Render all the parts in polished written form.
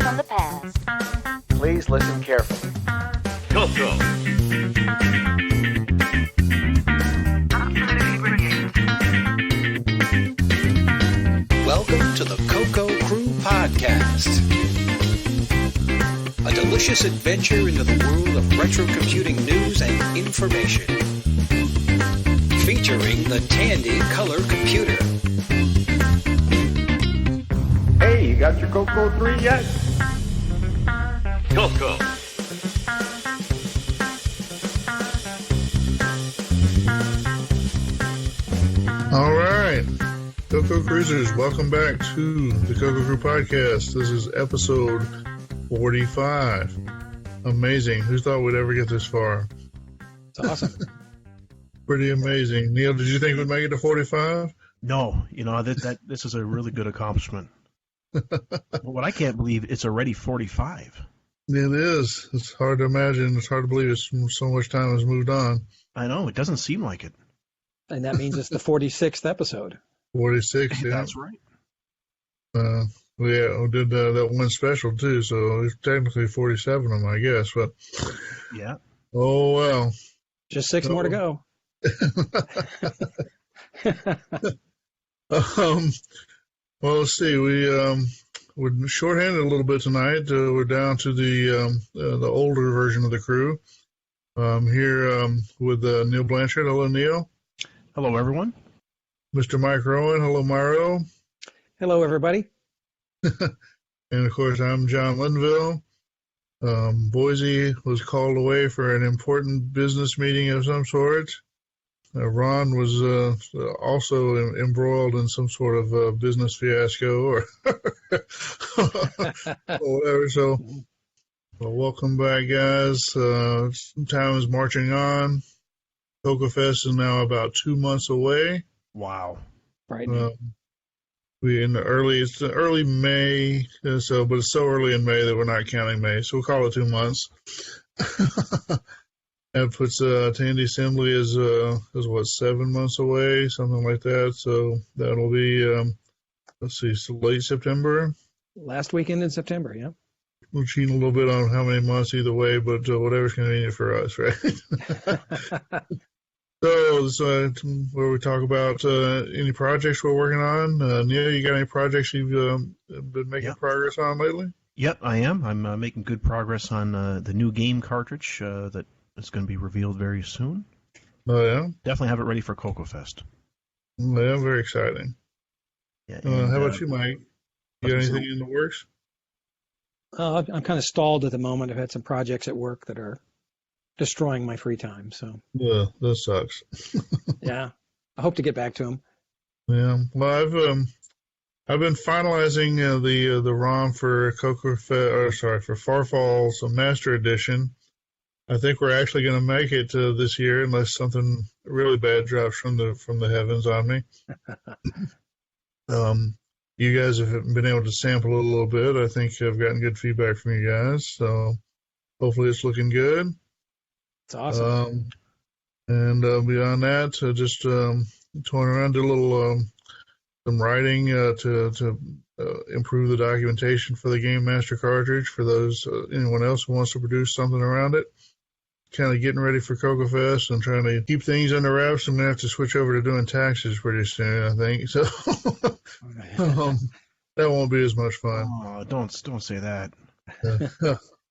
from the past. Please listen carefully. CoCo. Welcome to the CoCo Crew Podcast. A delicious adventure into the world of retro computing news and information. Featuring the Tandy Color Computer. Hey, you got your CoCo 3 yet? CoCo. All right, CoCo Cruisers, welcome back to the CoCo Crew Podcast. This is episode 45. Amazing. Who thought we'd ever get this far? It's awesome. Pretty amazing. Neil, did you think we'd make it to 45? No, this is a really good accomplishment. But what I can't believe, it's already 45. It is. It's hard to imagine. It's hard to believe so much time has moved on. I know, it doesn't seem like it. And that means it's the 46th episode. 46, yeah. That's right. We did that one special, too, so it's technically 47 of them, I guess. But yeah. Oh, well. Just 6 more to go. Well, let's see. We're shorthanded a little bit tonight. We're down to the older version of the crew. Here with Neil Blanchard. Hello, Neil. Hello, everyone. Mr. Mike Rowan. Hello, Mario. Hello, everybody. And, of course, I'm John Linville. Boise was called away for an important business meeting of some sort. Ron was also embroiled in some sort of business fiasco or whatever. So, welcome back, guys. Time is marching on. CoCo Fest is now about 2 months away. Wow. Right. It's early May, but it's so early in May that we're not counting May, so we'll call it 2 months. That puts Tandy Assembly is 7 months away, something like that. So that'll be so late September. Last weekend in September, yeah. We're cheating a little bit on how many months either way, but whatever's convenient for us, right? So where we talk about any projects we're working on. Neil, you got any projects you've been making progress on lately? Yep, I am. I'm making good progress on the new game cartridge that is going to be revealed very soon. Oh, yeah? Definitely have it ready for CoCo Fest. Yeah, very exciting. Yeah, how about you, Mike? You got anything in the works? I'm kind of stalled at the moment. I've had some projects at work that are destroying my free time. So yeah, that sucks. Yeah, I hope to get back to them. Yeah, well, I've been finalizing the ROM for for Fahrfall's Master Edition. I think we're actually going to make it this year, unless something really bad drops from the heavens on me. You guys have been able to sample it a little bit. I think I've gotten good feedback from you guys, so hopefully it's looking good. It's awesome. And beyond that, just toying around, did a little some writing to improve the documentation for the Game Master cartridge for those anyone else who wants to produce something around it. Kind of getting ready for CoCo Fest and trying to keep things under wraps. I'm going to have to switch over to doing taxes pretty soon, I think. So that won't be as much fun. Oh, don't say that.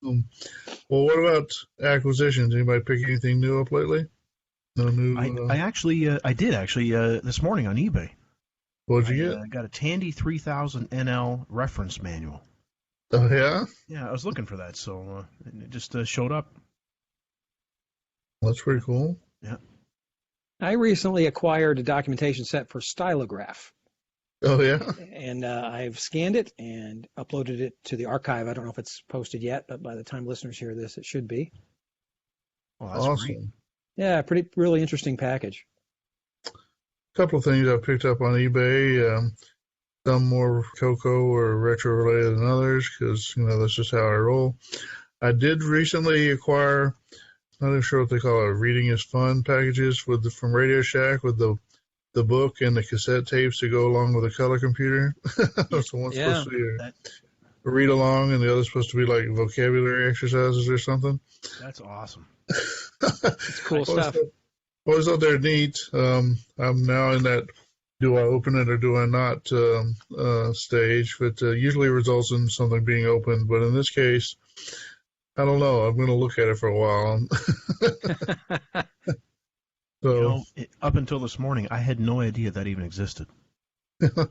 Well, what about acquisitions? Anybody pick anything new up lately? No new. I did actually this morning on eBay. What'd you get? I got a Tandy 3000 NL reference manual. Oh yeah. Yeah, I was looking for that, so it just showed up. That's pretty cool. Yeah. I recently acquired a documentation set for Stylograph. Oh, yeah? And I've scanned it and uploaded it to the archive. I don't know if it's posted yet, but by the time listeners hear this, it should be. Oh, that's awesome. Great. Yeah, really interesting package. A couple of things I picked up on eBay. Some more CoCo or retro related than others, because that's just how I roll. I did recently acquire, not even sure what they call it, reading is fun packages from Radio Shack with the book and the cassette tapes to go along with the color computer. So one's supposed to be read along, and the other's supposed to be like vocabulary exercises or something. That's awesome. It's cool stuff. Always thought they're neat. I'm now in that do I open it or do I not stage, but usually results in something being opened. But in this case, I don't know. I'm going to look at it for a while. So up until this morning, I had no idea that even existed. That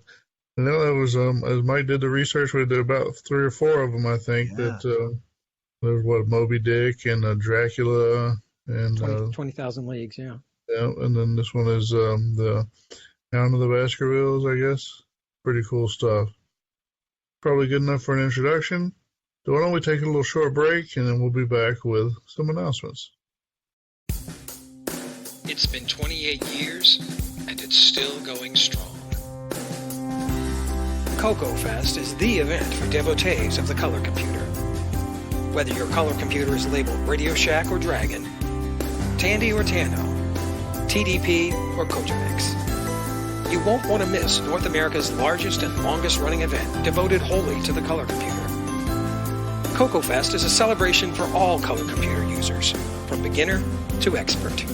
was as Mike did the research, we did about 3 or 4 of them, I think. Yeah. That there's Moby Dick and Dracula and 20,000 Leagues, yeah. Yeah, and then this one is the Hound of the Baskervilles, I guess. Pretty cool stuff. Probably good enough for an introduction. So why don't we take a little short break, and then we'll be back with some announcements. It's been 28 years, and it's still going strong. CoCo Fest is the event for devotees of the color computer. Whether your color computer is labeled Radio Shack or Dragon, Tandy or Tano, TDP or Kojamix, you won't want to miss North America's largest and longest running event devoted wholly to the color computer. CoCo Fest is a celebration for all color computer users, from beginner to expert.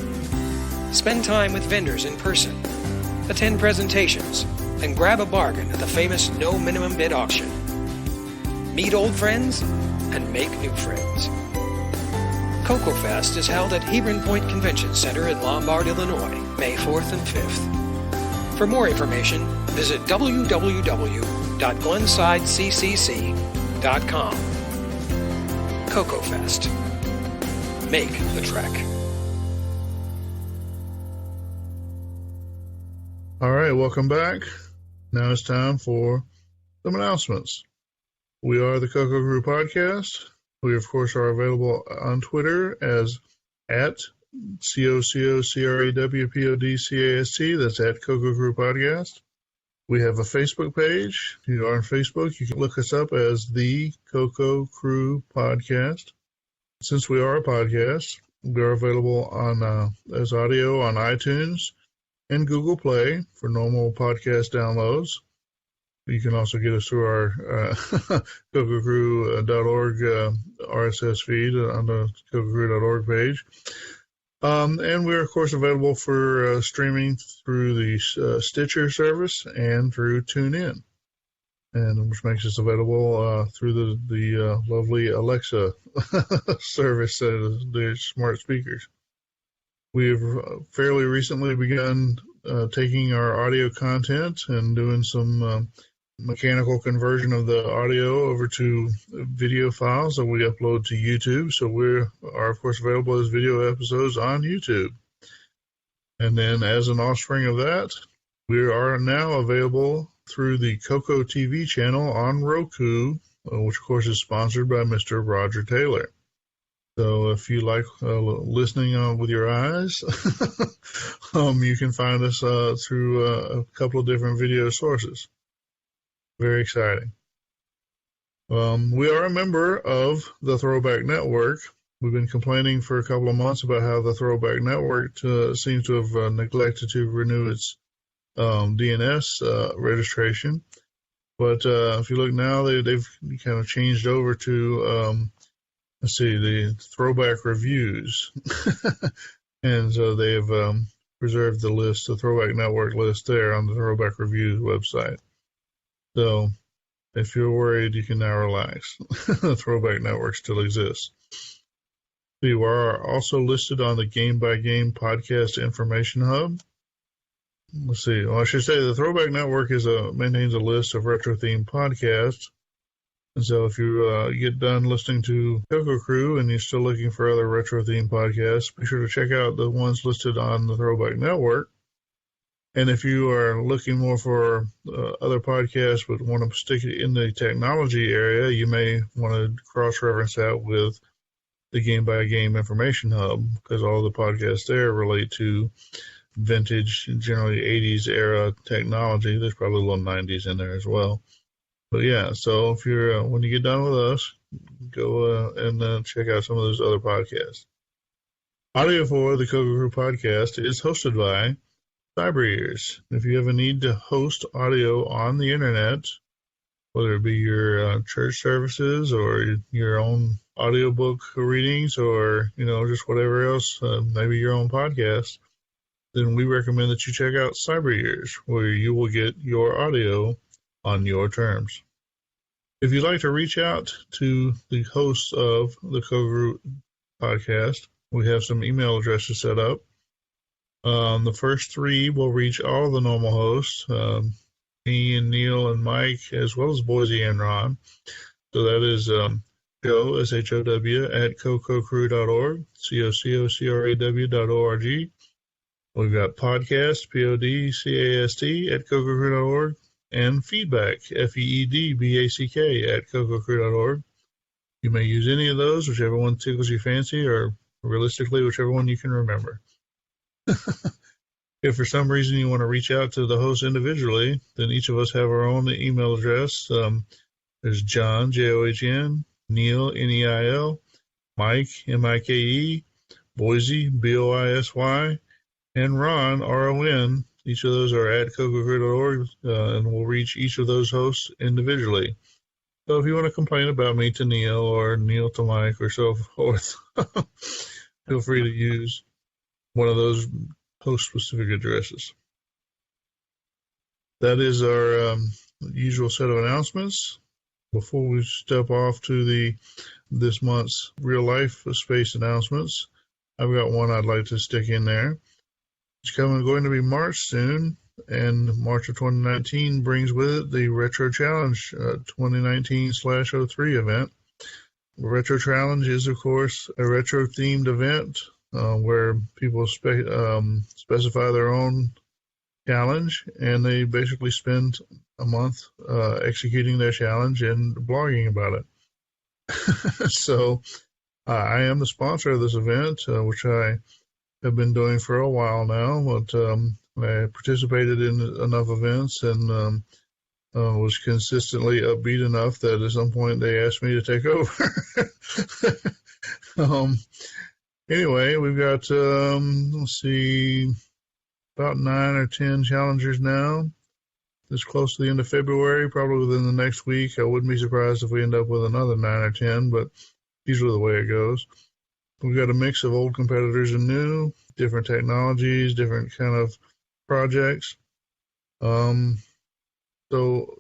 Spend time with vendors in person, attend presentations, and grab a bargain at the famous no minimum bid auction. Meet old friends and make new friends. CoCo Fest is held at Hebron Point Convention Center in Lombard, Illinois, May 4th and 5th. For more information, visit www.glensideccc.com. CoCo Fest. Make the trek. All right, welcome back. Now it's time for some announcements. We are the CoCo Crew Podcast. We, of course, are available on Twitter as at CoCoCrawPodcast. That's at CoCo Crew Podcast. We have a Facebook page. If you are on Facebook, you can look us up as the CoCo Crew Podcast. Since we are a podcast, we are available on as audio on iTunes and Google Play for normal podcast downloads. You can also get us through our CoCoCrew.org RSS feed on the CoCoCrew.org page. And we're, of course, available for streaming through the Stitcher service and through TuneIn, and which makes us available through the lovely Alexa service, the smart speakers. We've fairly recently begun taking our audio content and doing some mechanical conversion of the audio over to video files that we upload to YouTube. So we are, of course, available as video episodes on YouTube. And then as an offspring of that, we are now available through the CoCo TV channel on Roku, which, of course, is sponsored by Mr. Roger Taylor. So if you like listening with your eyes, you can find us through a couple of different video sources. Very exciting. We are a member of the Throwback Network. We've been complaining for a couple of months about how the Throwback Network seems to have neglected to renew its DNS registration. But if you look now, they've kind of changed over to, the Throwback Reviews. And so they have preserved the list, the Throwback Network list there on the Throwback Reviews website. So if you're worried, you can now relax. The Throwback Network still exists. You are also listed on the Game by Game Podcast Information Hub. Let's see. Well, I should say the Throwback Network maintains a list of retro-themed podcasts. And so if you get done listening to CoCo Crew and you're still looking for other retro-themed podcasts, be sure to check out the ones listed on the Throwback Network. And if you are looking more for other podcasts but want to stick it in the technology area, you may want to cross-reference that with the Game by Game Information Hub, because all the podcasts there relate to vintage, generally 80s era technology. There's probably a little 90s in there as well. But yeah, so if you're when you get done with us, go and check out some of those other podcasts. Audio for the CoCo Crew Podcast is hosted by Cyber Ears. If you have a need to host audio on the internet, whether it be your church services or your own audiobook readings or, just whatever else, maybe your own podcast, then we recommend that you check out Cyber Years, where you will get your audio on your terms. If you'd like to reach out to the hosts of the CoCo Crew Podcast, we have some email addresses set up. The first three will reach all the normal hosts, me and Neil and Mike, as well as Boise and Ron. So that is Joe, S-H-O-W, at CoCoCrew.org, CoCoCraw.org. We've got podcast, P-O-D-C-A-S-T, at CoCoCrew.org, and feedback, F-E-E-D-B-A-C-K, at CoCoCrew.org. You may use any of those, whichever one tickles your fancy, or realistically, whichever one you can remember. If for some reason you want to reach out to the host individually, then each of us have our own email address. There's John, J-O-H-N, Neil, N-E-I-L, Mike, M-I-K-E, Boise, B-O-I-S-Y, and Ron, R-O-N. Each of those are at CoCoCrew.org, and we'll reach each of those hosts individually. So if you want to complain about me to Neil or Neil to Mike or so forth, feel free to use one of those host-specific addresses. That is our usual set of announcements. Before we step off to this month's real-life space announcements, I've got one I'd like to stick in there. It's going to be March soon, and March of 2019 brings with it the Retro Challenge 2019/03 event. The Retro Challenge is, of course, a retro-themed event where people specify their own challenge, and they basically spend a month executing their challenge and blogging about it. So I am the sponsor of this event, which I have been doing for a while now, but I participated in enough events and was consistently upbeat enough that at some point they asked me to take over. Anyway, we've got, about 9 or 10 challengers now. This close to the end of February, probably within the next week. I wouldn't be surprised if we end up with another 9 or 10, but usually the way it goes. We've got a mix of old competitors and new, different technologies, different kind of projects. So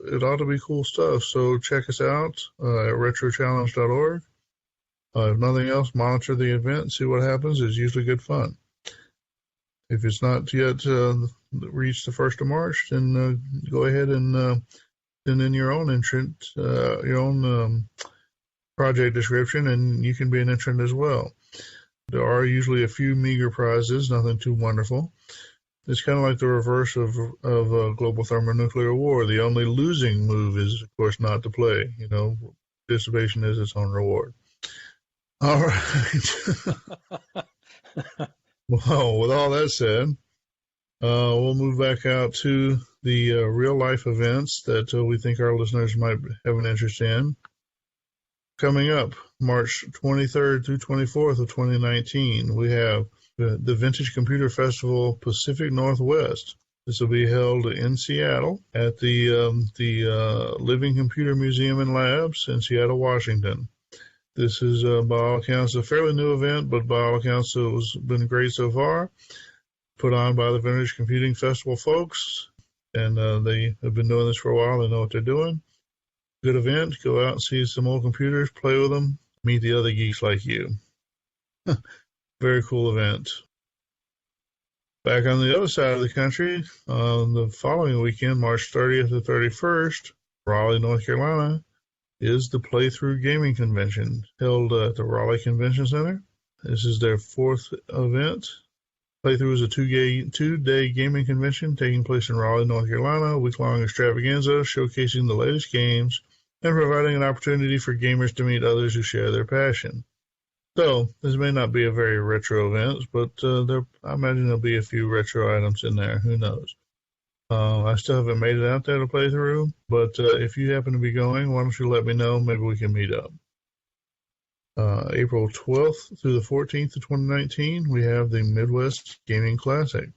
it ought to be cool stuff. So check us out at retrochallenge.org. If nothing else, monitor the event, see what happens. It's usually good fun. If it's not yet reached the 1st of March, then go ahead and send in your own entrant, your own project description, and you can be an entrant as well. There are usually a few meager prizes, nothing too wonderful. It's kind of like the reverse of global thermonuclear war. The only losing move is, of course, not to play. Participation is its own reward. All right. Well, with all that said, we'll move back out to the real-life events that we think our listeners might have an interest in. Coming up, March 23rd through 24th of 2019, we have the Vintage Computer Festival Pacific Northwest. This will be held in Seattle at the Living Computer Museum and Labs in Seattle, Washington. This is, by all accounts, a fairly new event, but by all accounts, it's been great so far. Put on by the Vintage Computing Festival folks, and they have been doing this for a while. They know what they're doing. Good event. Go out and see some old computers, play with them, meet the other geeks like you. Very cool event. Back on the other side of the country, the following weekend, March 30th to 31st, Raleigh, North Carolina, is the Playthrough Gaming Convention held at the Raleigh Convention Center. This is their 4th event. Playthrough is a two-day gaming convention taking place in Raleigh, North Carolina, a week-long extravaganza showcasing the latest games and providing an opportunity for gamers to meet others who share their passion. So, this may not be a very retro event, but I imagine there'll be a few retro items in there. Who knows? I still haven't made it out there to play through, but if you happen to be going, why don't you let me know? Maybe we can meet up. April 12th through the 14th of 2019, we have the Midwest Gaming Classic.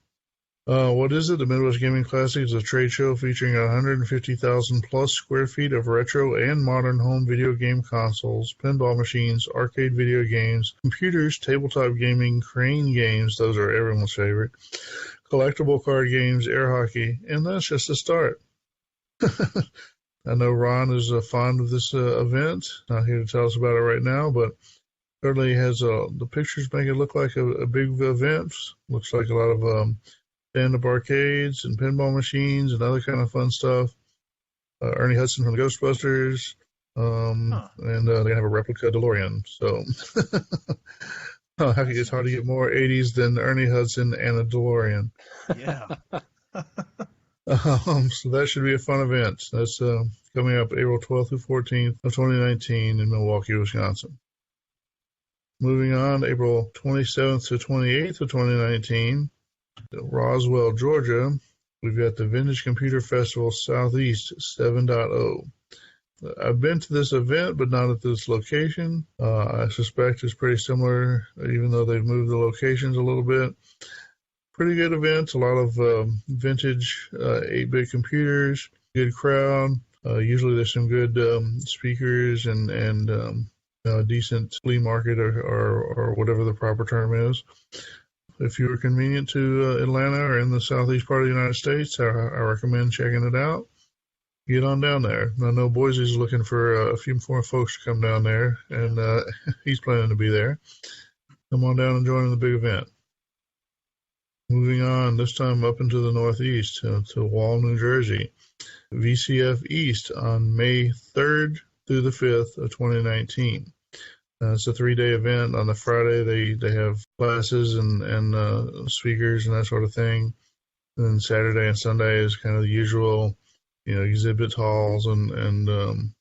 What is it? The Midwest Gaming Classic is a trade show featuring 150,000 plus square feet of retro and modern home video game consoles, pinball machines, arcade video games, computers, tabletop gaming, crane games, those are everyone's favorite, collectible card games, air hockey, and that's just the start. I know Ron is fond of this event. Not here to tell us about it right now, but certainly has the pictures make it look like a big event. Looks like a lot of stand-up arcades and pinball machines and other kind of fun stuff. Ernie Hudson from the Ghostbusters, and they're gonna have a replica DeLorean. So it's hard to get more 80s than Ernie Hudson and a DeLorean. Yeah. So that should be a fun event. That's coming up April 12th through 14th of 2019 in Milwaukee, Wisconsin. Moving on, April 27th to 28th of 2019, Roswell, Georgia, we've got the Vintage Computer Festival Southeast 7.0. I've been to this event, but not at this location. I suspect it's pretty similar, even though they've moved the locations a little bit. Pretty good event, a lot of vintage 8-bit computers, good crowd. Usually there's some good speakers and decent flea market or whatever the proper term is. If you are convenient to Atlanta or in the southeast part of the United States, I recommend checking it out. Get on down there. I know Boise's looking for a few more folks to come down there, and he's planning to be there. Come on down and join the big event. Moving on, this time up into the Northeast to Wall, New Jersey. VCF East on May 3rd through the 5th of 2019. It's a 3-day event. On the Friday, they have classes and speakers and that sort of thing. And then Saturday and Sunday is kind of the usual, exhibit halls and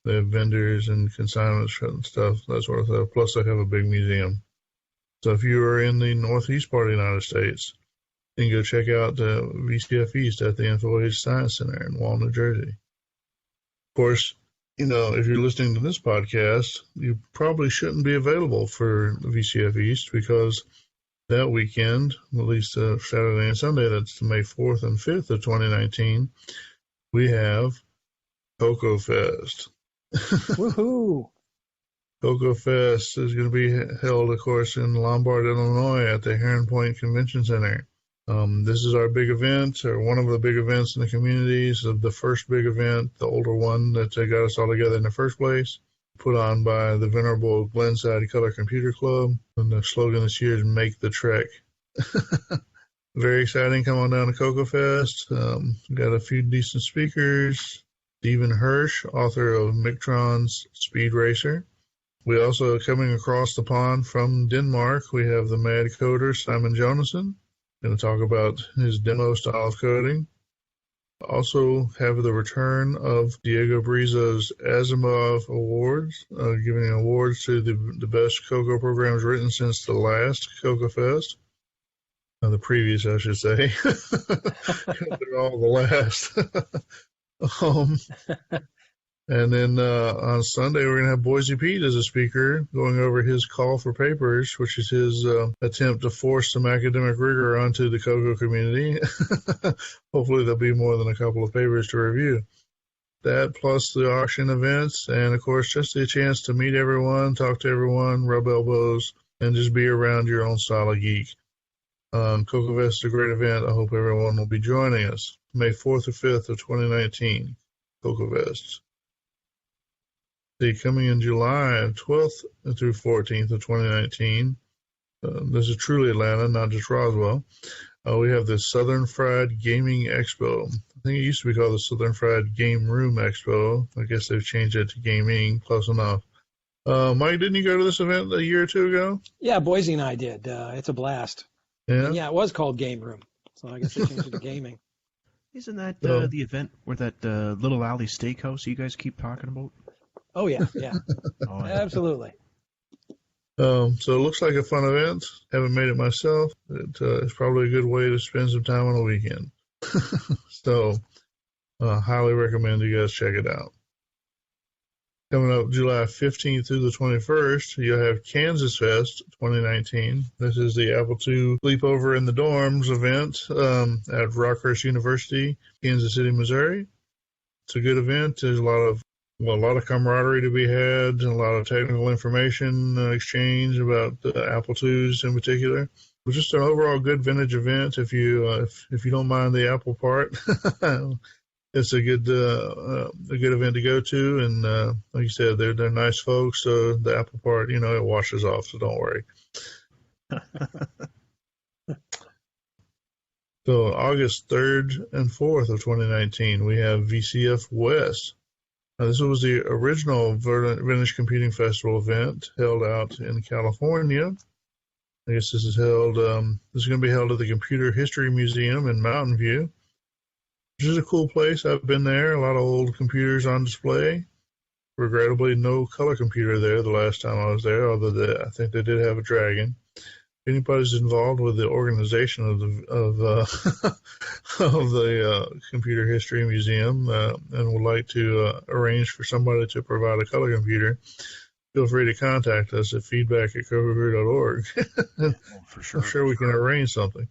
they have vendors and consignments and stuff, that sort of stuff. Plus, they have a big museum. So if you are in the Northeast part of the United States, you can go check out VCF East at the InfoAge Science Center in Wall, New Jersey. Of course, if you're listening to this podcast, you probably shouldn't be available for VCF East because that weekend, at least Saturday and Sunday, that's May 4th and 5th of 2019, we have CoCo Fest. Woohoo! CoCo Fest is going to be held, of course, in Lombard, Illinois at the Heron Point Convention Center. This is our big event, or one of the big events in the communities, of the first big event, the older one that got us all together in the first place, put on by the venerable Glenside Color Computer Club. And the slogan this year is Make the Trek. Very exciting. Come on down to CoCo Fest. Got a few decent speakers. Stephen Hirsch, author of Mictron's Speed Racer. We also, coming across the pond from Denmark, we have the mad coder Simon Jonassen. Going to talk about his demo style of coding. Also have the return of Diego Brizo's Asimov Awards, giving awards to the best CoCo programs written since the last CoCo Fest. The previous, I should say. They're all the last. And then on Sunday, we're going to have Boise Pete as a speaker, going over his call for papers, which is his attempt to force some academic rigor onto the CoCo community. Hopefully there'll be more than a couple of papers to review. That plus the auction events, and of course just a chance to meet everyone, talk to everyone, rub elbows, and just be around your own style of geek. CoCo Fest is a great event. I hope everyone will be joining us. May 4th or 5th of 2019, CoCo Fest. Coming in July 12th through 14th of 2019, this is truly Atlanta, not just Roswell. We have the Southern Fried Gaming Expo. I think it used to be called the Southern Fried Game Room Expo. I guess they've changed it to gaming. Close enough. Mike, didn't you go to this event a year or two ago? Yeah, Boise and I did. It's a blast. Yeah? And yeah, it was called Game Room, so I guess they changed it to gaming. Isn't that the event where that Little Alley Steakhouse you guys keep talking about? Oh, yeah. Oh, yeah. Absolutely. So it looks like a fun event. Haven't made it myself. It's probably a good way to spend some time on a weekend. So highly recommend you guys check it out. Coming up July 15th through the 21st, you'll have Kansas Fest 2019. This is the Apple II Sleepover in the Dorms event at Rockhurst University, Kansas City, Missouri. It's a good event. There's a lot of camaraderie to be had, and a lot of technical information exchange about the Apple IIs in particular. It was just an overall good vintage event. If you don't mind the Apple part, it's a good event to go to. And like you said, they're nice folks. So the Apple part, it washes off. So don't worry. So August 3rd and 4th of 2019, we have VCF West. Now, this was the original Vintage Computing Festival event held out in California. I guess this is going to be held at the Computer History Museum in Mountain View, which is a cool place. I've been there. A lot of old computers on display. Regrettably, no color computer there the last time I was there, although I think they did have a Dragon. If anybody's involved with the organization of the Computer History Museum and would like to arrange for somebody to provide a color computer, feel free to contact us at feedback@cococrew.org. For sure. I'm sure we can arrange something.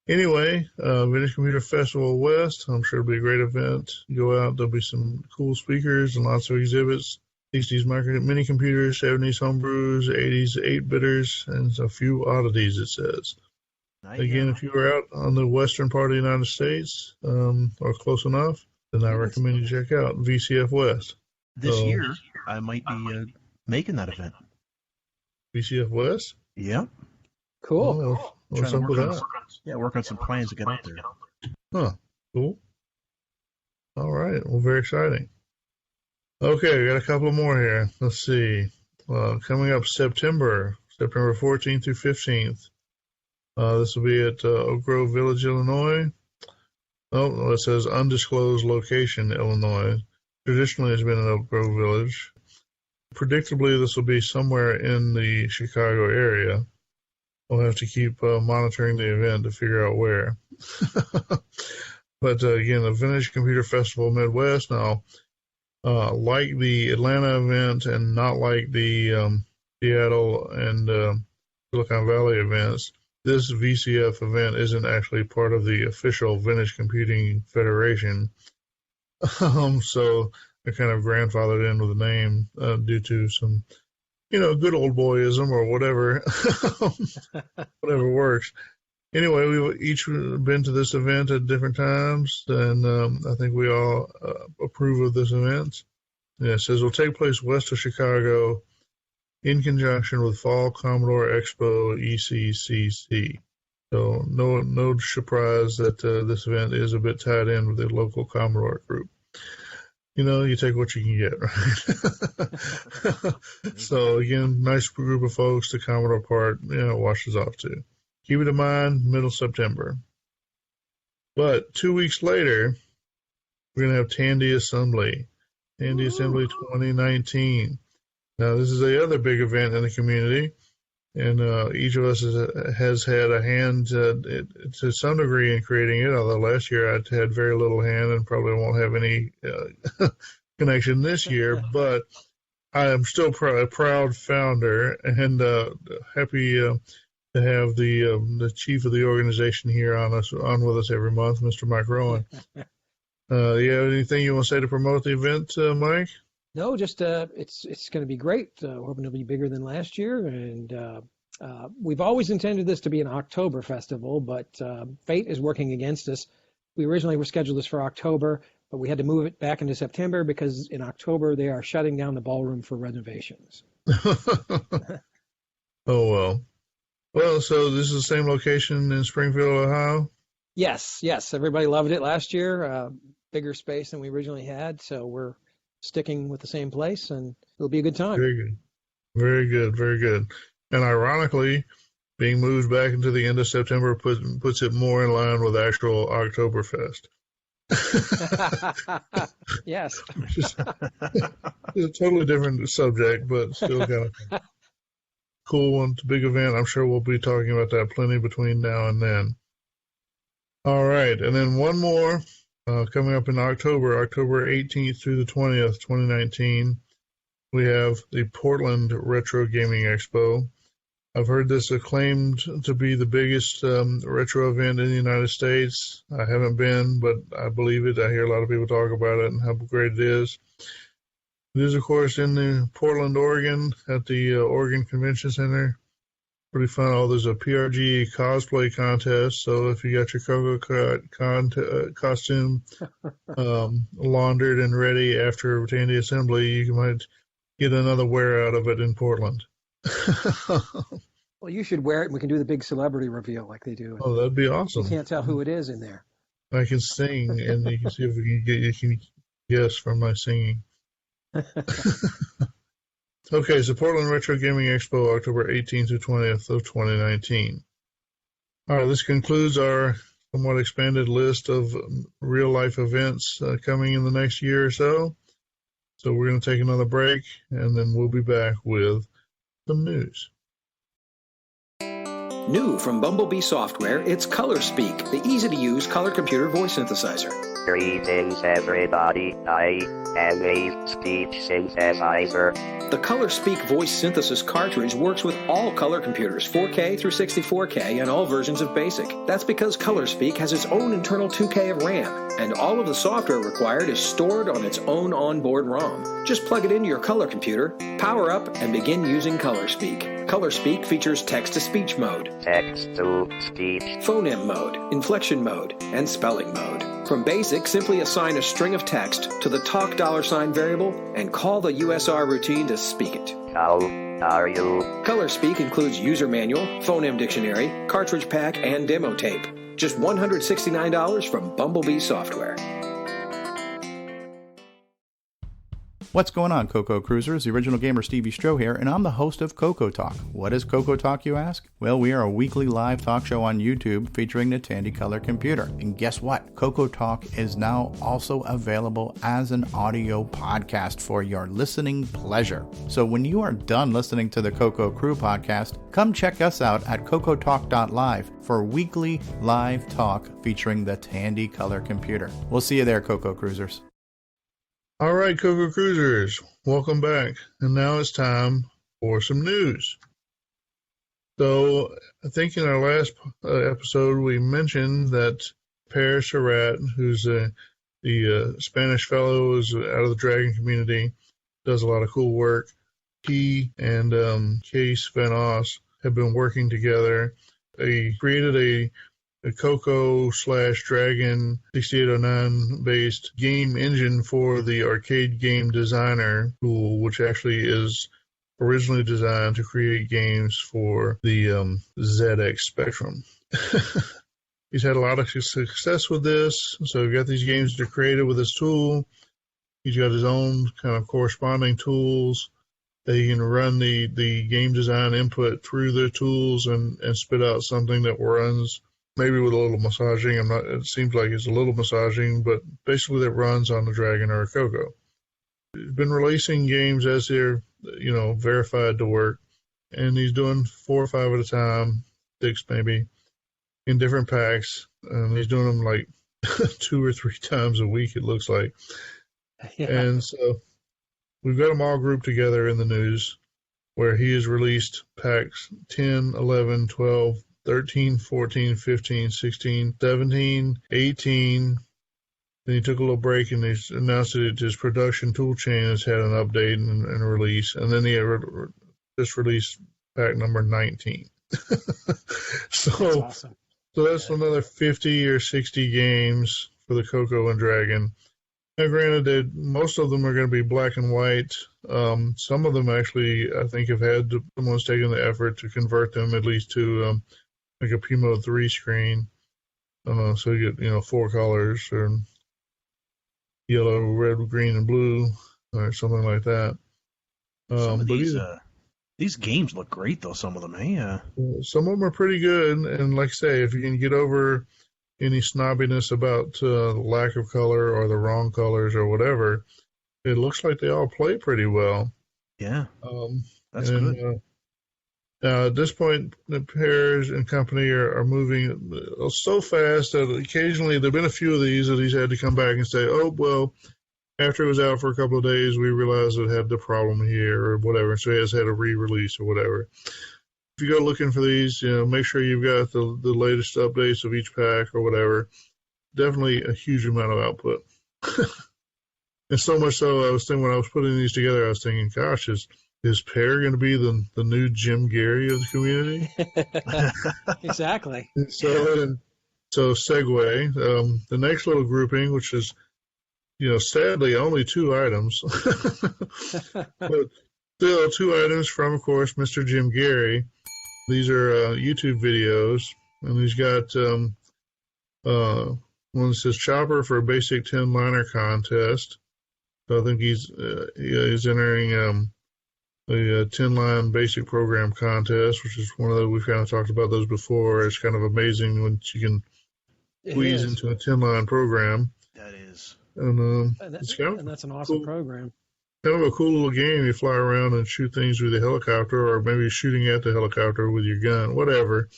Anyway, Vintage Computer Festival West, I'm sure it'll be a great event. Go out, there'll be some cool speakers and lots of exhibits. 60s mini computers, 70s homebrews, 80s 8-bitters, and a few oddities, it says. Again, if you are out on the western part of the United States or close enough, then I recommend you check out VCF West. This year, I might be making that event. VCF West? Yeah. Cool. Oh, what's up with that? Work on some plans to get out there. Huh. Cool. All right. Well, very exciting. Okay, we got a couple more here. Let's see. Coming up September 14th through 15th. This will be at Oak Grove Village, Illinois. Oh, it says undisclosed location, Illinois. Traditionally, it's been in Oak Grove Village. Predictably, this will be somewhere in the Chicago area. We'll have to keep monitoring the event to figure out where. But again, the Vintage Computer Festival Midwest now. Like the Atlanta event and not like the Seattle and Silicon Valley events, this VCF event isn't actually part of the official Vintage Computing Federation. So they're kind of grandfathered in with the name due to some, good old boyism or whatever, whatever works. Anyway, we've each been to this event at different times, and I think we all approve of this event. Yeah, it says it will take place west of Chicago in conjunction with Fall Commodore Expo ECCC. So no surprise that this event is a bit tied in with the local Commodore group. You take what you can get, right? So again, nice group of folks. The Commodore part, washes off too. Keep it in mind, middle September. But 2 weeks later, we're going to have Tandy Assembly. Tandy Assembly 2019. Now, this is the other big event in the community, and each of us has had a hand to some degree in creating it, although last year I had very little hand and probably won't have any connection this year, but I am still a proud founder and happy to have the chief of the organization here on with us every month, Mr. Mike Rowan. You have anything you want to say to promote the event, Mike? No, just it's going to be great. We're hoping it'll be bigger than last year, and we've always intended this to be an October festival, but fate is working against us. We originally were scheduled this for October, but we had to move it back into September because in October they are shutting down the ballroom for renovations. Oh, well. Well, so this is the same location in Springfield, Ohio? Yes. Everybody loved it last year. Bigger space than we originally had, so we're sticking with the same place, and it'll be a good time. Very good. And ironically, being moved back into the end of September puts it more in line with actual Oktoberfest. Yes. It's a totally different subject, but still kind of cool one. It's a big event. I'm sure we'll be talking about that plenty between now and then. All right. And then one more coming up in October 18th through the 20th, 2019. we have the Portland Retro Gaming Expo. I've heard this acclaimed to be the biggest retro event in the United States. I haven't been, but I believe it. I hear a lot of people talk about it and how great it is. It is, of course, in Portland, Oregon, at the Oregon Convention Center. Pretty fun. Oh, there's a PRG cosplay contest. So if you got your CoCo costume laundered and ready after Tandy Assembly, you might get another wear out of it in Portland. Well, you should wear it and we can do the big celebrity reveal like they do. Oh, that'd be awesome. You can't tell who it is in there. I can sing, and you can see if you can guess from my singing. Okay, so Portland Retro Gaming Expo, October 18th to 20th of 2019. All right, this concludes our somewhat expanded list of real-life events coming in the next year or so. So we're going to take another break, and then we'll be back with some news. New from Bumblebee Software, it's ColorSpeak, the easy-to-use color computer voice synthesizer. Greetings, everybody. I am a speech synthesizer. The ColorSpeak voice synthesis cartridge works with all color computers, 4K through 64K, and all versions of BASIC. That's because ColorSpeak has its own internal 2K of RAM, and all of the software required is stored on its own onboard ROM. Just plug it into your color computer, power up, and begin using ColorSpeak. ColorSpeak features text-to-speech mode, Text-to-speech, phoneme mode, inflection mode, and spelling mode. From BASIC, simply assign a string of text to the talk $ variable and call the USR routine to speak it. how are you? ColorSpeak includes user manual, phoneme dictionary, cartridge pack, and demo tape. Just $169 from Bumblebee Software. What's going on, CoCo Cruisers? The original gamer Stevie Stroh here, and I'm the host of CoCo Talk. What is CoCo Talk, you ask? Well, we are a weekly live talk show on YouTube featuring the Tandy Color computer. And guess what? CoCo Talk is now also available as an audio podcast for your listening pleasure. So when you are done listening to the CoCo Crew Podcast, come check us out at cocotalk.live for weekly live talk featuring the Tandy Color computer. We'll see you there, CoCo Cruisers. All right, CoCo Cruisers, welcome back. And now it's time for some news. So I think in our last episode, we mentioned that Per Surratt, who's the Spanish fellow who's out of the Dragon community, does a lot of cool work. He and Case Van Oss have been working together. They created a CoCo/Dragon 6809 based game engine for the arcade game designer tool, which actually is originally designed to create games for the ZX Spectrum. He's had a lot of success with this, so we've got these games that are created with this tool. He's got his own kind of corresponding tools that he can run the game design input through the tools and spit out something that runs maybe with a little massaging. It seems like it's a little massaging, but basically that runs on the Dragon or a CoCo. He's been releasing games as they're, verified to work, and he's doing 4 or 5 at a time, 6 maybe, in different packs. And he's doing them like 2 or 3 times a week, it looks like. Yeah. And so we've got them all grouped together in the news, where he has released packs 10, 11, 12, 13, 14, 15, 16, 17, 18. Then he took a little break and he announced that his production tool chain has had an update and a release. And then he just released pack number 19. So that's awesome. So that's another 50 or 60 games for the CoCo and Dragon. Now, granted, that most of them are going to be black and white. Some of them actually, I think, someone's taken the effort to convert them at least to like a P-Mode 3 screen. So you get, 4 colors, or yellow, red, green, and blue, or something like that. Some of these games look great, though, some of them, yeah. Some of them are pretty good, and like I say, if you can get over any snobbiness about the lack of color or the wrong colors or whatever, it looks like they all play pretty well. Yeah, that's good. Now, at this point, the Pears and company are moving so fast that occasionally there have been a few of these that he's had to come back and say, oh, well, after it was out for a couple of days, we realized it had the problem here or whatever, so it has had a re-release or whatever. If you go looking for these, make sure you've got the latest updates of each pack or whatever. Definitely a huge amount of output. And so much so, I was thinking when I was putting these together, I was thinking, gosh, is Pear going to be the new Jim Gary of the community? Exactly. So segue, the next little grouping, which is, sadly only 2 items, but still 2 items from, of course, Mr. Jim Gary. These are YouTube videos, and he's got one that says Chopper for a basic 10-liner contest. So I think he's entering a 10-line basic program contest, which is one of those, we've kind of talked about those before. It's kind of amazing when you can squeeze into a 10-line program. That is. And that's an awesome program. Kind of a cool little game. You fly around and shoot things with a helicopter, or maybe shooting at the helicopter with your gun, whatever.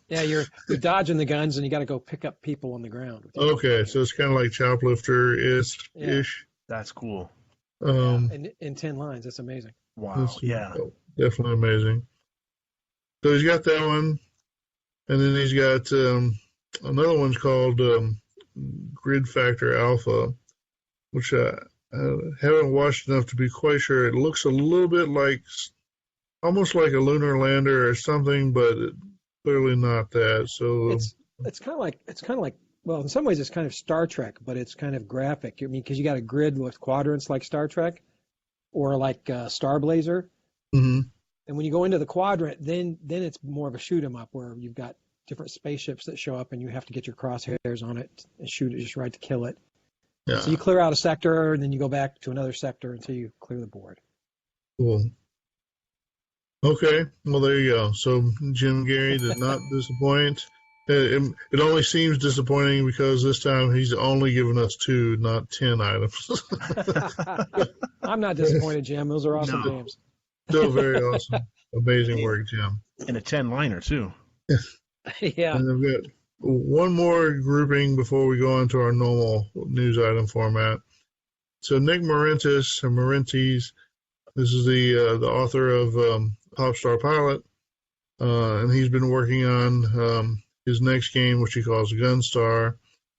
Yeah, you're dodging the guns, and you got to go pick up people on the ground. Okay, so it's kind of like Choplifter-ish. Yeah. That's cool. In 10 lines, that's amazing. Wow, yeah. Definitely amazing. So he's got that one, and then he's got another one's called Grid Factor Alpha, which I haven't watched enough to be quite sure. It looks a little bit like, almost like a lunar lander or something, but clearly not that. So it's kind of like well, in some ways it's kind of Star Trek, but it's kind of graphic. I mean, because you got a grid with quadrants like Star Trek, or like Star Blazer. Mm-hmm. And when you go into the quadrant, then it's more of a shoot 'em up, where you've got different spaceships that show up, and you have to get your crosshairs on it and shoot it just right to kill it. Yeah. So you clear out a sector, and then you go back to another sector until you clear the board. Cool. Okay, well, there you go. So Jim Gary did not disappoint. It only seems disappointing because this time he's only given us 2, not 10 items. I'm not disappointed, Jim. Those are awesome games. Still very awesome. Amazing work, Jim. And a 10-liner, too. Yeah. And I've got one more grouping before we go on to our normal news item format. So Nick Marentes, this is the author of Popstar Pilot, and he's been working on his next game, which he calls Gunstar.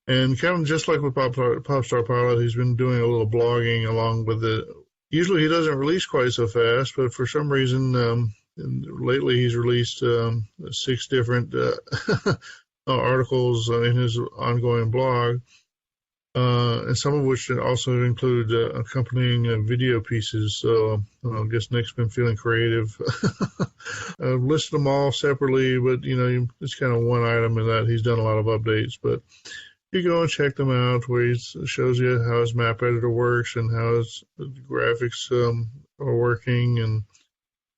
And kind of just like with Popstar Pilot, he's been doing a little blogging along with it. Usually he doesn't release quite so fast, but for some reason, lately he's released 6 different articles in his ongoing blog, and some of which also include accompanying video pieces. So I guess Nick's been feeling creative. I've listed them all separately, but it's kind of one item in that he's done a lot of updates. But you go and check them out, where he shows you how his map editor works and how his graphics are working. And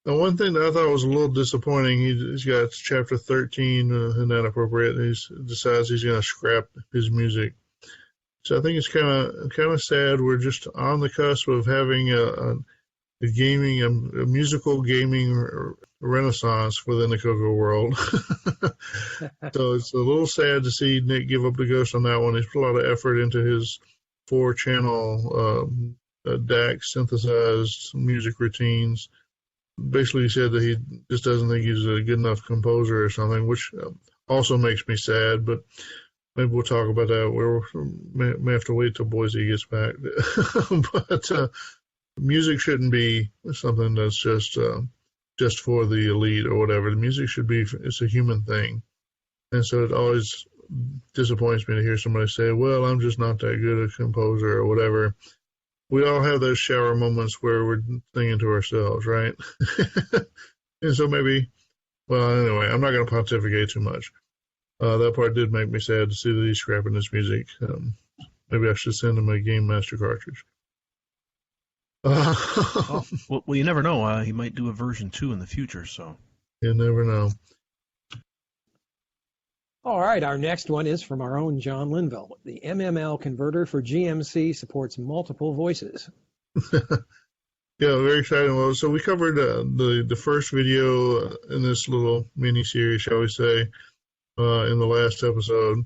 the one thing that I thought was a little disappointing, he's got chapter 13, and that appropriate. He decides he's going to scrap his music. So I think it's kind of sad. We're just on the cusp of having a musical gaming renaissance within the CoCo world. So it's a little sad to see Nick give up the ghost on that one. He's put a lot of effort into his 4-channel DAC synthesized music routines. Basically, he said that he just doesn't think he's a good enough composer or something, which also makes me sad, but maybe we'll talk about that. We may have to wait till Boise gets back. But music shouldn't be something that's just for the elite or whatever. The music should be, it's a human thing. And so it always disappoints me to hear somebody say, well, I'm just not that good a composer or whatever. We all have those shower moments where we're thinking to ourselves, right? And so maybe, well, anyway, I'm not going to pontificate too much. That part did make me sad to see that he's scrapping his music. Maybe I should send him a Game Master cartridge. Well, you never know. He might do a version 2 in the future, so. You never know. All right, our next one is from our own John Linville. The MML converter for GMC supports multiple voices. Yeah, very exciting. Well, so we covered the first video in this little mini-series, shall we say, in the last episode.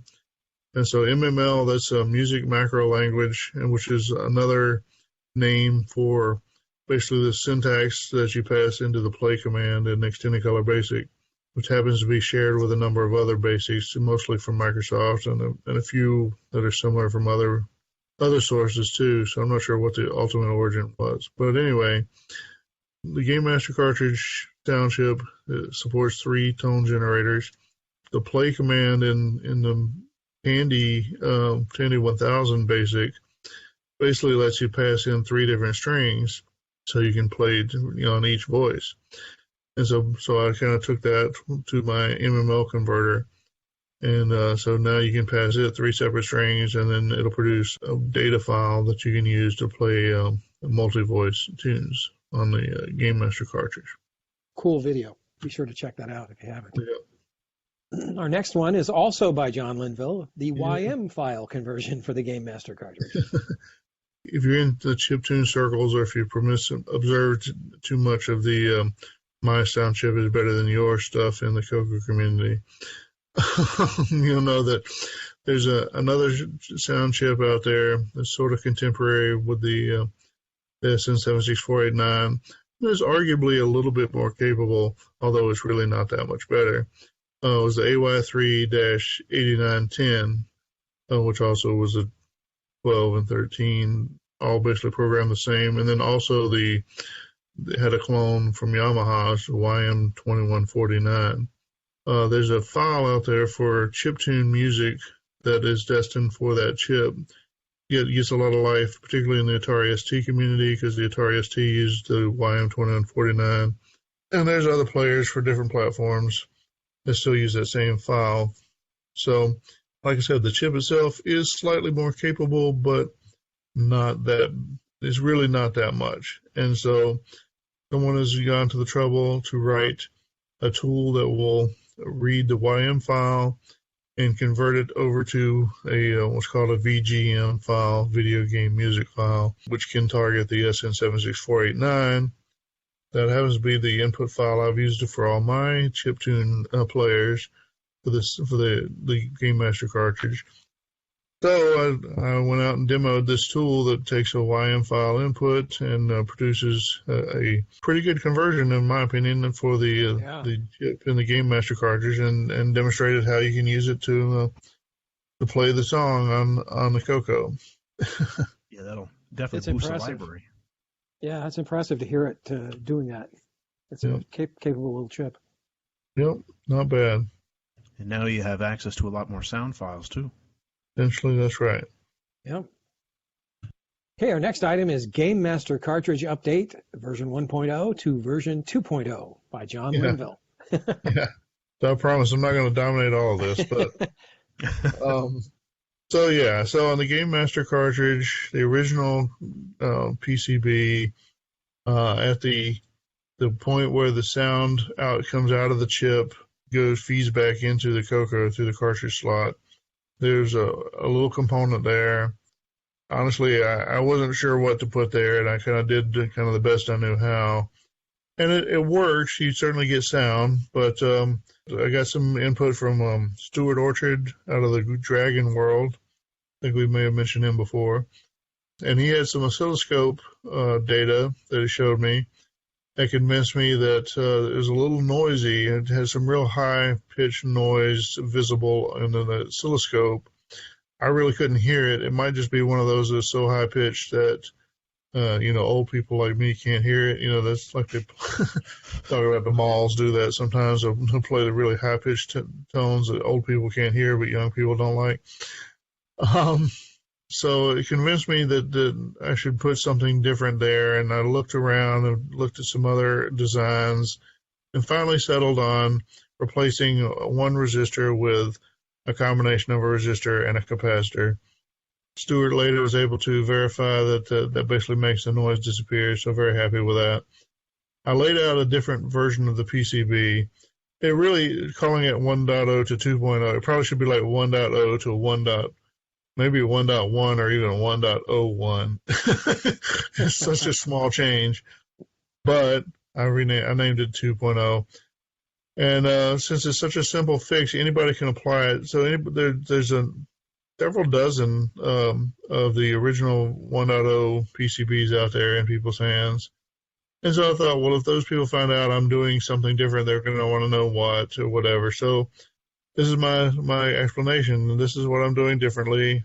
And so MML, that's a music macro language, and which is another name for basically the syntax that you pass into the play command in Extended Color Basic, which happens to be shared with a number of other basics, mostly from Microsoft and a few that are similar from other sources too. So I'm not sure what the ultimate origin was. But anyway, the Game Master cartridge sound chip supports 3 tone generators. The play command in the Tandy 1000 Basic basically lets you pass in 3 different strings, so you can play on each voice. And so I kind of took that to my MML converter, and so now you can pass it 3 separate strings, and then it'll produce a data file that you can use to play multi-voice tunes on the Game Master cartridge. Cool video. Be sure to check that out if you haven't. Yeah. Our next one is also by John Linville, the YM file conversion for the Game Master cartridge. If you're in the chiptune circles, or if you observed too much of the my sound chip is better than your stuff in the CoCo community, you'll know that there's another sound chip out there that's sort of contemporary with the SN76489. It's arguably a little bit more capable, although it's really not that much better. It was the AY3-8910, which also was a 12 and 13, all basically programmed the same. And then also they had a clone from Yamaha's YM2149. There's a file out there for chiptune music that is destined for that chip. It gets a lot of life, particularly in the Atari ST community, because the Atari ST used the YM2149. And there's other players for different platforms that still use that same file. So, like I said, the chip itself is slightly more capable, but it's really not that much. And so someone has gone to the trouble to write a tool that will read the YM file and convert it over to what's called a VGM file, video game music file, which can target the SN76489. That happens to be the input file I've used it for all my chiptune players for the Game Master cartridge. So I went out and demoed this tool that takes a YM file input and produces a pretty good conversion, in my opinion, for the chip in the Game Master cartridge, and demonstrated how you can use it to play the song on the CoCo. Yeah, that'll definitely boost the library. Yeah, that's impressive to hear it doing that. It's a capable little chip. Yep, not bad. And now you have access to a lot more sound files, too. Essentially, that's right. Yep. Okay, our next item is Game Master Cartridge Update, version 1.0 to version 2.0 by John Linville. Yeah. So I promise I'm not going to dominate all of this, but so on the Game Master cartridge, the original PCB, at the point where the sound comes out of the chip, feeds back into the CoCo through the cartridge slot. There's a little component there. Honestly, I wasn't sure what to put there, and I kind of did kind of the best I knew how. And it works. You certainly get sound, but I got some input from Stuart Orchard out of the Dragon World. I think we may have mentioned him before. And he had some oscilloscope data that he showed me that convinced me that it was a little noisy. It has some real high-pitched noise visible in the oscilloscope. I really couldn't hear it. It might just be one of those that's so high-pitched that, old people like me can't hear it. That's like they talk about the malls do that sometimes. They'll play the really high-pitched tones that old people can't hear but young people don't like. So it convinced me that I should put something different there, and I looked around and looked at some other designs and finally settled on replacing one resistor with a combination of a resistor and a capacitor. Stuart later was able to verify that basically makes the noise disappear, so very happy with that. I laid out a different version of the PCB. It really, calling it 1.0 to 2.0, it probably should be like 1.0 to maybe 1.1 or even 1.01. It's such a small change, but I named it 2.0. And since it's such a simple fix, anybody can apply it. So there's several dozen of the original 1.0 PCBs out there in people's hands. And so I thought, well, if those people find out I'm doing something different, they're going to want to know what or whatever. So this is my explanation. This is what I'm doing differently.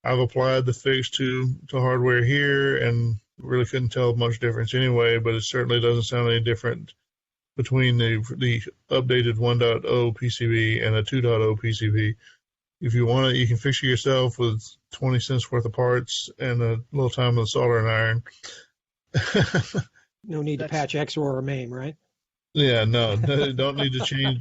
I've applied the fix to hardware here and really couldn't tell much difference anyway, but it certainly doesn't sound any different between the updated 1.0 PCB and a 2.0 PCB. If you want it, you can fix it yourself with 20 cents worth of parts and a little time with a soldering iron. No need to patch XOR or MAME, right? Yeah, no, don't need to change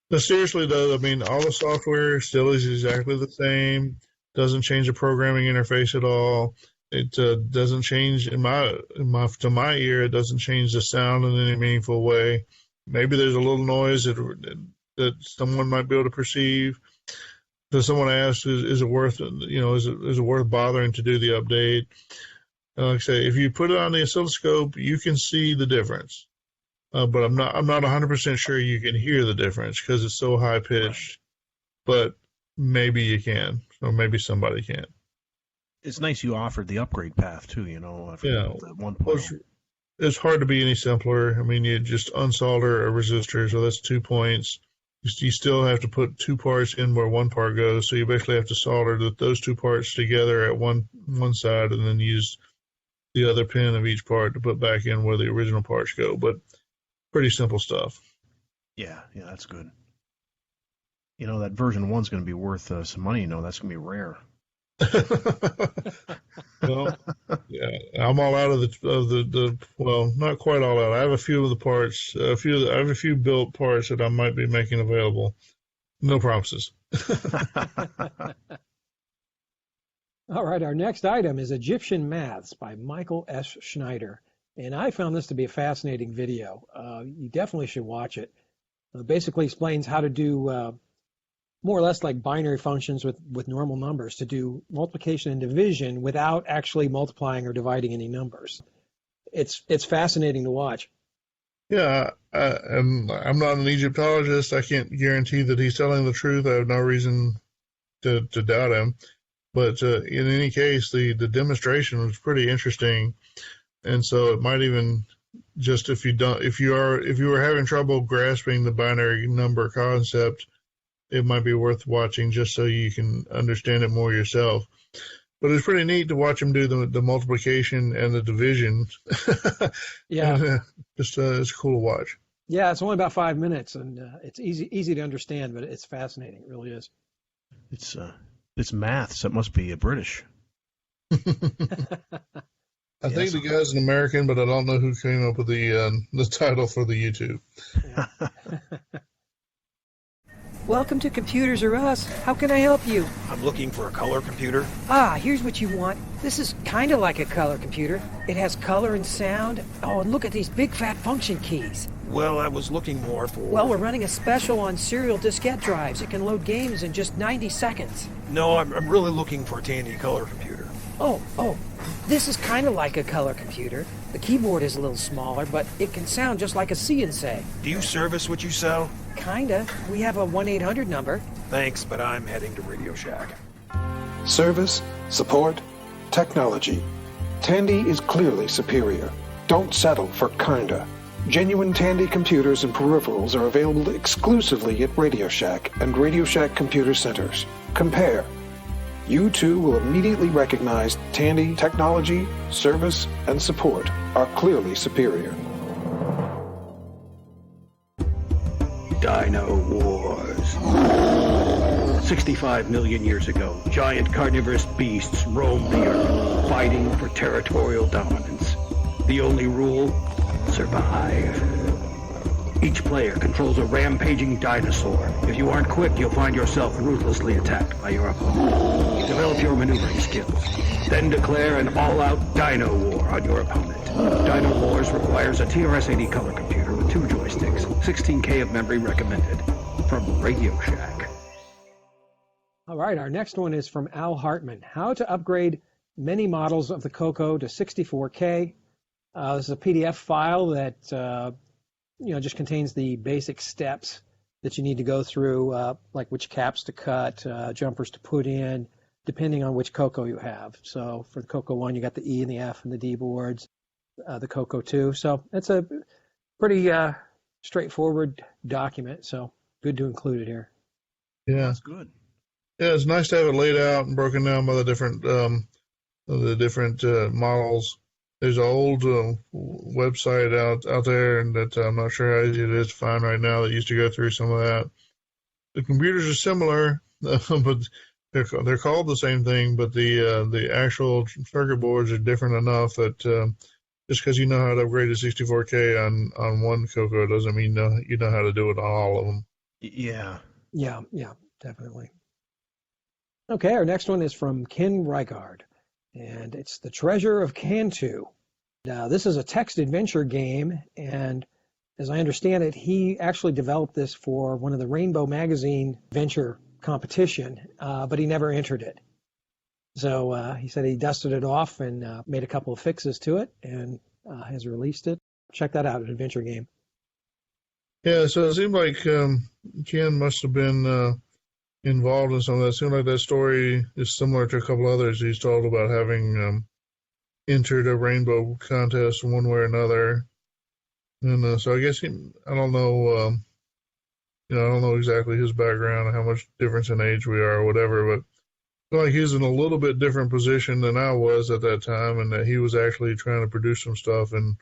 No, seriously though, I mean, all the software still is exactly the same. Doesn't change the programming interface at all. It doesn't change to my ear. It doesn't change the sound in any meaningful way. Maybe there's a little noise that someone might be able to perceive. So someone asked, is it worth is it worth bothering to do the update? Like I say, if you put it on the oscilloscope, you can see the difference. But I'm not 100% sure you can hear the difference because it's so high pitched. But maybe you can, or maybe somebody can. It's nice you offered the upgrade path too. For the 1.0. Well, it's hard to be any simpler. I mean, you just unsolder a resistor, so that's 2 points. You still have to put 2 parts in where 1 part goes, so you basically have to solder those 2 parts together at one side, and then use the other pin of each part to put back in where the original parts go. But pretty simple stuff. Yeah, that's good. That version 1's going to be worth some money. That's going to be rare. Well, yeah, I'm all out of the well, not quite all out. I have a few of the parts, I have a few built parts that I might be making available. No promises. All right, our next item is Egyptian Maths by Michael S. Schneider. And I found this to be a fascinating video. You definitely should watch it. It basically explains how to do more or less like binary functions with normal numbers, to do multiplication and division without actually multiplying or dividing any numbers. It's fascinating to watch. Yeah, I'm not an Egyptologist. I can't guarantee that he's telling the truth. I have no reason to doubt him. But in any case, the demonstration was pretty interesting. And so it might even just if you were having trouble grasping the binary number concept, it might be worth watching just so you can understand it more yourself. But it's pretty neat to watch him do the multiplication and the division. Yeah, it's cool to watch. Yeah, it's only about 5 minutes, and it's easy to understand, but it's fascinating. It really is. It's maths. It must be British. I think the guy's an American, but I don't know who came up with the title for the YouTube. Welcome to Computers R Us. How can I help you? I'm looking for a color computer. Ah, here's what you want. This is kind of like a color computer. It has color and sound. Oh, and look at these big fat function keys. Well, I was looking more for... Well, we're running a special on serial diskette drives. It can load games in just 90 seconds. No, I'm really looking for a Tandy color computer. Oh, this is kind of like a color computer. The keyboard is a little smaller, but it can sound just like a CNC. Do you service what you sell? Kinda. We have a 1-800 number. Thanks, but I'm heading to Radio Shack. Service, support, technology. Tandy is clearly superior. Don't settle for kinda. Genuine Tandy computers and peripherals are available exclusively at Radio Shack and Radio Shack Computer Centers. Compare. You too will immediately recognize Tandy technology, service, and support are clearly superior. Dino Wars. 65 million years ago, giant carnivorous beasts roamed the earth, fighting for territorial dominance. The only rule? Survive. Each player controls a rampaging dinosaur. If you aren't quick, you'll find yourself ruthlessly attacked by your opponent. Develop your maneuvering skills. Then declare an all-out dino war on your opponent. Dino Wars requires a TRS-80 color computer with 2 joysticks, 16K of memory recommended. From Radio Shack. All right, our next one is from Al Hartman. How to upgrade many models of the CoCo to 64K. This is a PDF file that just contains the basic steps that you need to go through, like which caps to cut, jumpers to put in, depending on which CoCo you have. So for the CoCo 1, you got the E and the F and the D boards, the CoCo 2. So it's a pretty straightforward document. So good to include it here. Yeah, That's good. Yeah, it's nice to have it laid out and broken down by the different models. There's an old website out there, and that I'm not sure how easy it is to find right now, that used to go through some of that. The computers are similar, but they're called the same thing, but the actual circuit boards are different enough that just because you know how to upgrade to 64K on one CoCo doesn't mean you know how to do it on all of them. Yeah. Yeah, definitely. Okay, our next one is from Ken Reichard, and it's The Treasure of Cantu. Now, this is a text adventure game, and as I understand it, he actually developed this for one of the Rainbow Magazine Venture competition, but he never entered it. So he said he dusted it off and made a couple of fixes to it and has released it. Check that out, an adventure game. Yeah, so it seemed like Ken must have been involved in some of that. It seemed like that story is similar to a couple others he's told about having entered a rainbow contest one way or another. And so I guess I don't know, I don't know exactly his background and how much difference in age we are or whatever, but I feel like he's in a little bit different position than I was at that time, and that he was actually trying to produce some stuff and,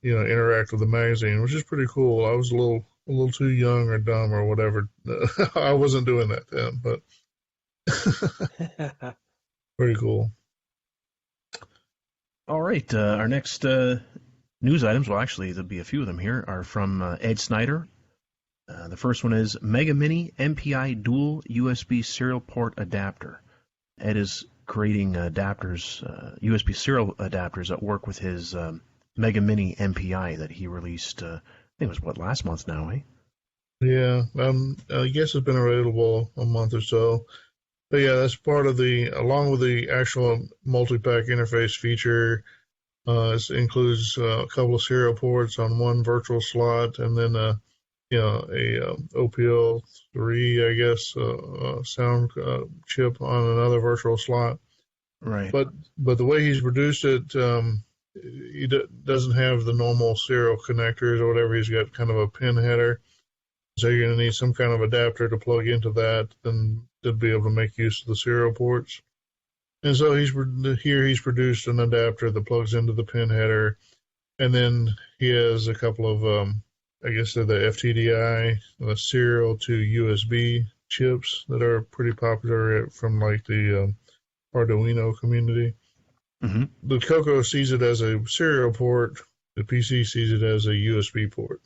interact with the magazine, which is pretty cool. I was a little too young or dumb or whatever. I wasn't doing that then, but pretty cool. All right. Our next news items, well, actually, there'll be a few of them here, are from Ed Snyder. The first one is Mega Mini MPI Dual USB Serial Port Adapter. Ed is creating adapters, USB serial adapters that work with his Mega Mini MPI that he released, I think it was, last month now, eh? Yeah, I guess it's been available a month or so. But yeah, that's part of along with the actual multi-pack interface feature, it includes a couple of serial ports on one virtual slot, and then a OPL3, I guess, sound chip on another virtual slot. Right. But the way he's produced it, he doesn't have the normal serial connectors or whatever. He's got kind of a pin header. So you're going to need some kind of adapter to plug into that, and to be able to make use of the serial ports. And so he's produced an adapter that plugs into the pin header, and then he has a couple of, I guess they're the FTDI, serial to USB chips that are pretty popular from like the Arduino community. Mm-hmm. The CoCo sees it as a serial port. The PC sees it as a USB port.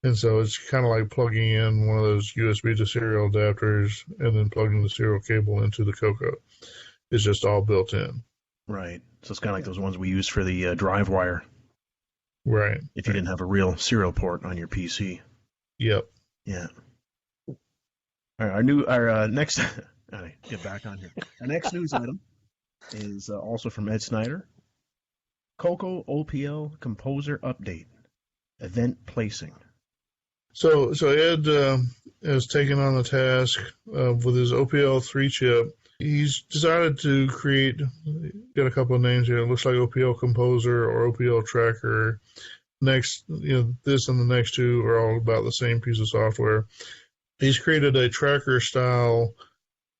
And so it's kind of like plugging in one of those USB to serial adapters and then plugging the serial cable into the CoCo. It's just all built in. Right. So it's kind of like those ones we use for the drive wire. Right. If you didn't have a real serial port on your PC. Yep. Yeah. All right, our next, get back on here. Our next news item is also from Ed Snyder. CoCo OPL Composer Update. Event placing. So Ed has taken on the task with his OPL3 chip. He's decided to got a couple of names here. It looks like OPL Composer or OPL Tracker. Next, this and the next two are all about the same piece of software. He's created a tracker-style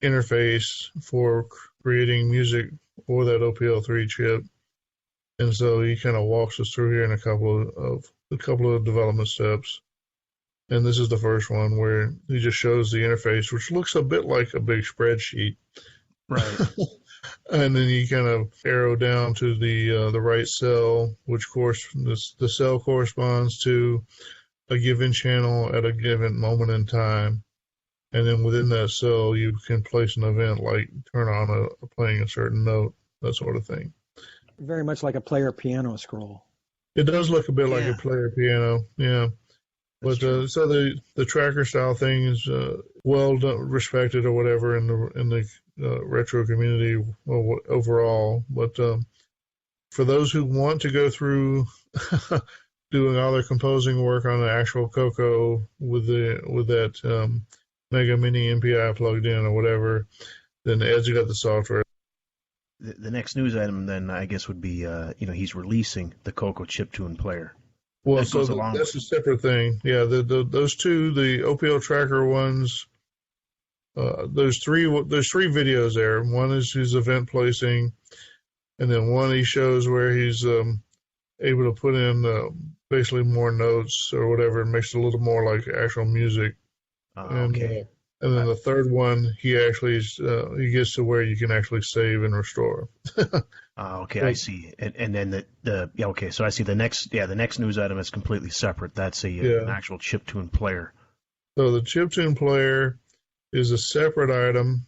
interface for creating music for that OPL3 chip. And so he kind of walks us through here in a couple of development steps. And this is the first one where he just shows the interface, which looks a bit like a big spreadsheet. Right. And then you kind of arrow down to the right cell, which the cell corresponds to a given channel at a given moment in time. And then within that cell, you can place an event like turn on playing a certain note, that sort of thing. Very much like a player piano scroll. It does look a bit like a player piano, yeah. But so the tracker style thing is well respected or whatever in the retro community overall. But for those who want to go through doing all their composing work on the actual CoCo with that Mega Mini MPI plugged in or whatever, then Ed's got the software. The next news item then, I guess, would be, he's releasing the CoCo chiptune player. Well, That so goes along that's a separate thing. Yeah, those two, the OPL tracker ones, there's three videos there. One is his event placing, and then one he shows where he's able to put in basically more notes or whatever. It makes it a little more like actual music. Okay. And then the third one, he actually he gets to where you can actually save and restore. Okay, I see. And then okay, so I see the next news item is completely separate. That's an actual chiptune player. So the chiptune player is a separate item.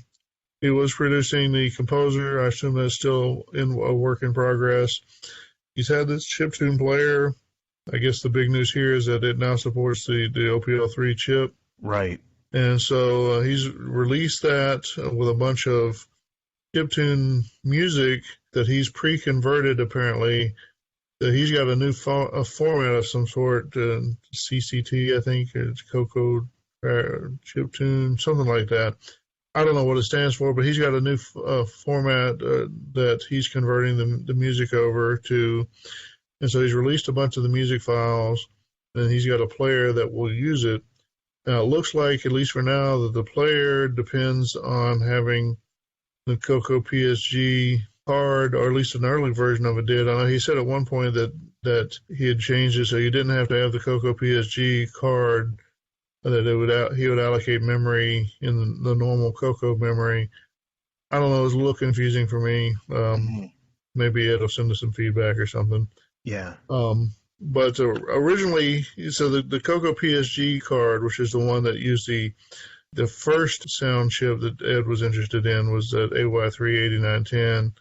He was producing the composer. I assume that's still in a work in progress. He's had this chiptune player. I guess the big news here is that it now supports the OPL3 chip. Right. And so he's released that with a bunch of chiptune music that he's pre-converted, apparently. That he's got a new format of some sort, CCT, I think, it's CoCo chiptune, something like that. I don't know what it stands for, but he's got a new format that he's converting the music over to. And so he's released a bunch of the music files, and he's got a player that will use it. Now, it looks like, at least for now, that the player depends on having the CoCo PSG card, or at least an early version of it did. I know he said at one point that he had changed it so you didn't have to have the CoCo PSG card, that he would allocate memory in the normal CoCo memory. I don't know, it was a little confusing for me. Maybe it'll send us some feedback or something. Yeah. But originally, so the CoCo PSG card, which is the one that used the first sound chip that Ed was interested in, was that AY38910.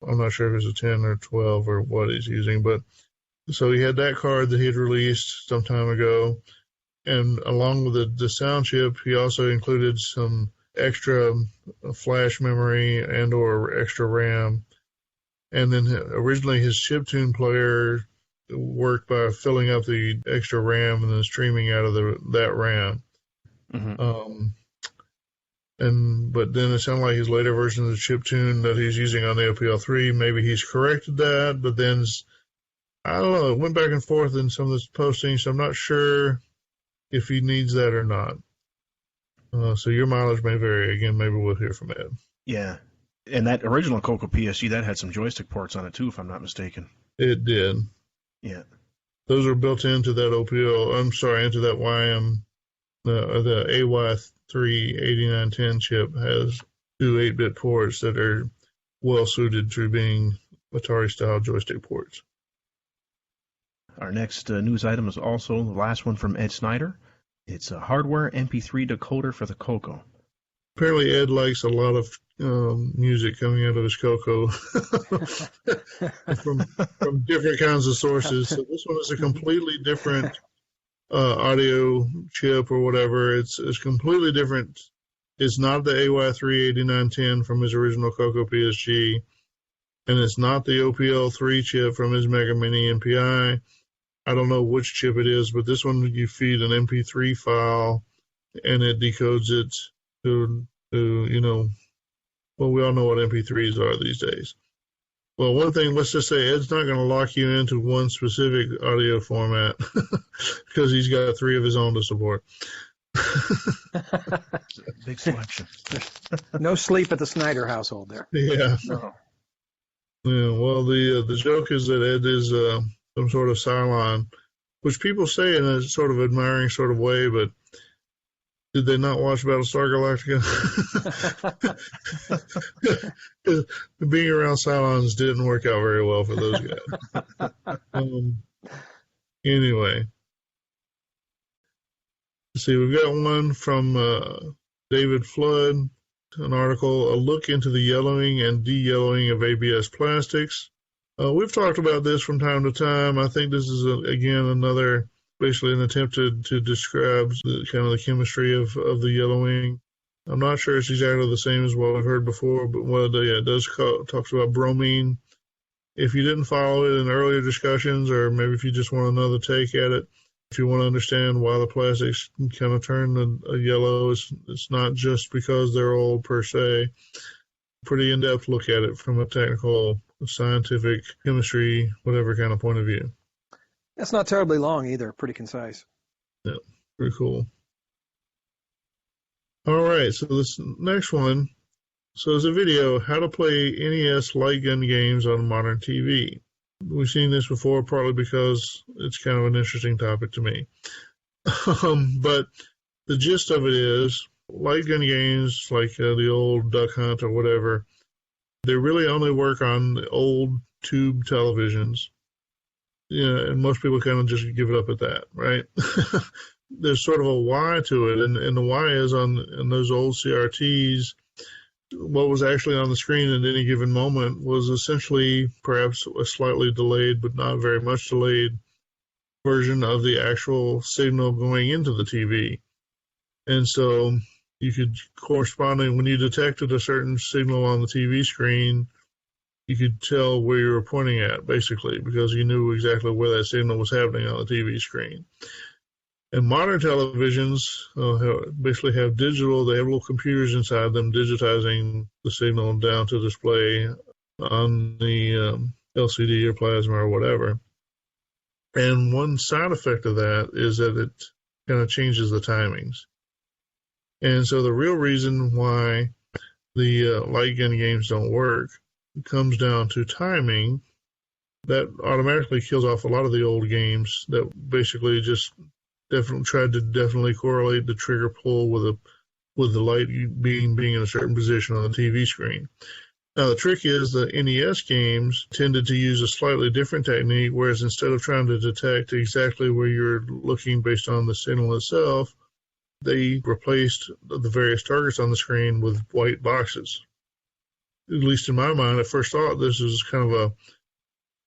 I'm not sure if it's a 10 or 12 or what he's using, but so he had that card that he had released some time ago, and along with the sound chip, he also included some extra flash memory and or extra RAM. And then originally his chiptune player worked by filling up the extra RAM and then streaming out of that RAM. Mm-hmm. But then it sounded like his later version of the chiptune that he's using on the OPL3, maybe he's corrected that, but then I don't know, it went back and forth in some of this posting, so I'm not sure if he needs that or not. So your mileage may vary. Again, maybe we'll hear from Ed. Yeah. And that original CoCo PSG, that had some joystick ports on it too, if I'm not mistaken. It did. Yeah. Those are built into that into that YM. The AY38910 chip has two 8-bit ports that are well suited to being Atari-style joystick ports. Our next news item is also the last one from Ed Snyder. It's a hardware MP3 decoder for the CoCo. Apparently Ed likes a lot of music coming out of his CoCo from different kinds of sources. So this one is a completely different audio chip or whatever. It's completely different. It's not the AY38910 from his original CoCo PSG, and it's not the OPL3 chip from his Mega Mini MPI. I don't know which chip it is, but this one you feed an MP3 file and it decodes it to well, we all know what MP3s are these days. Well, one thing, let's just say Ed's not going to lock you into one specific audio format because he's got 3 of his own to support. Big selection. No sleep at the Snyder household there. Yeah. No. Yeah. Well, the joke is that Ed is some sort of Cylon, which people say in a sort of admiring sort of way, but did they not watch Battlestar Galactica? Being around Cylons didn't work out very well for those guys. Anyway. Let's see, we've got one from David Flood, an article, A Look into the Yellowing and De-Yellowing of ABS Plastics. We've talked about this from time to time. I think this is, again, another basically an attempt to describe the chemistry of the yellowing. I'm not sure it's exactly the same as what I've heard before, but it does talks about bromine. If you didn't follow it in earlier discussions, or maybe if you just want another take at it, If you want to understand why the plastics kind of turn a yellow, it's not just because they're old per se. Pretty in-depth look at it from a technical, scientific, chemistry, whatever kind of point of view. That's not terribly long either. Pretty concise. Yeah, pretty cool. All right, so this next one. So it's a video, how to play NES light gun games on modern TV. We've seen this before, partly because it's kind of an interesting topic to me. But the gist of it is, light gun games like the old Duck Hunt or whatever, they really only work on the old tube televisions. Yeah, and most people kind of just give it up at that, right? There's sort of a why to it, and the why is on those old CRTs, what was actually on the screen at any given moment was essentially perhaps a slightly delayed, but not very much delayed, version of the actual signal going into the TV. And so you could corresponding, when you detected a certain signal on the TV screen, you could tell where you were pointing at, basically, because you knew exactly where that signal was happening on the TV screen. And modern televisions basically have digital, they have little computers inside them digitizing the signal down to display on the LCD or plasma or whatever. And one side effect of that is that it kind of changes the timings. And so the real reason why the light gun games don't work comes down to timing. That automatically kills off a lot of the old games that basically just tried to correlate the trigger pull with the light being in a certain position on the TV screen. Now the trick is the NES games tended to use a slightly different technique, whereas instead of trying to detect exactly where you're looking based on the signal itself, they replaced the various targets on the screen with white boxes. At least in my mind, I first thought this was kind of a,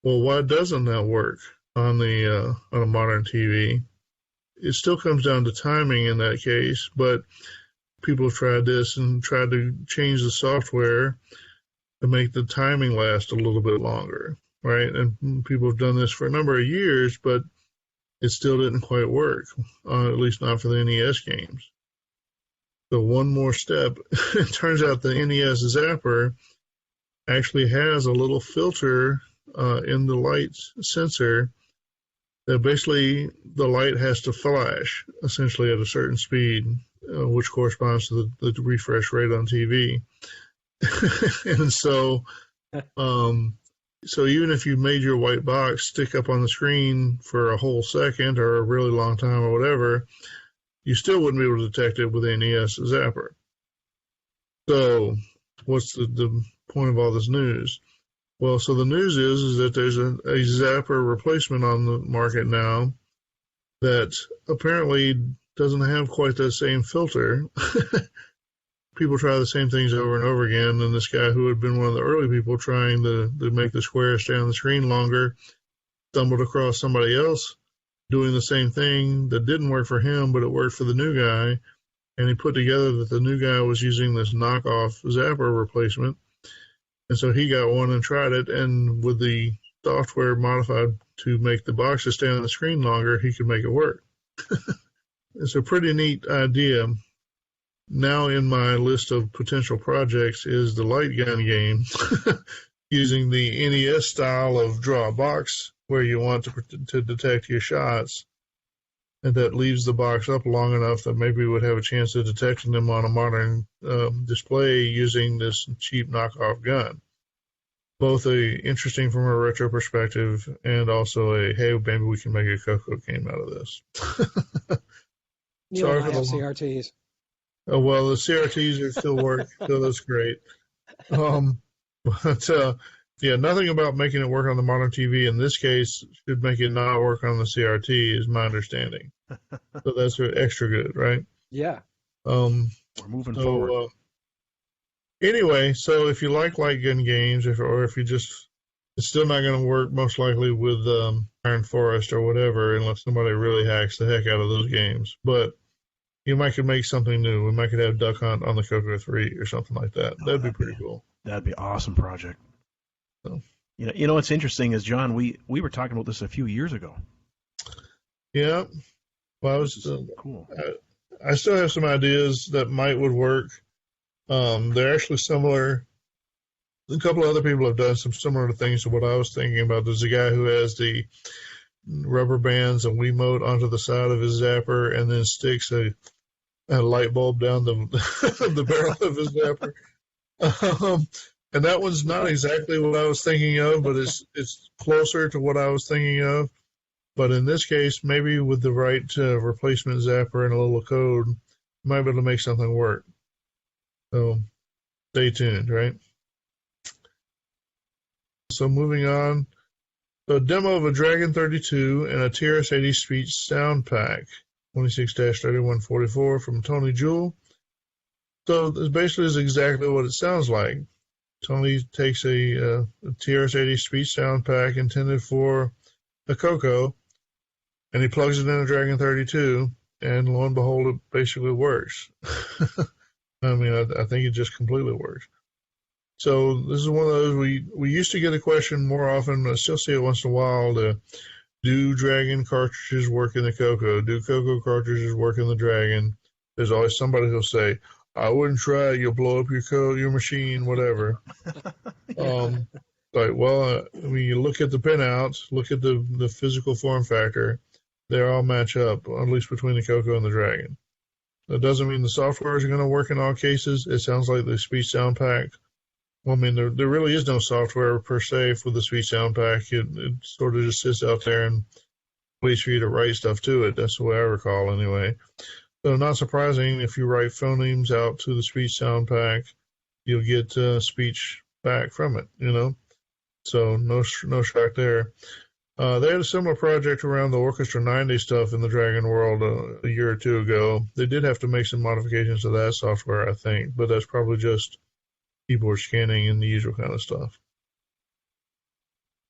well, why doesn't that work on a modern TV? It still comes down to timing in that case, but people have tried this and tried to change the software to make the timing last a little bit longer, right? And people have done this for a number of years, but it still didn't quite work, at least not for the NES games. So one more step, it turns out the NES Zapper actually has a little filter in the light sensor that basically the light has to flash essentially at a certain speed, which corresponds to the refresh rate on TV. And so, so even if you made your white box stick up on the screen for a whole second or a really long time or whatever, you still wouldn't be able to detect it with the NES Zapper. So what's the point of all this news? Well, so the news is that there's a Zapper replacement on the market now that apparently doesn't have quite that same filter. People try the same things over and over again, and this guy who had been one of the early people trying to make the square stay on the screen longer stumbled across somebody else doing the same thing that didn't work for him, but it worked for the new guy, and he put together that the new guy was using this knockoff Zapper replacement. And so he got one and tried it, and with the software modified to make the boxes stay on the screen longer, he could make it work. It's a pretty neat idea. Now in my list of potential projects is the light gun game, using the NES style of draw a box where you want to detect your shots, and that leaves the box up long enough that maybe we would have a chance of detecting them on a modern display using this cheap knockoff gun. Both interesting from a retro perspective and also hey, maybe we can make a CoCo game out of this. You and I have CRTs. Oh, well, the CRTs are still work, so that's great. But yeah, nothing about making it work on the modern TV in this case should make it not work on the CRT, is my understanding. So that's extra good, right? Yeah. We're moving forward. Anyway, so if you like light gun games, or if you just, it's still not going to work most likely with Iron Forest or whatever, unless somebody really hacks the heck out of those games. But you might could make something new. We might could have Duck Hunt on the CoCo 3 or something like that. That'd be pretty cool. That'd be an awesome project. So. You know what's interesting is, John, we were talking about this a few years ago. Yeah. Well, Cool. I still have some ideas that would work. They're actually similar. A couple of other people have done some similar things to what I was thinking about. There's a guy who has the rubber bands and Wiimote onto the side of his zapper and then sticks a light bulb down the the barrel of his zapper. And that one's not exactly what I was thinking of, but it's closer to what I was thinking of. But in this case, maybe with the right replacement zapper and a little code, you might be able to make something work. So stay tuned, right? So moving on, a demo of a Dragon 32 and a TRS-80 speech sound pack, 26-3144 from Tony Jewell. So this basically is exactly what it sounds like. Tony takes a TRS-80 speech sound pack intended for a CoCo, and he plugs it in a Dragon 32, and lo and behold, it basically works. I mean, I think it just completely works. So this is one of those, we used to get a question more often, I still see it once in a while, do Dragon cartridges work in the CoCo? Do CoCo cartridges work in the Dragon? There's always somebody who'll say, I wouldn't try it, you'll blow up your machine, whatever. Well, I mean, you look at the pinouts, look at the physical form factor, they all match up, at least between the CoCo and the Dragon. That doesn't mean the software is going to work in all cases. It sounds like the speech sound pack. Well, I mean, there really is no software per se for the speech sound pack. It sort of just sits out there and waits for you to write stuff to it. That's the way I recall, anyway. So not surprising, if you write phonemes out to the speech sound pack, you'll get speech back from it, you know. So no shock there. They had a similar project around the Orchestra 90 stuff in the Dragon world a year or two ago. They did have to make some modifications to that software, I think, but that's probably just keyboard scanning and the usual kind of stuff.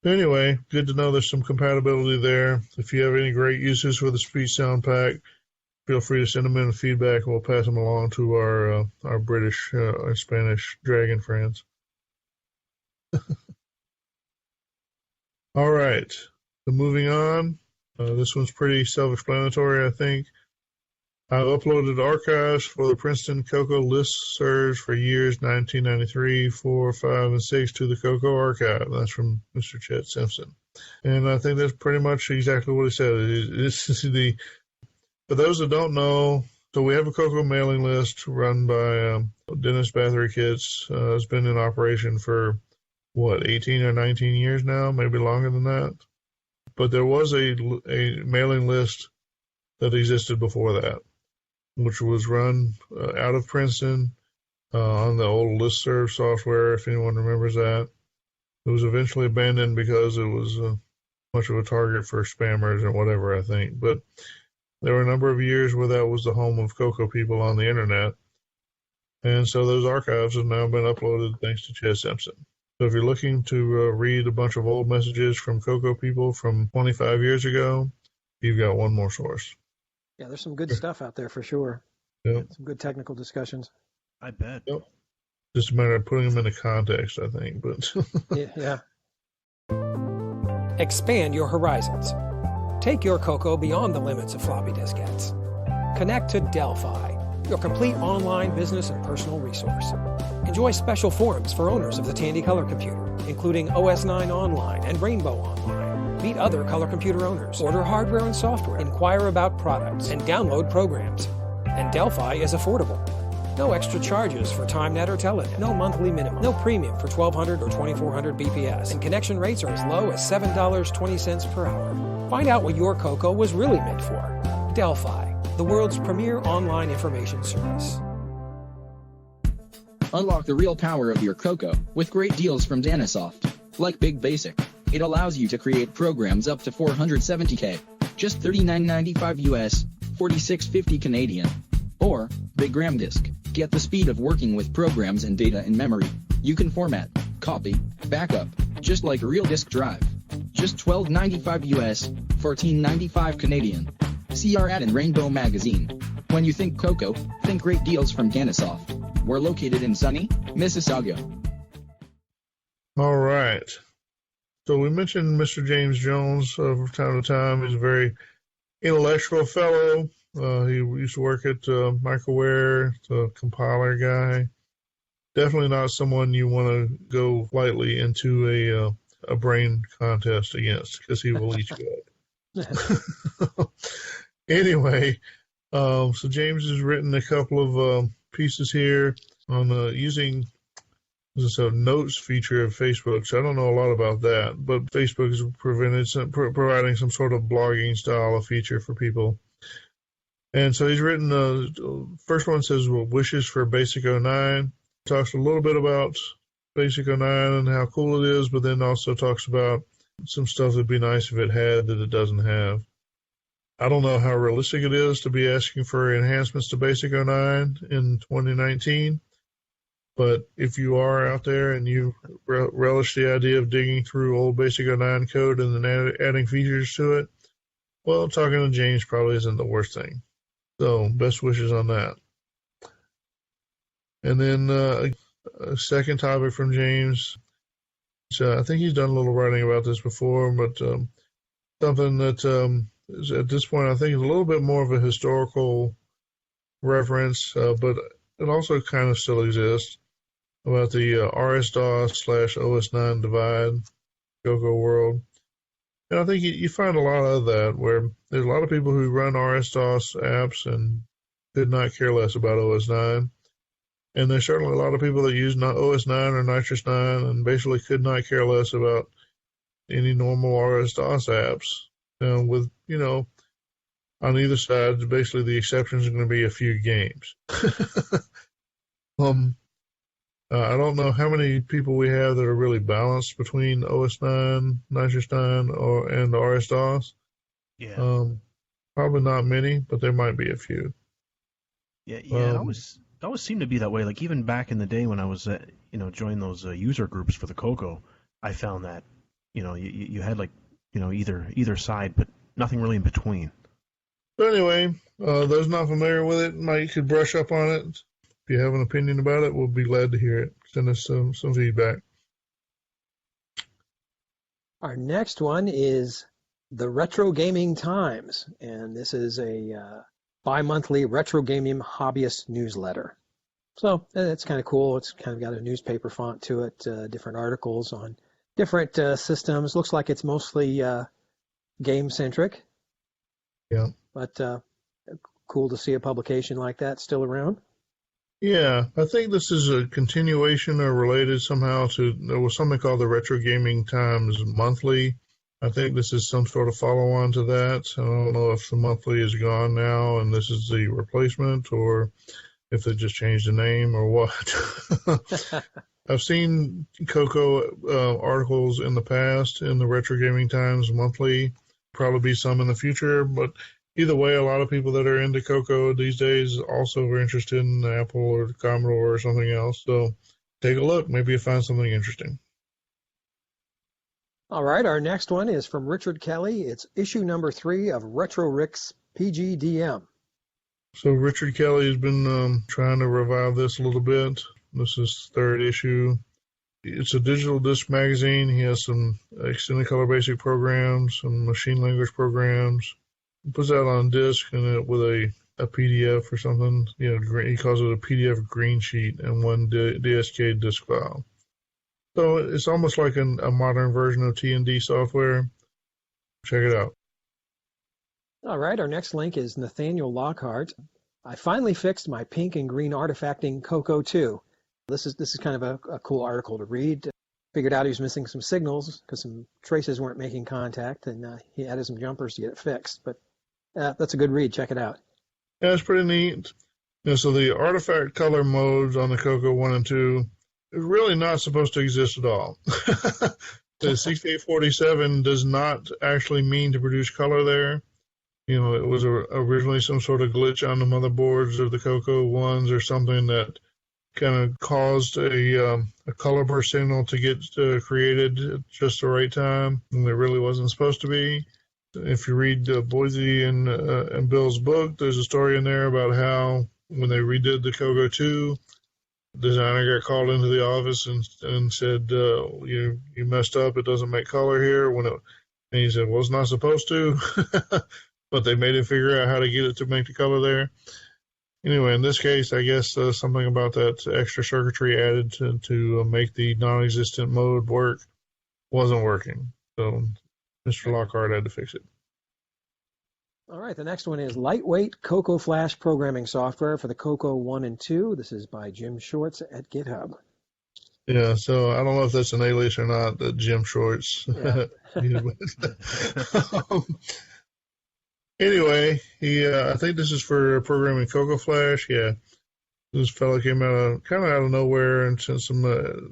Anyway, good to know there's some compatibility there. If you have any great uses for the speech sound pack, feel free to send them in feedback, and we'll pass them along to our British or Spanish Dragon friends. All right, so moving on. This one's pretty self-explanatory, I think. I've uploaded archives for the Princeton CoCo listservs for years 1993, 4, 5, and 6 to the CoCo archive. That's from Mr. Chet Simpson. And I think that's pretty much exactly what he said. For those that don't know, so we have a CoCo mailing list run by Dennis Bathory Kits. It's been in operation for, 18 or 19 years now, maybe longer than that. But there was a mailing list that existed before that, which was run out of Princeton on the old listserv software, if anyone remembers that. It was eventually abandoned because it was much of a target for spammers and whatever, I think. But there were a number of years where that was the home of CoCo people on the internet. And so those archives have now been uploaded thanks to Chet Simpson. So if you're looking to read a bunch of old messages from CoCo people from 25 years ago, you've got one more source. Yeah, there's some good stuff out there for sure. Yep. Some good technical discussions. I bet. Yep. Just a matter of putting them into context, I think. But Yeah. Expand your horizons. Take your CoCo beyond the limits of floppy diskettes. Connect to Delphi, your complete online business and personal resource. Enjoy special forums for owners of the Tandy Color Computer, including OS9 Online and Rainbow Online. Meet other color computer owners, order hardware and software, inquire about products, and download programs. And Delphi is affordable. No extra charges for TimeNet or Telenet. No monthly minimum. No premium for 1200 or 2400 BPS. And connection rates are as low as $7.20 per hour. Find out what your CoCo was really meant for. Delphi, the world's premier online information service. Unlock the real power of your CoCo with great deals from Danasoft. Like Big Basic, it allows you to create programs up to 470K, just $39.95 US, $46.50 Canadian. Or Big RAM Disk, get the speed of working with programs and data in memory. You can format, copy, backup, just like a real disk drive. Just $12.95 US, $14.95 Canadian. See our ad in Rainbow Magazine. When you think CoCo, think great deals from Danasoft. We're located in sunny Mississauga. all right. So we mentioned Mr. James Jones from time to time. He's a very intellectual fellow. He used to work at Microware, the compiler guy. Definitely not someone you want to go lightly into a brain contest against, because he will eat you up. Anyway, so James has written a couple of pieces here on using a notes feature of Facebook. So I don't know a lot about that, but Facebook is providing some sort of blogging style of feature for people. And so he's written, first one says, well, wishes for Basic 09. Talks a little bit about Basic 09 and how cool it is, but then also talks about some stuff that'd be nice if it had that it doesn't have. I don't know how realistic it is to be asking for enhancements to Basic 09 in 2019, but if you are out there and you relish the idea of digging through old Basic 09 code and then adding features to it, well, talking to James probably isn't the worst thing. So, best wishes on that. And then a second topic from James. So I think he's done a little writing about this before, but something that is at this point I think is a little bit more of a historical reference, but it also kind of still exists, about the RS-DOS/OS9 divide, CoCo world. And I think you find a lot of that, where there's a lot of people who run RS-DOS apps and could not care less about OS9. And there's certainly a lot of people that use OS9 or Nitrous 9 and basically could not care less about any normal RS-DOS apps. With, on either side, basically the exceptions are going to be a few games. I don't know how many people we have that are really balanced between OS9, Nitrous 9, and RS-DOS. Yeah. Probably not many, but there might be a few. Yeah, it always seemed to be that way. Like even back in the day when I was, joined those user groups for the CoCo, I found that, you had like, either side, but nothing really in between. So anyway, those not familiar with it, you could brush up on it. If you have an opinion about it, we'll be glad to hear it. Send us some feedback. Our next one is the Retro Gaming Times, and this is a bi-monthly retro gaming hobbyist newsletter. So it's kind of cool. It's kind of got a newspaper font to it, different articles on different systems. Looks like it's mostly game-centric. Yeah. But cool to see a publication like that still around. Yeah, I think this is a continuation or related somehow to, there was something called the Retro Gaming Times Monthly. I think this is some sort of follow-on to that. I don't know if the monthly is gone now and this is the replacement, or if they just changed the name or what. I've seen CoCo articles in the past in the Retro Gaming Times Monthly, probably be some in the future, but either way, a lot of people that are into CoCo these days also are interested in Apple or Commodore or something else. So take a look. Maybe you'll find something interesting. All right, our next one is from Richard Kelly. It's issue number 3 of Retro Rick's PGDM. So Richard Kelly has been trying to revive this a little bit. This is third issue. It's a digital disc magazine. He has some extended color basic programs, some machine language programs. He puts that on disc and with a PDF or something. He calls it a PDF green sheet and one DSK disc file. So it's almost like a modern version of T&D software. Check it out. All right, our next link is Nathaniel Lockhart. I finally fixed my pink and green artifacting CoCo 2. This is kind of a cool article to read. Figured out he was missing some signals because some traces weren't making contact, and he added some jumpers to get it fixed. But that's a good read. Check it out. Yeah, it's pretty neat. So the artifact color modes on the CoCo 1 and 2 is really not supposed to exist at all. The 6847 does not actually mean to produce color there. It was originally some sort of glitch on the motherboards of the CoCo 1s or something that kind of caused a color burst signal to get created at just the right time when it really wasn't supposed to be. If you read Boise and Bill's book, there's a story in there about how when they redid the CoCo 2, the designer got called into the office and said, you messed up, it doesn't make color here. And he said, well, it's not supposed to. but they made it figure out how to get it to make the color there. Anyway, in this case, I guess something about that extra circuitry added to make the non-existent mode work wasn't working. So Mr. Lockhart had to fix it. All right, the next one is lightweight CoCo Flash programming software for the CoCo 1 and 2. This is by Jim Shorts at GitHub. Yeah, so I don't know if that's an alias or not, that Jim Shorts. Yeah. Anyway, I think this is for programming CoCo Flash. Yeah, this fellow came kind of out of nowhere and sent some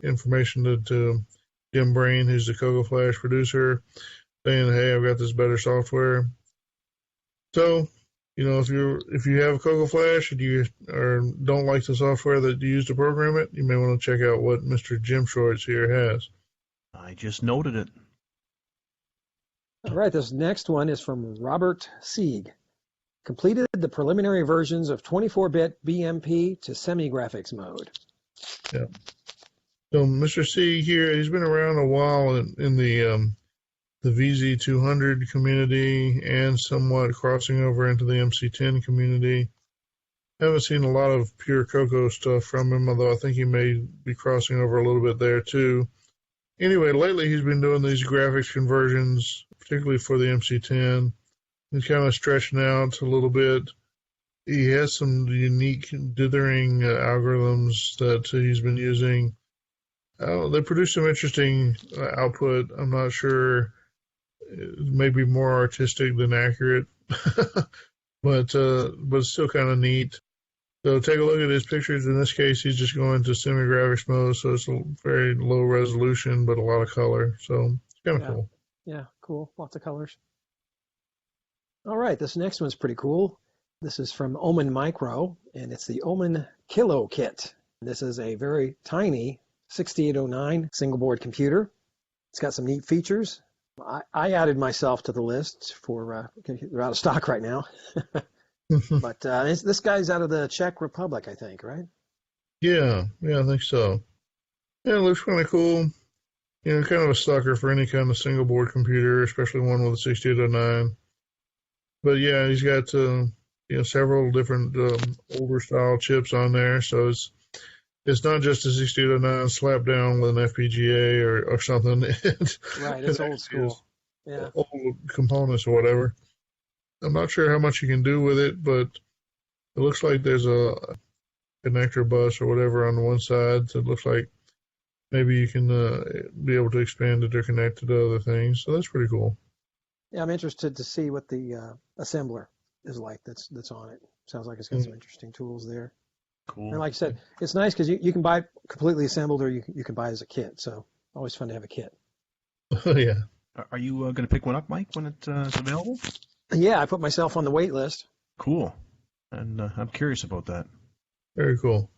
information to Jim Brain, who's the CoCo Flash producer, saying, "Hey, I've got this better software." So, if you have CoCo Flash and you don't like the software that you use to program it, you may want to check out what Mr. Jim Shorts here has. I just noted it. All right, this next one is from Robert Sieg. Completed the preliminary versions of 24-bit BMP to semi-graphics mode. Yeah. So Mr. Sieg here, he's been around a while in the VZ200 community and somewhat crossing over into the MC10 community. Haven't seen a lot of pure CoCo stuff from him, although I think he may be crossing over a little bit there too. Anyway, lately he's been doing these graphics conversions, particularly for the MC10. He's kind of stretching out a little bit. He has some unique dithering algorithms that he's been using. They produce some interesting output. I'm not sure. Maybe more artistic than accurate, but still kind of neat. So take a look at his pictures. In this case, he's just going to semi-graphics mode, so it's a very low resolution, but a lot of color. So it's kind of cool. Yeah, cool. Lots of colors. All right, this next one's pretty cool. This is from Omen Micro, and it's the Omen Kilo Kit. This is a very tiny 6809 single-board computer. It's got some neat features. I added myself to the list for they're out of stock right now. But this guy's out of the Czech Republic, I think, right? Yeah, I think so. Yeah, it looks kind of cool. Kind of a sucker for any kind of single board computer, especially one with a 6809. But yeah, he's got several different older style chips on there, so it's not just a 6809 slapped down with an FPGA or something. Right, it's old school. Yeah, old components or whatever. I'm not sure how much you can do with it, but it looks like there's a connector bus or whatever on one side. So it looks like maybe you can be able to expand it or connect it to other things. So that's pretty cool. Yeah, I'm interested to see what the assembler is like that's on it. Sounds like it's got some interesting tools there. Cool. And like I said, it's nice because you can buy it completely assembled or you can buy it as a kit. So always fun to have a kit. Yeah. Are you going to pick one up, Mike, when it's available? Yeah, I put myself on the wait list. Cool. And I'm curious about that. Very cool.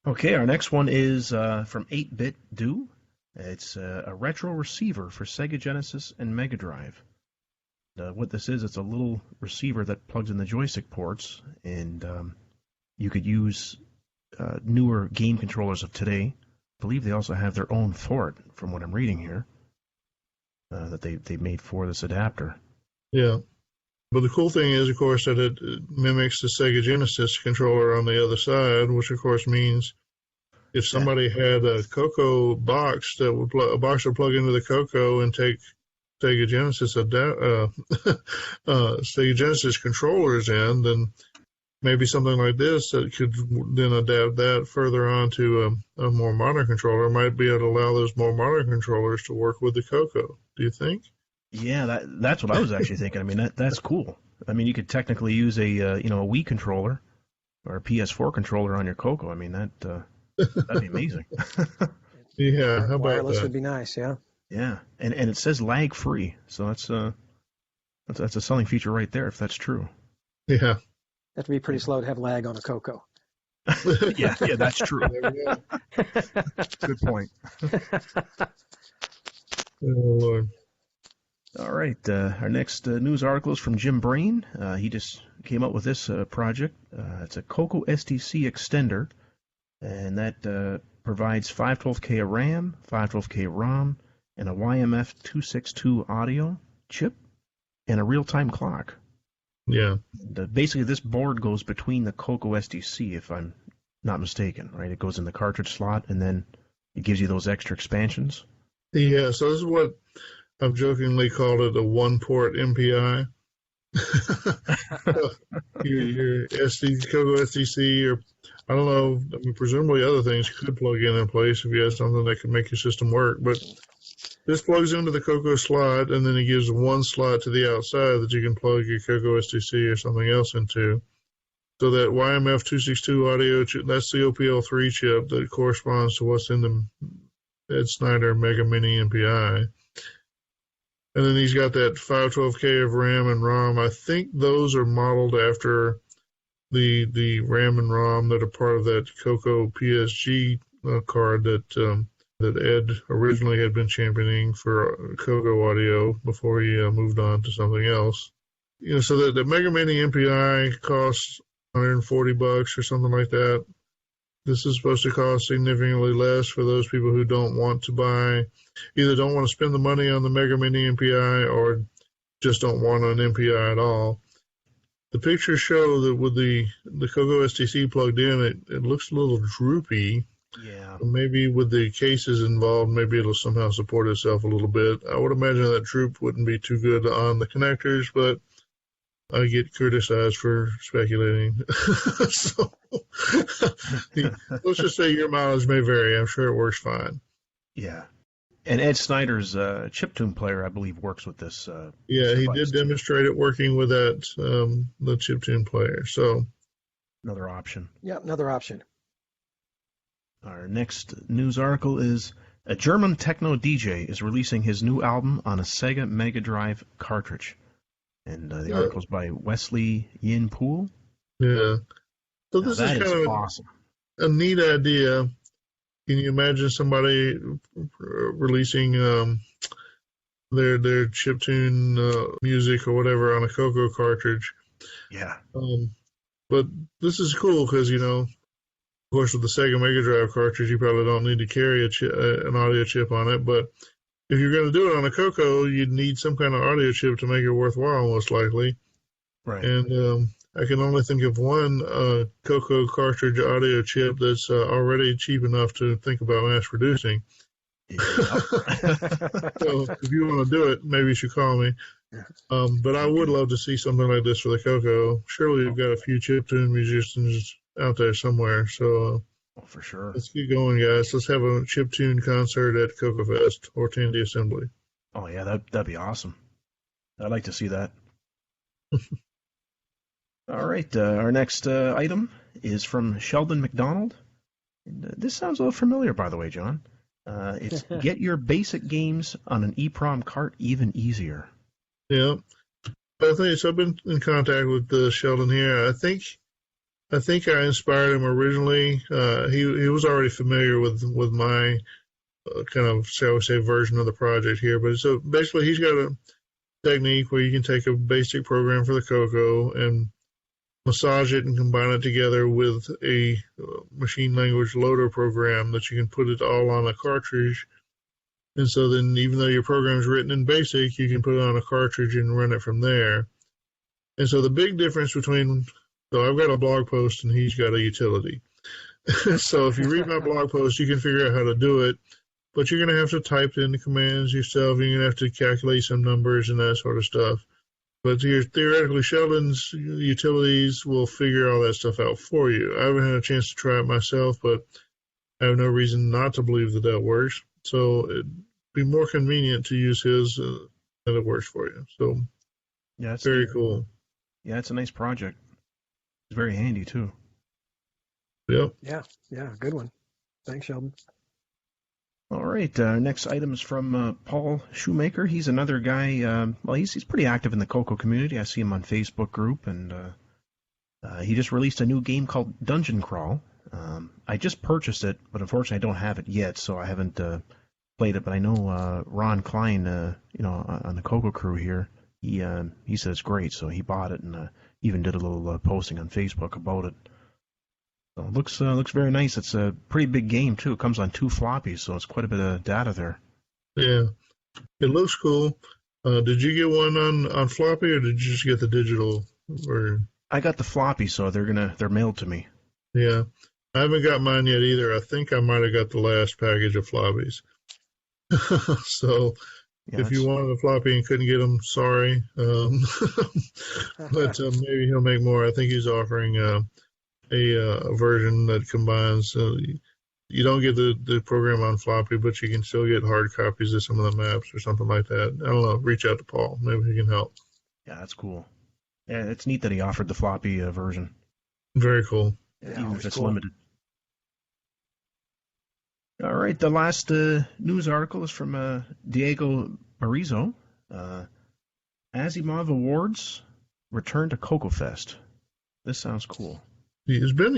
Okay, our next one is from 8-Bit Do. It's a retro receiver for Sega Genesis and Mega Drive. What this is, it's a little receiver that plugs in the joystick ports, and you could use newer game controllers of today. I believe they also have their own for it, from what I'm reading here, that they made for this adapter. Yeah. But the cool thing is, of course, that it mimics the Sega Genesis controller on the other side, which, of course, means if somebody had a CoCo box that would plug into the CoCo and take Sega Genesis Sega Genesis controllers in, then maybe something like this that could then adapt that further on to a more modern controller might be able to allow those more modern controllers to work with the CoCo. Do you think? Yeah, that's what I was actually thinking. I mean, that's cool. I mean, you could technically use a Wii controller or a PS4 controller on your CoCo. I mean, that'd be amazing. Yeah, how about wireless that? Would be nice. Yeah. Yeah, and it says lag free, so that's a selling feature right there if that's true. Yeah. Have to be pretty slow to have lag on a CoCo. yeah, that's true. Good point. Oh, Lord. All right, our next news article is from Jim Brain. He just came up with this project. It's a CoCo SDC extender, and that provides 512K of RAM, 512K ROM, and a YMF 262 audio chip. and a real-time clock. Yeah. Basically, this board goes between the CoCo SDC, if I'm not mistaken, right? It goes in the cartridge slot, and then it gives you those extra expansions. Yeah, so this is what I've jokingly called it, a one-port MPI. your CoCo SDC, or I don't know, I mean, presumably other things could plug in place if you have something that can make your system work, but this plugs into the CoCo slot, and then it gives one slot to the outside that you can plug your CoCo SDC or something else into. So that YMF262 audio chip, that's the OPL3 chip that corresponds to what's in the Ed Snyder Mega Mini MPI. And then he's got that 512K of RAM and ROM. I think those are modeled after the RAM and ROM that are part of that CoCo PSG card that Ed originally had been championing for CoCo Audio before he moved on to something else. You know, so that the Mega Mini MPI costs $140 or something like that. This is supposed to cost significantly less for those people who don't want to buy, either don't want to spend the money on the Mega Mini MPI or just don't want an MPI at all. The pictures show that with the CoCo SDC plugged in, it looks a little droopy. Yeah. Maybe with the cases involved, maybe it'll somehow support itself a little bit. I would imagine that droop wouldn't be too good on the connectors, but I get criticized for speculating. So let's just say your mileage may vary. I'm sure it works fine. Yeah. And Ed Snyder's chiptune player, I believe, works with this. Yeah, he did demonstrate it working with that, the chiptune player. So another option. Yeah, another option. Our next news article is a German techno DJ is releasing his new album on a Sega Mega Drive cartridge. And the article is by Wesley Yin Poole. Yeah. So this is kind of awesome. A neat idea. Can you imagine somebody releasing their chiptune music or whatever on a CoCo cartridge? Yeah. But this is cool because, you know, of course, with the Sega Mega Drive cartridge, you probably don't need to carry an audio chip on it. But if you're going to do it on a CoCo, you'd need some kind of audio chip to make it worthwhile, most likely. Right. And I can only think of one CoCo cartridge audio chip that's already cheap enough to think about mass producing. Yeah. So if you want to do it, maybe you should call me. But I would love to see something like this for the CoCo. Surely you've got a few chiptune musicians out there somewhere. So for sure. Let's get going, guys. Let's have a chiptune concert at CoCo Fest or Tandy Assembly. Oh, yeah, that'd be awesome. I'd like to see that. All right, our next item is from Sheldon McDonald. This sounds a little familiar, by the way, John. It's get your basic games on an EEPROM cart even easier. Yeah. I've been in contact with Sheldon here. I think I inspired him originally. He was already familiar with my kind of, shall we say, version of the project here. But so basically, he's got a technique where you can take a basic program for the CoCo and massage it and combine it together with a machine language loader program that you can put it all on a cartridge. And so then even though your program is written in BASIC, you can put it on a cartridge and run it from there. And so the big difference between, so I've got a blog post and he's got a utility. So if you read my blog post, you can figure out how to do it. But you're going to have to type in the commands yourself. You're going to have to calculate some numbers and that sort of stuff. But theoretically, Sheldon's utilities will figure all that stuff out for you. I haven't had a chance to try it myself, but I have no reason not to believe that works. So it'd be more convenient to use his that it works for you. So yeah, it's very cool. Yeah, it's a nice project. It's very handy, too. Yep. Yeah, good one. Thanks, Sheldon. All right, next item is from Paul Shoemaker. He's another guy, he's pretty active in the CoCo community. I see him on Facebook group, and he just released a new game called Dungeon Crawl. I just purchased it, but unfortunately I don't have it yet, so I haven't played it. But I know Ron Klein, on the CoCo Crew here, he said it's great, so he bought it and even did a little posting on Facebook about it. So it looks very nice. It's a pretty big game, too. It comes on 2 floppies, so it's quite a bit of data there. Yeah, it looks cool. Did you get one on floppy, or did you just get the digital version? I got the floppy, so they're mailed to me. Yeah, I haven't got mine yet either. I think I might have got the last package of floppies. So Yeah, if you wanted a floppy and couldn't get them, sorry. But maybe he'll make more. I think he's offering a version that combines. You don't get the program on floppy, but you can still get hard copies of some of the maps or something like that. I don't know. Reach out to Paul. Maybe he can help. Yeah, that's cool. Yeah, it's neat that he offered the floppy version. Very cool. Yeah, Even if it's cool. limited. All right, the last news article is from Diego Marizo. Asimov Awards return to CoCo Fest. This sounds cool. It's been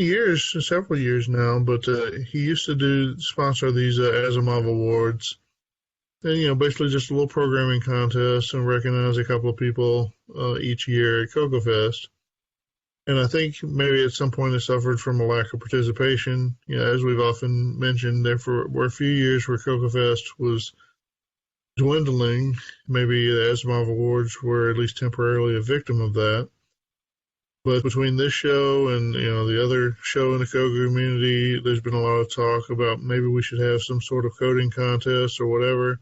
several years now, but he used to sponsor these Asimov Awards. And, basically just a little programming contest and recognize a couple of people each year at CoCo Fest. And I think maybe at some point it suffered from a lack of participation. As we've often mentioned, there were a few years where CoCo Fest was dwindling. Maybe the Asimov Awards were at least temporarily a victim of that. But between this show and the other show in the CoCo community, there's been a lot of talk about maybe we should have some sort of coding contest or whatever.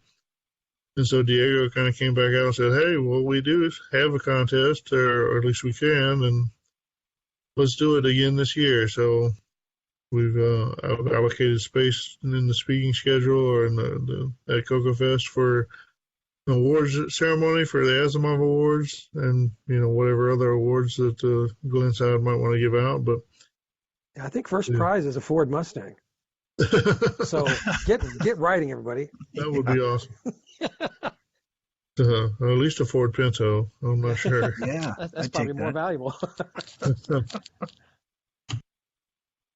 And so Diego kind of came back out and said, hey, well, we do have a contest, or at least we can, and let's do it again this year. So we've allocated space in the speaking schedule or at CoCo Fest for an awards ceremony for the Asimov Awards and, whatever other awards that Glenn Side might want to give out. But I think first prize is a Ford Mustang. So get writing, everybody. That would be awesome. At least a Ford Pinto. I'm not sure. Yeah, that's probably more valuable.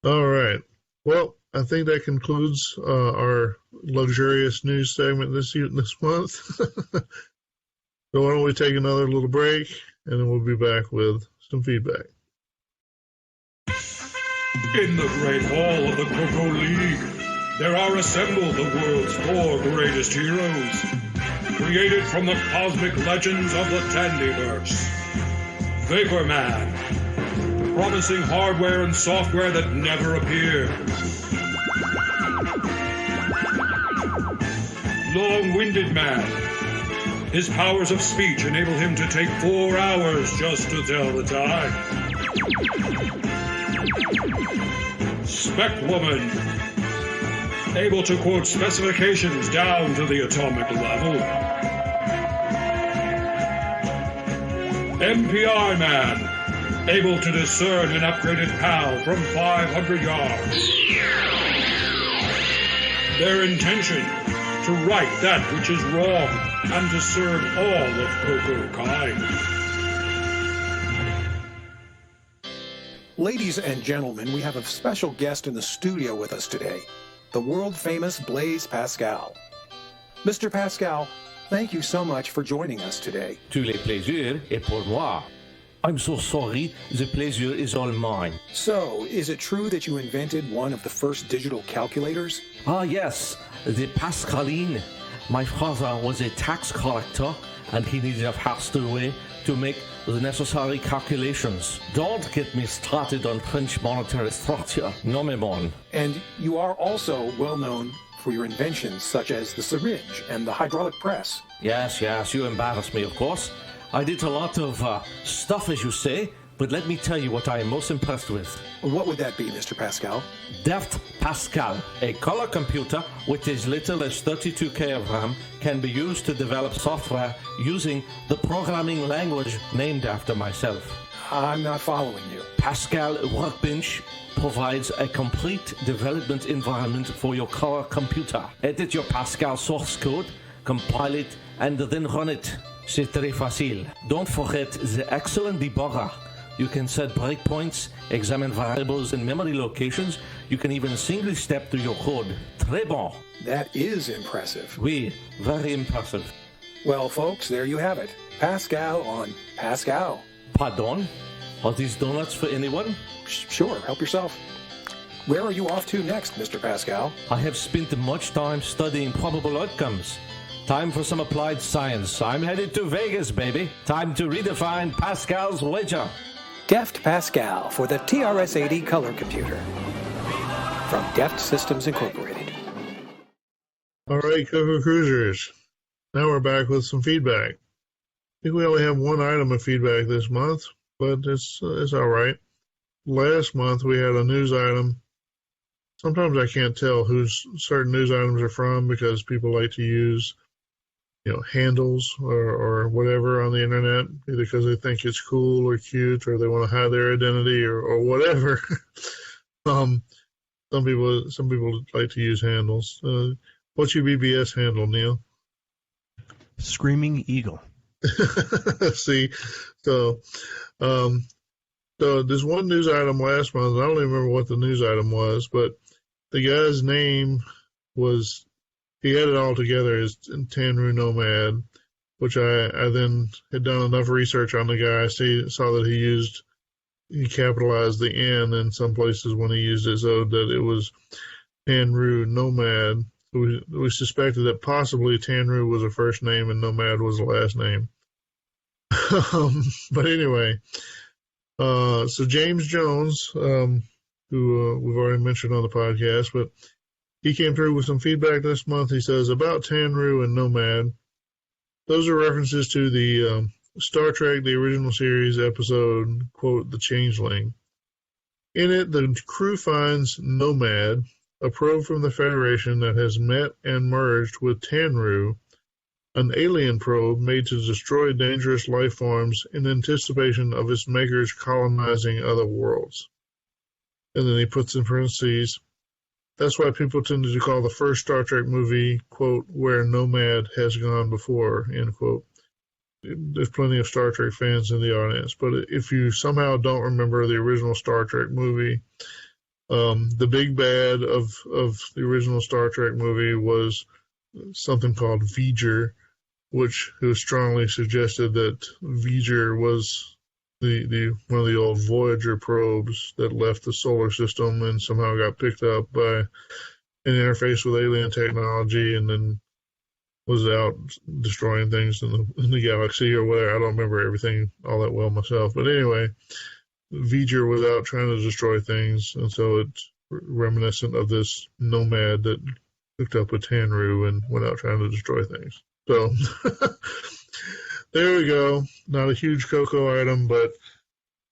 All right. Well, I think that concludes our luxurious news segment this month. So why don't we take another little break, and then we'll be back with some feedback. In the great hall of the CoCo League, there are assembled the world's 4 greatest heroes, created from the cosmic legends of the Tandyverse. Vapor Man, promising hardware and software that never appeared. Long-Winded Man, his powers of speech enable him to take 4 hours just to tell the time. Spec Woman, able to quote specifications down to the atomic level. MPI Man, able to discern an upgraded PAL from 500 yards. Their intention, to right that which is wrong and to serve all of CoCo kind. Ladies and gentlemen, we have a special guest in the studio with us today, the world-famous Blaise Pascal. Mr. Pascal, thank you so much for joining us today. Tous les plaisirs est pour moi. I'm so sorry, the pleasure is all mine. So, is it true that you invented one of the first digital calculators? Ah yes, the Pascaline. My father was a tax collector and he needed a faster way to make the necessary calculations. Don't get me started on French monetary structure. No me bon. And you are also well known for your inventions such as the syringe and the hydraulic press. Yes, you embarrass me, of course. I did a lot of stuff, as you say, but let me tell you what I am most impressed with. What would that be, Mr. Pascal? Deft Pascal, a color computer with as little as 32K of RAM, can be used to develop software using the programming language named after myself. I'm not following you. Pascal Workbench provides a complete development environment for your color computer. Edit your Pascal source code, compile it, and then run it. C'est très facile. Don't forget the excellent debugger. You can set breakpoints, examine variables and memory locations. You can even singly step through your code. Très bon. That is impressive. Oui, very impressive. Well, folks, there you have it. Pascal on Pascal. Pardon? Are these donuts for anyone? Sure, help yourself. Where are you off to next, Mr. Pascal? I have spent much time studying probable outcomes. Time for some applied science. I'm headed to Vegas, baby. Time to redefine Pascal's wager. Deft Pascal for the TRS-80 color computer. From Deft Systems Incorporated. All right, CoCo Cruisers. Now we're back with some feedback. I think we only have one item of feedback this month, but it's all right. Last month we had a news item. Sometimes I can't tell who certain news items are from because people like to use, handles or whatever on the internet, either because they think it's cool or cute or they want to hide their identity or whatever. Some people like to use handles. What's your BBS handle, Neil? Screaming Eagle. See, so there's one news item last month. I don't even remember what the news item was, but the guy's name was, he had it all together as Tanru Nomad, which I then had done enough research on the guy. I saw that he capitalized the N in some places when he used it, so that it was Tanru Nomad. We suspected that possibly Tanru was a first name and Nomad was a last name. But anyway, so James Jones, who we've already mentioned on the podcast, but he came through with some feedback this month. He says, about Tanru and Nomad, those are references to the Star Trek, the original series episode, quote, The Changeling. In it, the crew finds Nomad, a probe from the Federation that has met and merged with Tanru, an alien probe made to destroy dangerous life forms in anticipation of its makers colonizing other worlds. And then he puts in parentheses, that's why people tended to call the first Star Trek movie, quote, where Nomad has gone before, end quote. There's plenty of Star Trek fans in the audience, but if you somehow don't remember the original Star Trek movie, the big bad of the original Star Trek movie was something called V'ger, which it was strongly suggested that V'ger was the one of the old Voyager probes that left the solar system and somehow got picked up by an interface with alien technology and then was out destroying things in the galaxy or whatever. I don't remember everything all that well myself, but anyway, V'ger was out trying to destroy things, and so it's reminiscent of this Nomad that hooked up with Tanru and went out trying to destroy things. So there we go. Not a huge CoCo item, but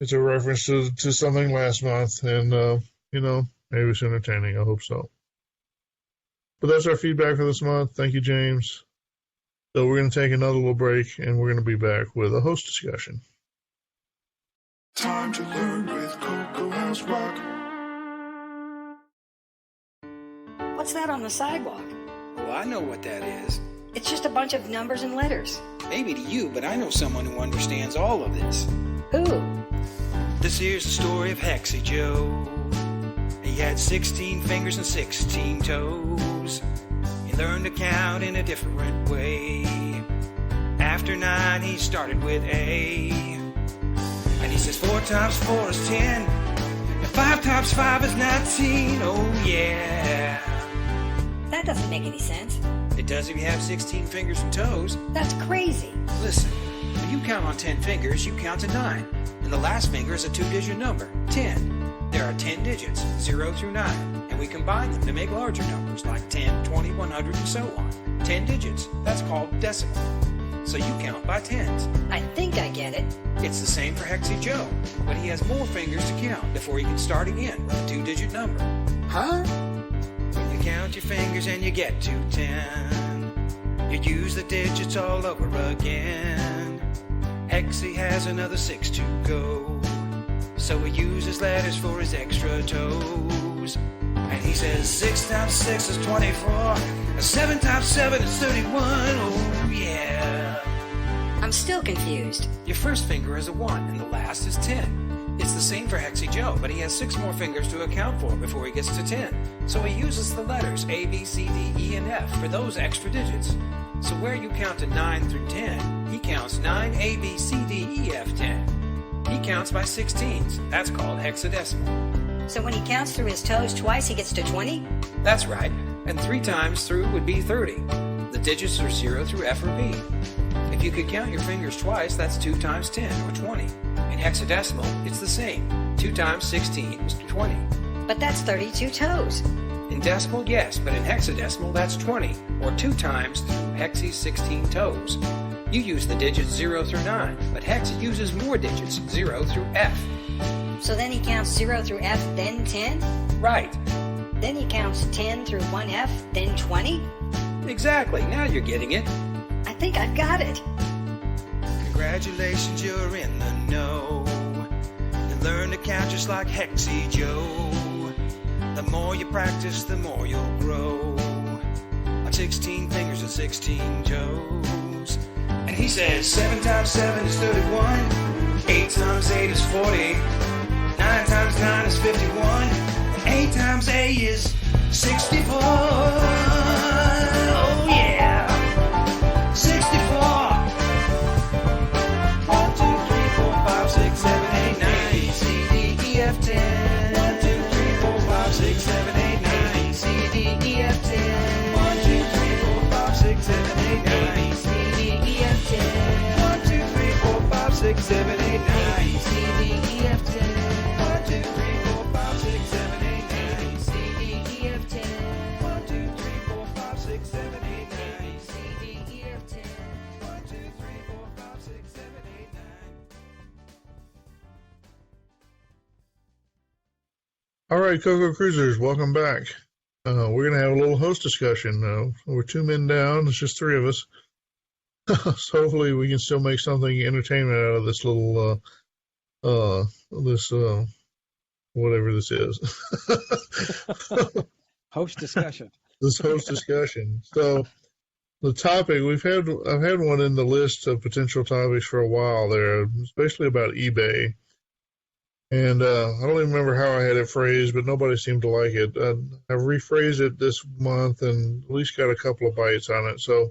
it's a reference to something last month, and maybe it's entertaining. I hope so. But that's our feedback for this month. Thank you, James. So we're going to take another little break, and we're going to be back with a host discussion. Time to learn with CoCo House Rock. What's that on the sidewalk? Well, I know what that is. It's just a bunch of numbers and letters. Maybe to you, but I know someone who understands all of this. Who? This here's the story of Hexy Joe. He had 16 fingers and 16 toes. He learned to count in a different way. After 9, he started with A. And he says 4 times 4 is 10. And 5 times 5 is 19. Oh, yeah. That doesn't make any sense. It does if you have 16 fingers and toes. That's crazy. Listen, when you count on 10 fingers, you count to 9. And the last finger is a 2-digit number, 10. There are 10 digits, 0 through 9, and we combine them to make larger numbers like 10, 20, 100, and so on. 10 digits, that's called decimal. So you count by tens. I think I get it. It's the same for Hexy Joe, but he has more fingers to count before he can start again with a 2-digit number. Huh? When you count your fingers and you get to 10, you use the digits all over again. Hexy has another 6 to go, so he uses letters for his extra toes. And he says 6 times 6 is 24, and 7 times 7 is 31, oh yeah. I'm still confused. Your first finger is a 1, and the last is 10. It's the same for Hexy Joe, but he has 6 more fingers to account for before he gets to 10. So he uses the letters A, B, C, D, E, and F for those extra digits. So where you count to 9 through 10, he counts 9, A, B, C, D, E, F, 10. He counts by 16s. That's called hexadecimal. So when he counts through his toes twice, he gets to 20? That's right. And 3 times through would be 30. The digits are 0 through F or B. If you could count your fingers twice, that's 2 times 10, or 20. In hexadecimal, it's the same. 2 times 16 is 20. But that's 32 toes. In decimal, yes, but in hexadecimal, that's 20, or 2 times through hexy's 16 toes. You use the digits 0 through 9, but hex uses more digits, 0 through F. So then he counts 0 through F, then 10? Right. Then he counts 10 through 1F, then 20? Exactly, now you're getting it. I think I've got it. Congratulations, you're in the know. You learn to count just like Hexy Joe. The more you practice, the more you'll grow. Like 16 fingers and 16 toes. And he says 7 times 7 is 31. 8 times 8 is 40. 9 times 9 is 51. 8 times A is 64. Oh yeah. 64. 1, 2, 3, 4, 5, 6, 7, 8, 9. B, C, D, E, F, 10. 1, 2, 3, 4, 5, 6, 7, 8, 9. B, C, D, E, F, 10. 1, 2, 3, 4, 5, 6, 7, 8, 9. B, C, D, E, F, 10. 1, 2, 3, 4, 5, 6, 7, 8, 9. B, C, D, E, F, 10. 1, 2, 3, 4, 5, 6, 7, 8, 9. B, C, D, E, F, 10. 1, 2, 3, 4, 5, 6, 7, 8, 9. B, C, D, E, F, 10. 1, 2, 3, 4, 5, 6, 7, 8, 9. All right, CoCo Cruisers, welcome back. We're going to have a little host discussion. We're 2 men down. It's just 3 of us. So hopefully we can still make something entertainment out of this little, whatever this is. Host discussion. This host discussion. So the topic, I've had one in the list of potential topics for a while there, especially about eBay. And I don't even remember how I had it phrased, but nobody seemed to like it. I've rephrased it this month and at least got a couple of bites on it. So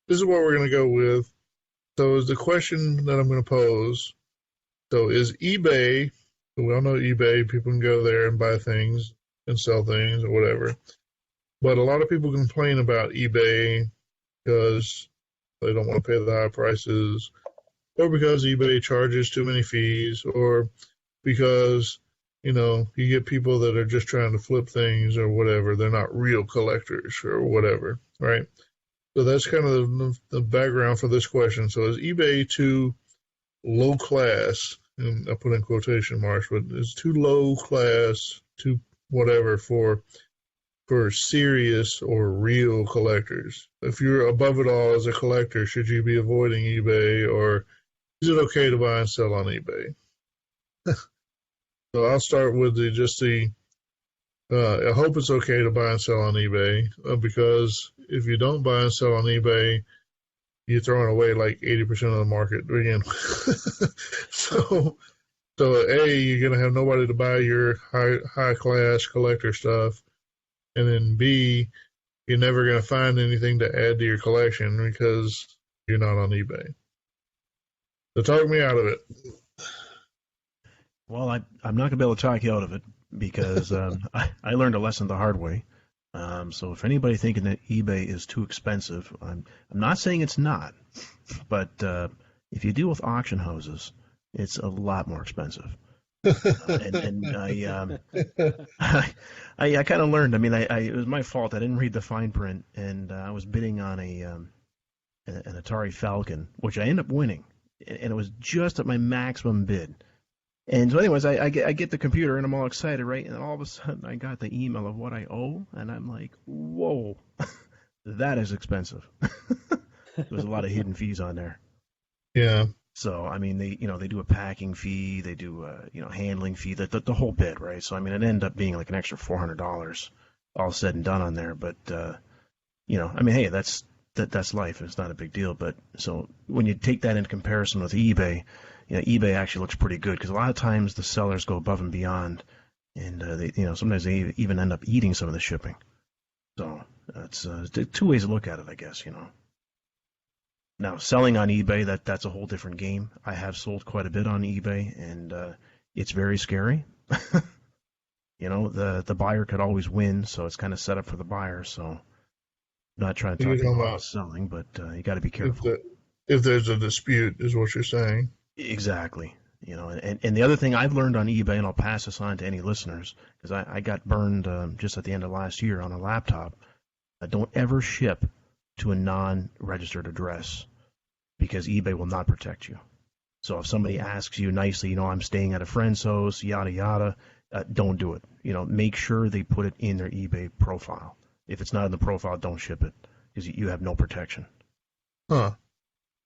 this is what we're going to go with. So is the question that I'm going to pose. So is eBay, we all know eBay, people can go there and buy things and sell things or whatever. But a lot of people complain about eBay because they don't want to pay the high prices, or because eBay charges too many fees, or because, you get people that are just trying to flip things or whatever. They're not real collectors or whatever, right? So that's kind of the background for this question. So is eBay too low class, and I put in quotation marks, but is too low class, too whatever for serious or real collectors? If you're above it all as a collector, should you be avoiding eBay, or is it okay to buy and sell on eBay? So I'll start with I hope it's okay to buy and sell on eBay, because if you don't buy and sell on eBay, you're throwing away like 80% of the market to begin with. So A, you're going to have nobody to buy your high class collector stuff, and then B, you're never going to find anything to add to your collection because you're not on eBay. So talk me out of it. Well, I'm not going to be able to talk you out of it because I learned a lesson the hard way. So if anybody thinking that eBay is too expensive, I'm not saying it's not, but if you deal with auction houses, it's a lot more expensive. And I kind of learned. I mean, it was my fault. I didn't read the fine print, and I was bidding on an Atari Falcon, which I ended up winning, and it was just at my maximum bid. And so anyways, I get the computer, and I'm all excited, right? And then all of a sudden, I got the email of what I owe, and I'm like, whoa, that is expensive. There's a lot of hidden fees on there. Yeah. So, I mean, they do a packing fee, they do handling fee, the whole bit, right? So, I mean, it ended up being like an extra $400 all said and done on there. But, I mean, hey, that's life. It's not a big deal. But so when you take that into comparison with eBay, eBay actually looks pretty good, because a lot of times the sellers go above and beyond, and sometimes they even end up eating some of the shipping. So it's 2 ways to look at it, I guess. Now, selling on eBay, that's a whole different game. I have sold quite a bit on eBay, and it's very scary. The buyer could always win, so it's kind of set up for the buyer. So Not trying to talk about selling, but you got to be careful. If there's a dispute, is what you're saying. Exactly. And the other thing I've learned on eBay, and I'll pass this on to any listeners, because I got burned just at the end of last year on a laptop. Don't ever ship to a non-registered address, because eBay will not protect you. So if somebody asks you nicely, I'm staying at a friend's house, yada, yada, don't do it. Make sure they put it in their eBay profile. If it's not in the profile, don't ship it, because you have no protection. Huh.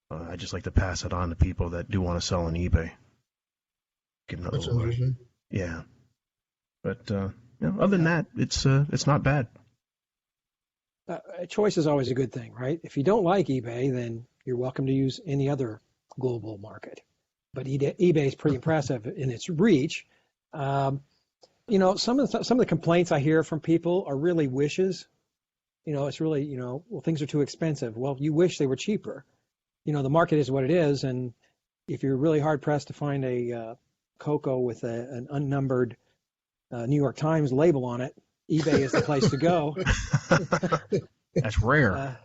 I just like to pass it on to people that do want to sell on eBay. That's interesting. Yeah. But other than that, it's not bad. Choice is always a good thing, right? If you don't like eBay, then you're welcome to use any other global market. But eBay is pretty impressive in its reach. Some of the complaints I hear from people are really wishes. It's really, well, things are too expensive. Well, you wish they were cheaper. The market is what it is, and if you're really hard pressed to find a CoCo with an unnumbered New York Times label on it, eBay is the place to go. That's rare.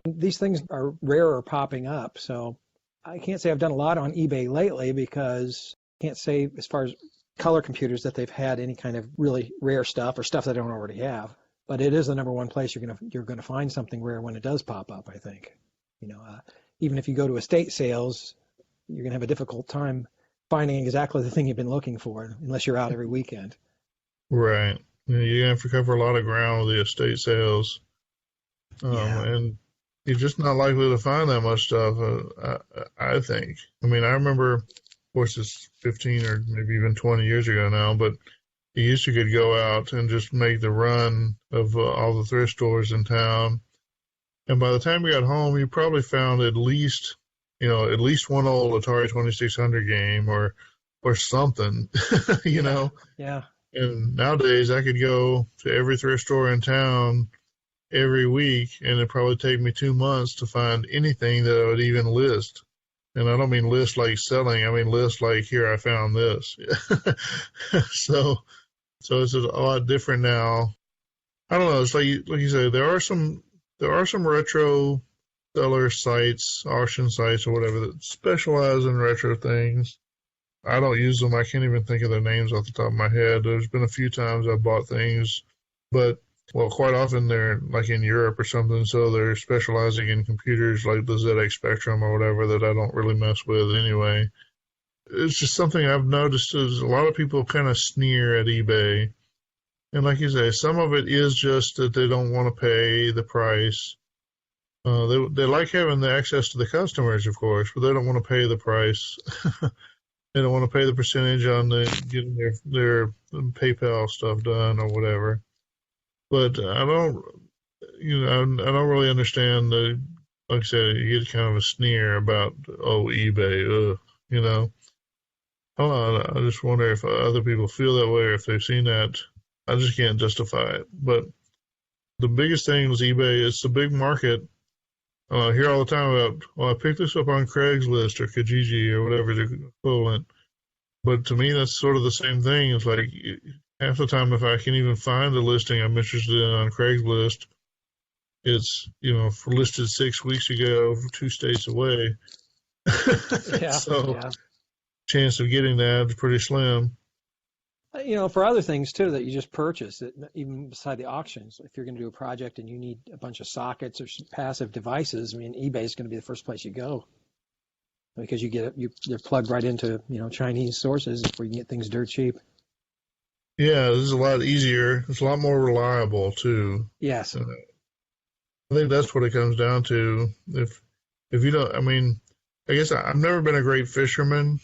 These things are rarer popping up, so I can't say I've done a lot on eBay lately, because I can't say as far as color computers that they've had any kind of really rare stuff or stuff that I don't already have. But it is the number one place you're gonna find something rare when it does pop up, I think. Even if you go to estate sales, you're gonna have a difficult time finding exactly the thing you've been looking for, unless you're out every weekend. Right. You have to cover a lot of ground with the estate sales. And you're just not likely to find that much stuff, I think. I remember, of course, it's 15 or maybe even 20 years ago now, but you could go out and just make the run of all the thrift stores in town. And by the time you got home, you probably found at least one old Atari 2600 game or something, Yeah. And nowadays I could go to every thrift store in town every week, and it'd probably take me 2 months to find anything that I would even list. And I don't mean list like selling. I mean list like, here, I found this. So it's a lot different now. I don't know. It's like you say, there are some retro seller sites, auction sites or whatever, that specialize in retro things. I don't use them. I can't even think of their names off the top of my head. There's been a few times I've bought things, but quite often they're like in Europe or something, so they're specializing in computers like the ZX Spectrum or whatever that I don't really mess with anyway. It's just something I've noticed is a lot of people kind of sneer at eBay. And like you say, some of it is just that they don't want to pay the price. They like having the access to the customers, of course, but they don't want to pay the price. They don't want to pay the percentage on getting their PayPal stuff done or whatever. But I don't really understand like I said, you get kind of a sneer about, eBay, I don't know, I just wonder if other people feel that way or if they've seen that. I just can't justify it. But the biggest thing was eBay. It's a big market. I hear all the time about, I picked this up on Craigslist or Kijiji or whatever the equivalent. But to me, that's sort of the same thing. It's like half the time, if I can even find the listing I'm interested in on Craigslist, it's, listed 6 weeks ago, 2 states away. Chance of getting that is pretty slim. For other things too that you just purchase, even beside the auctions, if you're going to do a project and you need a bunch of sockets or passive devices, eBay is going to be the first place you go, because you're plugged right into Chinese sources where you can get things dirt cheap. Yeah, this is a lot easier. It's a lot more reliable too. Yes. I think that's what it comes down to. If you don't, I guess I've never been a great fisherman.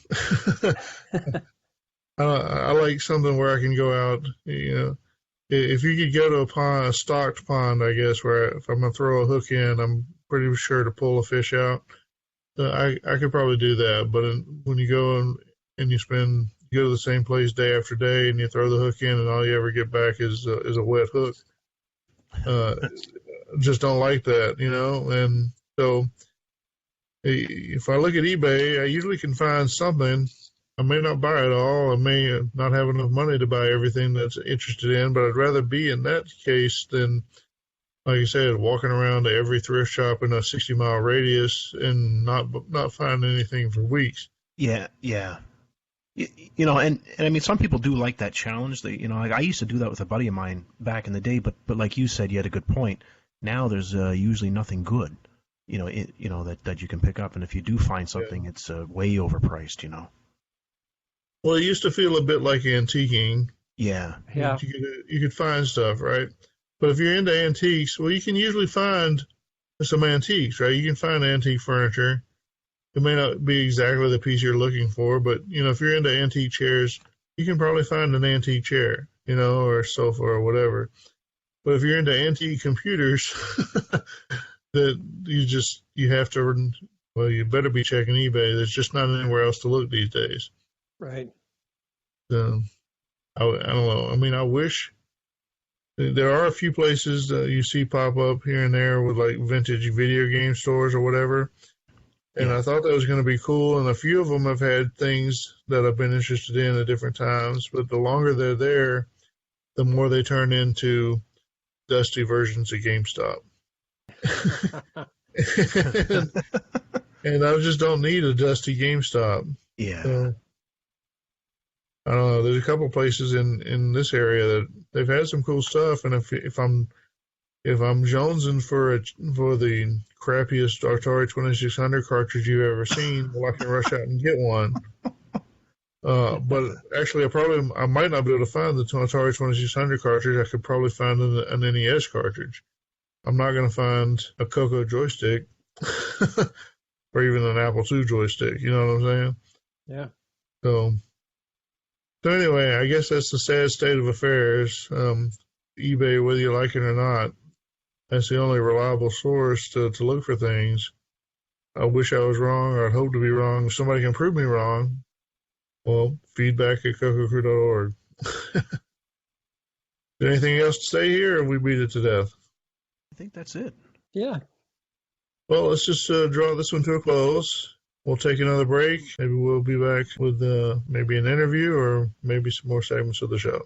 I like something where I can go out, if you could go to a stocked pond, I guess, where if I'm going to throw a hook in, I'm pretty sure to pull a fish out. I could probably do that. But when you go and you go to the same place day after day and you throw the hook in and all you ever get back is a wet hook, just don't like that, And so if I look at eBay, I usually can find something. I may not buy it all. I may not have enough money to buy everything that's interested in, but I'd rather be in that case than like you said, walking around to every thrift shop in a 60-mile radius and not finding anything for weeks. Yeah. You know, and I mean, some people do like that challenge. Like I used to do that with a buddy of mine back in the day, but like you said, you had a good point. Now there's usually nothing good, that you can pick up, and if you do find something, it's way overpriced, Well, it used to feel a bit like antiquing. Yeah. You could find stuff, right? But if you're into antiques, well, you can usually find some antiques, right? You can find antique furniture. It may not be exactly the piece you're looking for, but, if you're into antique chairs, you can probably find an antique chair, or a sofa or whatever. But if you're into antique computers, that you have to, well, you better be checking eBay. There's just not anywhere else to look these days. Right. So, I don't know. I mean, I wish there are a few places that you see pop up here and there with like vintage video game stores or whatever. And I thought that was going to be cool. And a few of them have had things that I've been interested in at different times. But the longer they're there, the more they turn into dusty versions of GameStop. and I just don't need a dusty GameStop. Yeah. So, I don't know. There's a couple places in this area that they've had some cool stuff. And if I'm jonesing for the crappiest Atari 2600 cartridge you've ever seen, well, I can rush out and get one. But actually, I might not be able to find the Atari 2600 cartridge. I could probably find an NES cartridge. I'm not going to find a CoCo joystick or even an Apple II joystick. You know what I'm saying? Yeah. So anyway, I guess that's the sad state of affairs. eBay, whether you like it or not, that's the only reliable source to look for things. I wish I was wrong, or I'd hope to be wrong. If somebody can prove me wrong, well, feedback at cococrew.org. Is there anything else to say here, or we beat it to death? I think that's it. Yeah. Well, let's just draw this one to a close. We'll take another break. Maybe we'll be back with maybe an interview or maybe some more segments of the show.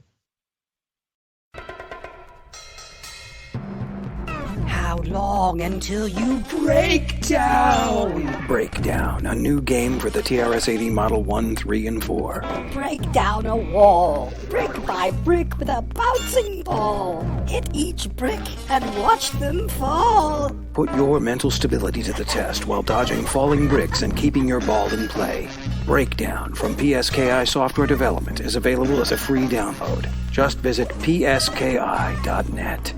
How long until you break down? Breakdown, a new game for the TRS-80 Model 1, 3, and 4. Break down a wall, brick by brick with a bouncing ball. Hit each brick and watch them fall. Put your mental stability to the test while dodging falling bricks and keeping your ball in play. Breakdown from PSKI Software Development is available as a free download. Just visit pski.net.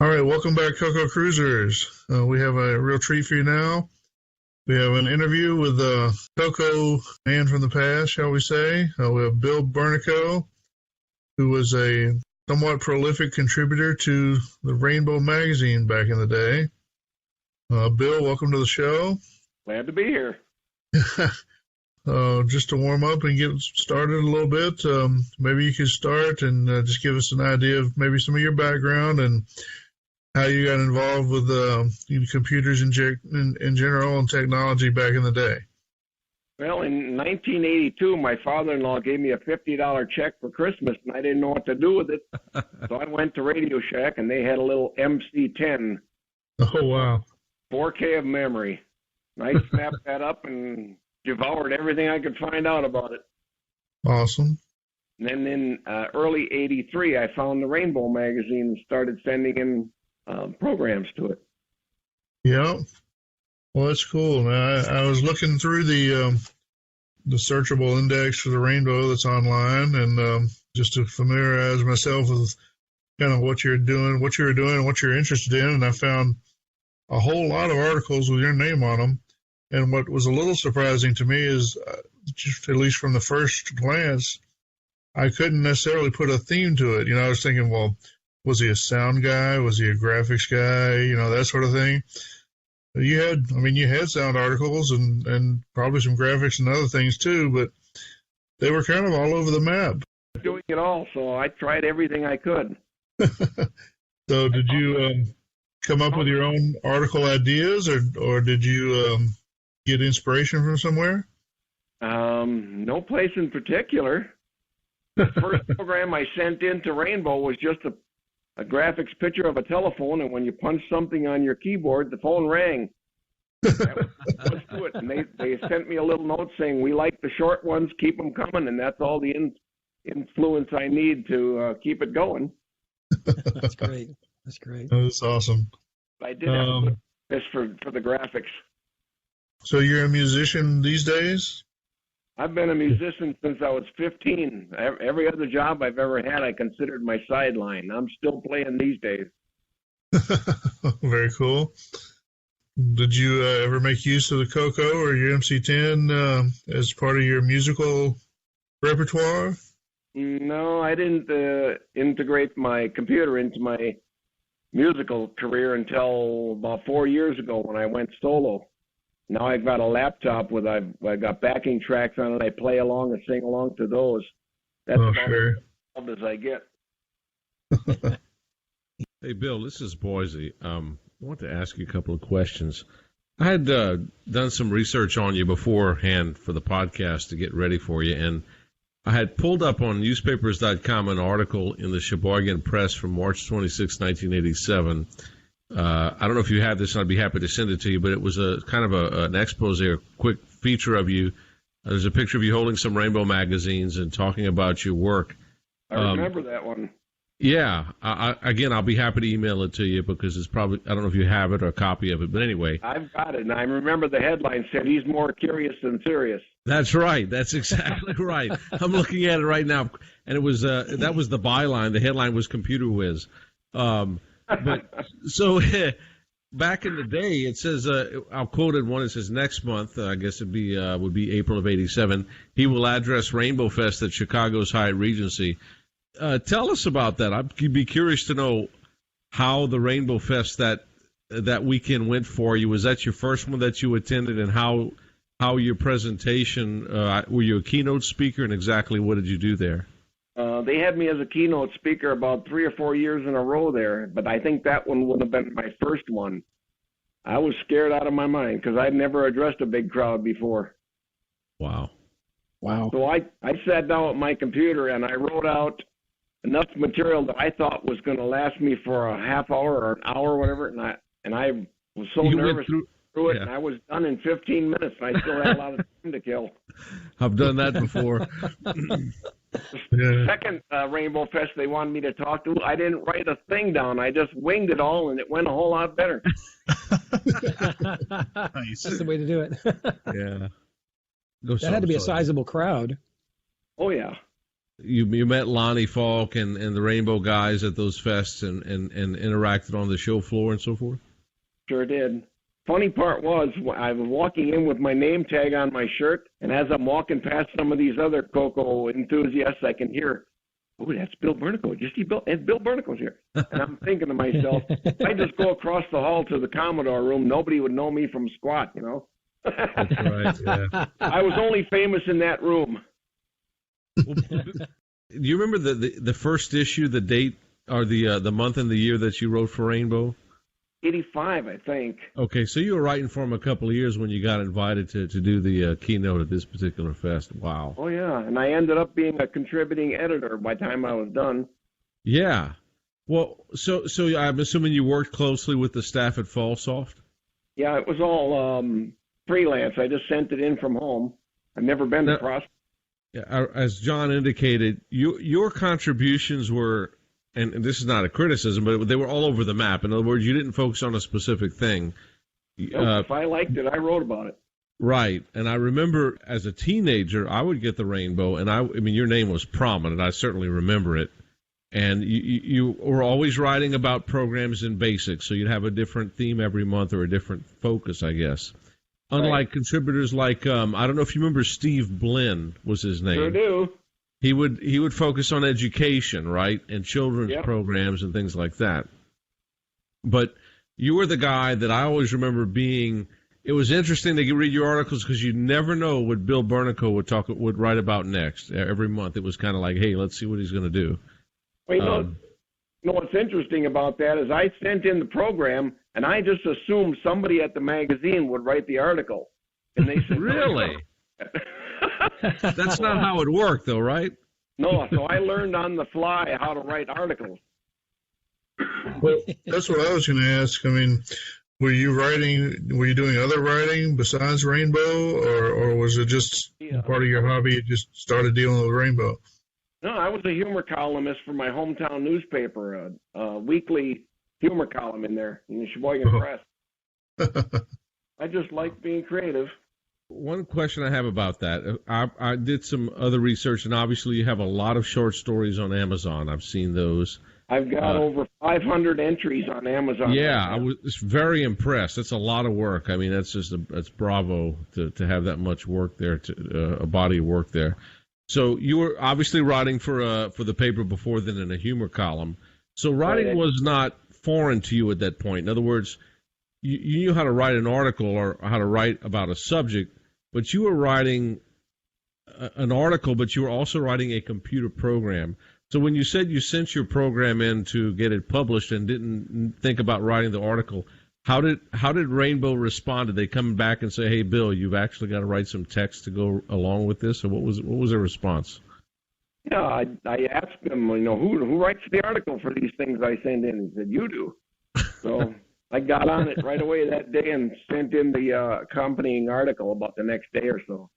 All right, welcome back, CoCo Cruisers. We have a real treat for you now. We have an interview with CoCo man from the past, shall we say. We have Bill Bernico, who was a somewhat prolific contributor to the Rainbow magazine back in the day. Bill, welcome to the show. Glad to be here. Just to warm up and get started a little bit, maybe you could start and just give us an idea of maybe some of your background and how you got involved with computers in general and technology back in the day. Well, in 1982, my father-in-law gave me a $50 check for Christmas, and I didn't know what to do with it. So I went to Radio Shack, and they had a little MC-10. Oh, wow. 4K of memory. And I snapped that up and devoured everything I could find out about it. Awesome. And then in early '83, I found the Rainbow magazine and started sending in programs to it. Yeah. Well, that's cool. Now, I was looking through the searchable index for the Rainbow that's online, and just to familiarize myself with kind of what you're doing, what you're interested in, and I found a whole lot of articles with your name on them. And what was a little surprising to me is, just at least from the first glance, I couldn't necessarily put a theme to it. I was thinking, well, was he a sound guy? Was he a graphics guy? That sort of thing. You had sound articles and probably some graphics and other things too, but they were kind of all over the map. Doing it all, so I tried everything I could. So did you come up with your own article ideas, or did you get inspiration from somewhere? No place in particular. The first program I sent in to Rainbow was just a graphics picture of a telephone, and when you punch something on your keyboard, the phone rang. Let's do it. And they sent me a little note saying, we like the short ones, keep them coming, and that's all the influence I need to keep it going. That's great. That's great. That's awesome. I did have this for the graphics. So you're a musician these days? I've been a musician since I was 15. Every other job I've ever had, I considered my sideline. I'm still playing these days. Very cool. Did you ever make use of the CoCo or your MC10 as part of your musical repertoire? No, I didn't integrate my computer into my musical career until about 4 years ago when I went solo. Now I've got a laptop with I've got backing tracks on it. I play along and sing along to those. That's about as involved as I get. Hey, Bill, this is Boise. I want to ask you a couple of questions. I had done some research on you beforehand for the podcast to get ready for you, and I had pulled up on newspapers.com an article in the Sheboygan Press from March 26, 1987. I don't know if you have this, and I'd be happy to send it to you, but it was a kind of an expose, a quick feature of you. There's a picture of you holding some Rainbow magazines and talking about your work. I remember that one. Yeah. Again, I'll be happy to email it to you because it's probably, I don't know if you have it or a copy of it, but anyway. I've got it, and I remember the headline said, he's more curious than serious. That's right. That's exactly right. I'm looking at it right now, and it was that was the byline. The headline was Computer Whiz. But so back in the day, it says, I'll quote it one. It says, next month, I guess would be April of '87, he will address Rainbow Fest at Chicago's Hyatt Regency. Tell us about that. I'd be curious to know how the Rainbow Fest that weekend went for you. Was that your first one that you attended, and how your presentation, were you a keynote speaker, and exactly what did you do there? They had me as a keynote speaker about 3 or 4 years in a row there, but I think that one would have been my first one. I was scared out of my mind because I'd never addressed a big crowd before. Wow. So I sat down at my computer and I wrote out enough material that I thought was going to last me for a half hour or an hour or whatever, and I was so nervous through it, and I was done in 15 minutes, and I still had a lot of time to kill. I've done that before. The second Rainbow Fest they wanted me to talk to, I didn't write a thing down. I just winged it all, and it went a whole lot better. Nice. That's the way to do it. Yeah. That had to be a sizable crowd. Oh, yeah. You met Lonnie Falk and the Rainbow guys at those fests and interacted on the show floor and so forth? Sure did. Funny part was, I was walking in with my name tag on my shirt, and as I'm walking past some of these other CoCo enthusiasts, I can hear, oh, that's Bill Bernico. You see Bill? And Bill Bernico's here. And I'm thinking to myself, if I just go across the hall to the Commodore room, nobody would know me from squat, you know? That's right, yeah. I was only famous in that room. Do you remember the first issue, the date, or the month and the year that you wrote for Rainbow? 85, I think. Okay, so you were writing for him a couple of years when you got invited to do the keynote at this particular fest. Wow. Oh, yeah, and I ended up being a contributing editor by the time I was done. Yeah. Well, so I'm assuming you worked closely with the staff at Fahrfall? Yeah, it was all freelance. I just sent it in from home. I've never been to Prosper. as John indicated, your contributions were, and this is not a criticism, but they were all over the map. In other words, you didn't focus on a specific thing. If I liked it, I wrote about it. Right. And I remember as a teenager, I would get the rainbow, and I mean, your name was prominent. I certainly remember it. And you were always writing about programs in BASIC, so you'd have a different theme every month or a different focus, I guess. Unlike contributors like, I don't know if you remember Steve Blinn was his name. Sure do. He would focus on education, right, and children's programs and things like that. But you were the guy that I always remember being. It was interesting to read your articles because you never know what Bill Bernico would write about next. Every month it was kind of like, hey, let's see what he's going to do. Well, you know what's interesting about that is I sent in the program, and I just assumed somebody at the magazine would write the article. And they said, really? That's not how it worked, though, right? No, so I learned on the fly how to write articles. Well, that's what I was going to ask. I mean, were you doing other writing besides Rainbow, or was it just part of your hobby? You just started dealing with Rainbow? No, I was a humor columnist for my hometown newspaper, a weekly humor column in there, in the Sheboygan Press. I just like being creative. One question I have about that, I did some other research, and obviously you have a lot of short stories on Amazon. I've seen those. I've got over 500 entries on Amazon. Yeah, I was very impressed. That's a lot of work. I mean, that's bravo to have that much work there, a body of work there. So you were obviously writing for the paper before then in a humor column. So writing was not foreign to you at that point. In other words, you knew how to write an article or how to write about a subject, but you were writing an article, but you were also writing a computer program. So when you said you sent your program in to get it published and didn't think about writing the article, how did Rainbow respond? Did they come back and say, "Hey, Bill, you've actually got to write some text to go along with this," or what was their response? Yeah, I asked them, who writes the article for these things I send in? He said, "You do." So I got on it right away that day and sent in the accompanying article about the next day or so.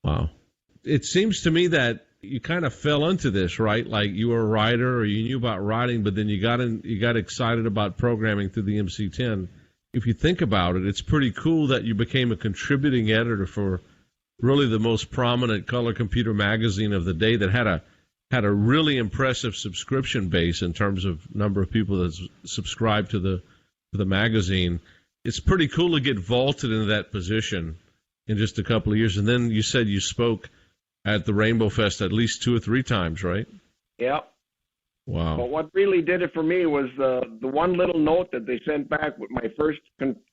Wow. It seems to me that you kind of fell into this, right? Like you were a writer or you knew about writing, but then you got excited about programming through the MC10. If you think about it, it's pretty cool that you became a contributing editor for really the most prominent color computer magazine of the day that had a really impressive subscription base in terms of number of people that subscribed to the magazine. It's pretty cool to get vaulted into that position in just a couple of years. And then you said you spoke at the Rainbow Fest at least 2 or 3 times, right? Yep. Wow. But what really did it for me was the one little note that they sent back with my first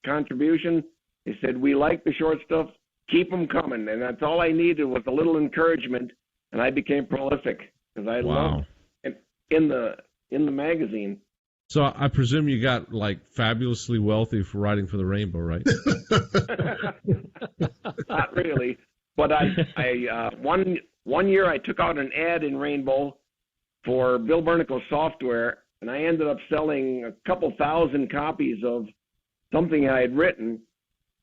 contribution. They said, "We like the short stuff. Keep them coming." And that's all I needed was a little encouragement, and I became prolific because I loved it in the magazine. So I presume you got like fabulously wealthy for writing for the Rainbow, right? Not really, but I one year I took out an ad in Rainbow for Bill Bernico software, and I ended up selling a couple thousand copies of something I had written,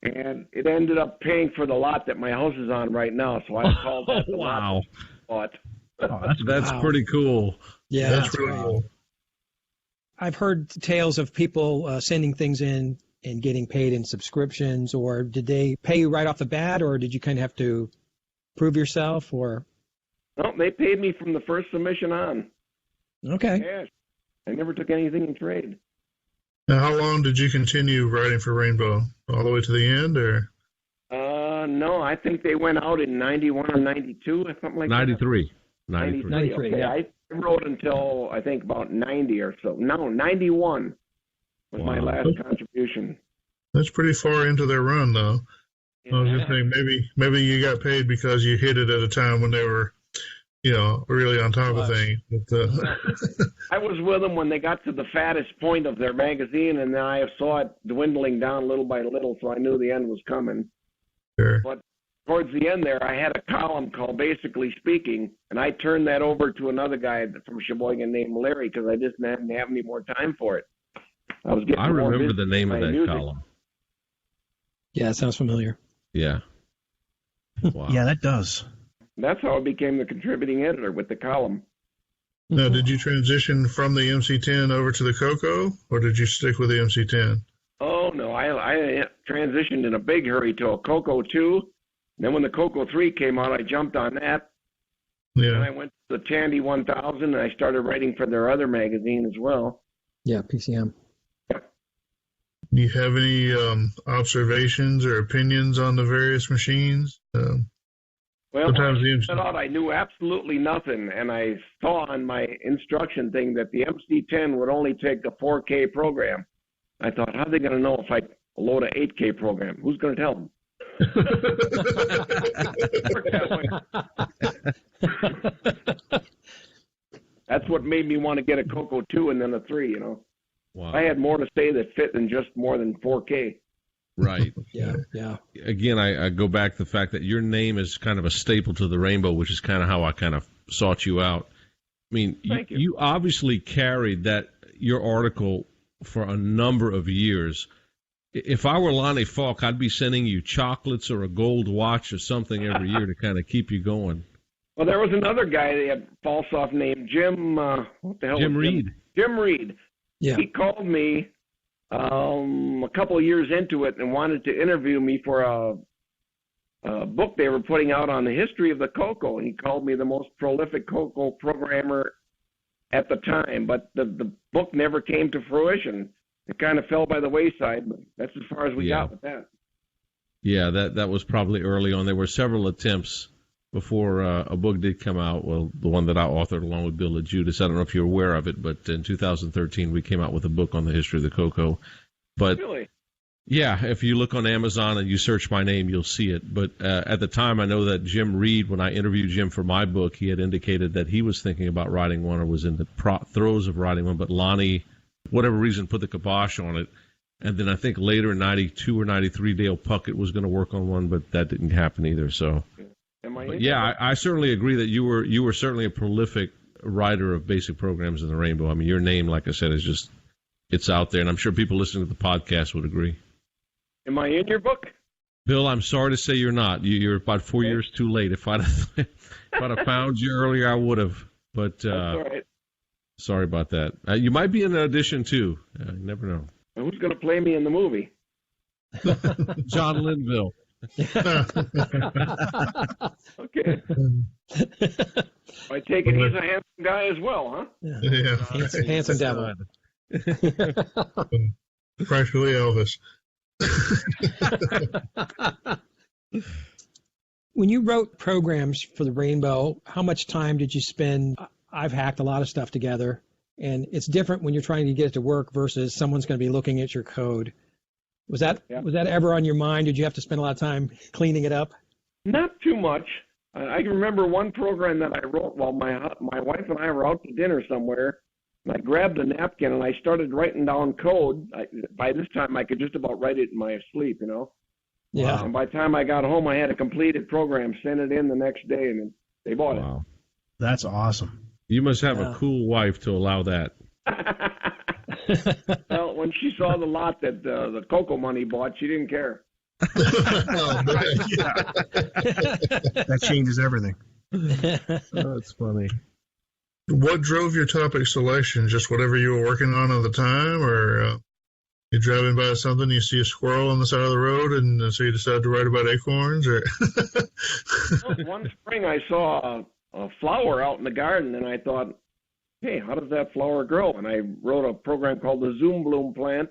and it ended up paying for the lot that my house is on right now. So I called that the wow. lot. That's pretty cool. Yeah, that's pretty cool. I've heard tales of people sending things in and getting paid in subscriptions, or did they pay you right off the bat, or did you kind of have to prove yourself, or? No, they paid me from the first submission on. Okay. Cash. I never took anything in trade. Now, how long did you continue writing for Rainbow? All the way to the end, or? No, I think they went out in 91 or 92 or something like 93. that. 93. Okay. Yeah. I wrote until, I think, about 90 or so. No, 91 was my last contribution. That's pretty far into their run, though. Yeah. I was just thinking maybe you got paid because you hit it at a time when they were, really on top of things. But, I was with them when they got to the fattest point of their magazine, and then I saw it dwindling down little by little, so I knew the end was coming. Sure. But towards the end there, I had a column called Basically Speaking, and I turned that over to another guy from Sheboygan named Larry because I just didn't have any more time for it. I remember the name of that column. Yeah, it sounds familiar. Yeah. Wow. Yeah, that does. That's how I became the contributing editor with the column. Now, did you transition from the MC10 over to the CoCo, or did you stick with the MC10? Oh, no, I transitioned in a big hurry to a CoCo 2. Then when the CoCo 3 came out, I jumped on that. Yeah. And I went to the Tandy 1000, and I started writing for their other magazine as well. Yeah, PCM. Do you have any observations or opinions on the various machines? Well, when I set out, I knew absolutely nothing, and I saw on my instruction thing that the MC10 would only take a 4K program. I thought, how are they going to know if I load an 8K program? Who's going to tell them? That's what made me want to get a CoCo 2 and then a 3, you know. Wow. I had more to say that fit than just more than 4K. Right. Yeah. Again, I go back to the fact that your name is kind of a staple to the Rainbow, which is kind of how I kind of sought you out. I mean, you obviously carried your article for a number of years. If I were Lonnie Falk, I'd be sending you chocolates or a gold watch or something every year to kind of keep you going. Well, there was another guy they had false off named Jim. What the hell? Jim Reed. Jim Reed. Yeah. He called me a couple of years into it and wanted to interview me for a book they were putting out on the history of the CoCo. And he called me the most prolific CoCo programmer at the time, but the book never came to fruition. It kind of fell by the wayside, but that's as far as we got with that. Yeah, that was probably early on. There were several attempts before a book did come out. Well, the one that I authored along with Bill Judas. I don't know if you're aware of it, but in 2013 we came out with a book on the history of the CoCo. But really? Yeah, if you look on Amazon and you search my name, you'll see it. But at the time, I know that Jim Reed, when I interviewed Jim for my book, he had indicated that he was thinking about writing one or was in the throes of writing one. But Lonnie, whatever reason, put the kibosh on it. And then I think later in 92 or 93, Dale Puckett was going to work on one, but that didn't happen either. So, I certainly agree that you were certainly a prolific writer of basic programs in the Rainbow. I mean, your name, like I said, is just, it's out there. And I'm sure people listening to the podcast would agree. Am I in your book? Bill, I'm sorry to say you're not. You're about 4 years too late. If I'd have found you earlier, I would have. But That's all right. Sorry about that. You might be in an audition, too. You never know. Who's going to play me in the movie? John Linville. Okay. I take it he's a handsome guy as well, huh? Yeah. Handsome devil. Practically Elvis. When you wrote programs for the Rainbow, how much time did you spend? I've hacked a lot of stuff together, and it's different when you're trying to get it to work versus someone's going to be looking at your code. Was that ever on your mind? Did you have to spend a lot of time cleaning it up? Not too much. I remember one program that I wrote while my wife and I were out to dinner somewhere, and I grabbed a napkin and I started writing down code. By this time, I could just about write it in my sleep, you know. Yeah. And by the time I got home, I had a completed program, sent it in the next day, and they bought it. Wow. That's awesome. You must have a cool wife to allow that. Well, when she saw the lot that the CoCo money bought, she didn't care. That changes everything. Oh, that's funny. What drove your topic selection? Just whatever you were working on at the time, or you're driving by something, you see a squirrel on the side of the road, and so you decide to write about acorns? Or Well, one spring I saw a flower out in the garden, and I thought, hey, how does that flower grow? And I wrote a program called the Zoom Bloom Plant,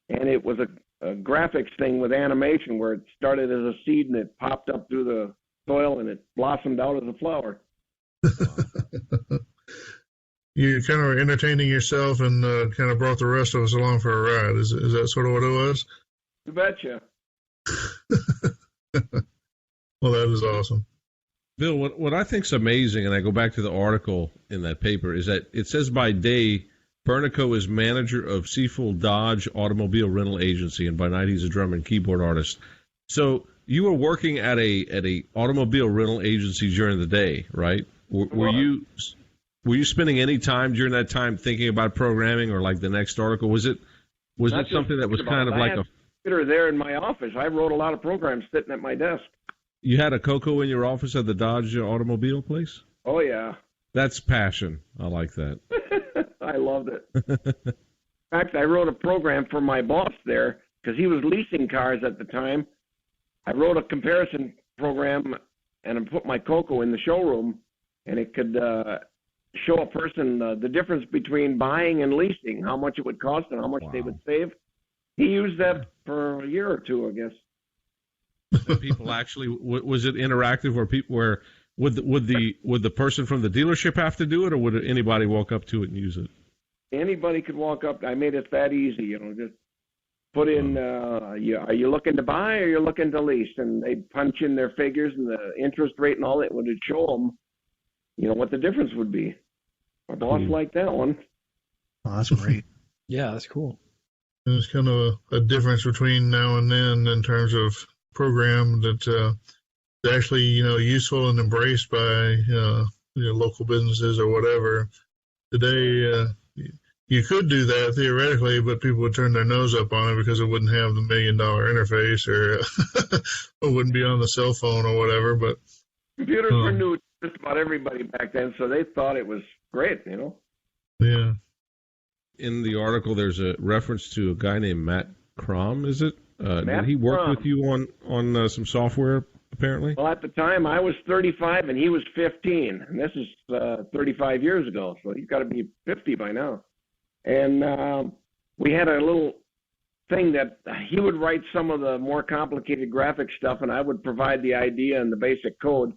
and it was a graphics thing with animation where it started as a seed and it popped up through the soil and it blossomed out as a flower. You kind of were entertaining yourself and kind of brought the rest of us along for a ride. Is that sort of what it was? You betcha. Well, that is awesome. Bill, what I think is amazing, and I go back to the article in that paper, is that it says by day, Bernico is manager of Seafold Dodge Automobile Rental Agency, and by night he's a drum and keyboard artist. So you were working at a automobile rental agency during the day, right? Were you spending any time during that time thinking about programming or like the next article? Was it something that was kind of like a computer there in my office? I wrote a lot of programs sitting at my desk. You had a CoCo in your office at the Dodge automobile place? Oh, yeah. That's passion. I like that. I loved it. In fact, I wrote a program for my boss there because he was leasing cars at the time. I wrote a comparison program and I put my CoCo in the showroom, and it could show a person the difference between buying and leasing, how much it would cost and how much they would save. He used that for a year or two, I guess. People actually, was it interactive where would the person from the dealership have to do it, or would anybody walk up to it and use it? Anybody could walk up. I made it that easy, just put in, are you looking to buy or you're looking to lease? And they punch in their figures and the interest rate and all that would show them, what the difference would be. My boss liked that one. Oh, that's great. Yeah, that's cool. There's kind of a difference between now and then in terms of program that's actually, useful and embraced by local businesses or whatever. Today, you could do that theoretically, but people would turn their nose up on it because it wouldn't have the $1 million interface or it wouldn't be on the cell phone or whatever. But computers were new to just about everybody back then, so they thought it was great, Yeah. In the article, there's a reference to a guy named Matt Crom, is it? Matt did he work Crom. with you on some software, apparently? Well, at the time, I was 35 and he was 15, and this is 35 years ago, so he's got to be 50 by now. And we had a little thing that he would write some of the more complicated graphic stuff, and I would provide the idea and the basic code.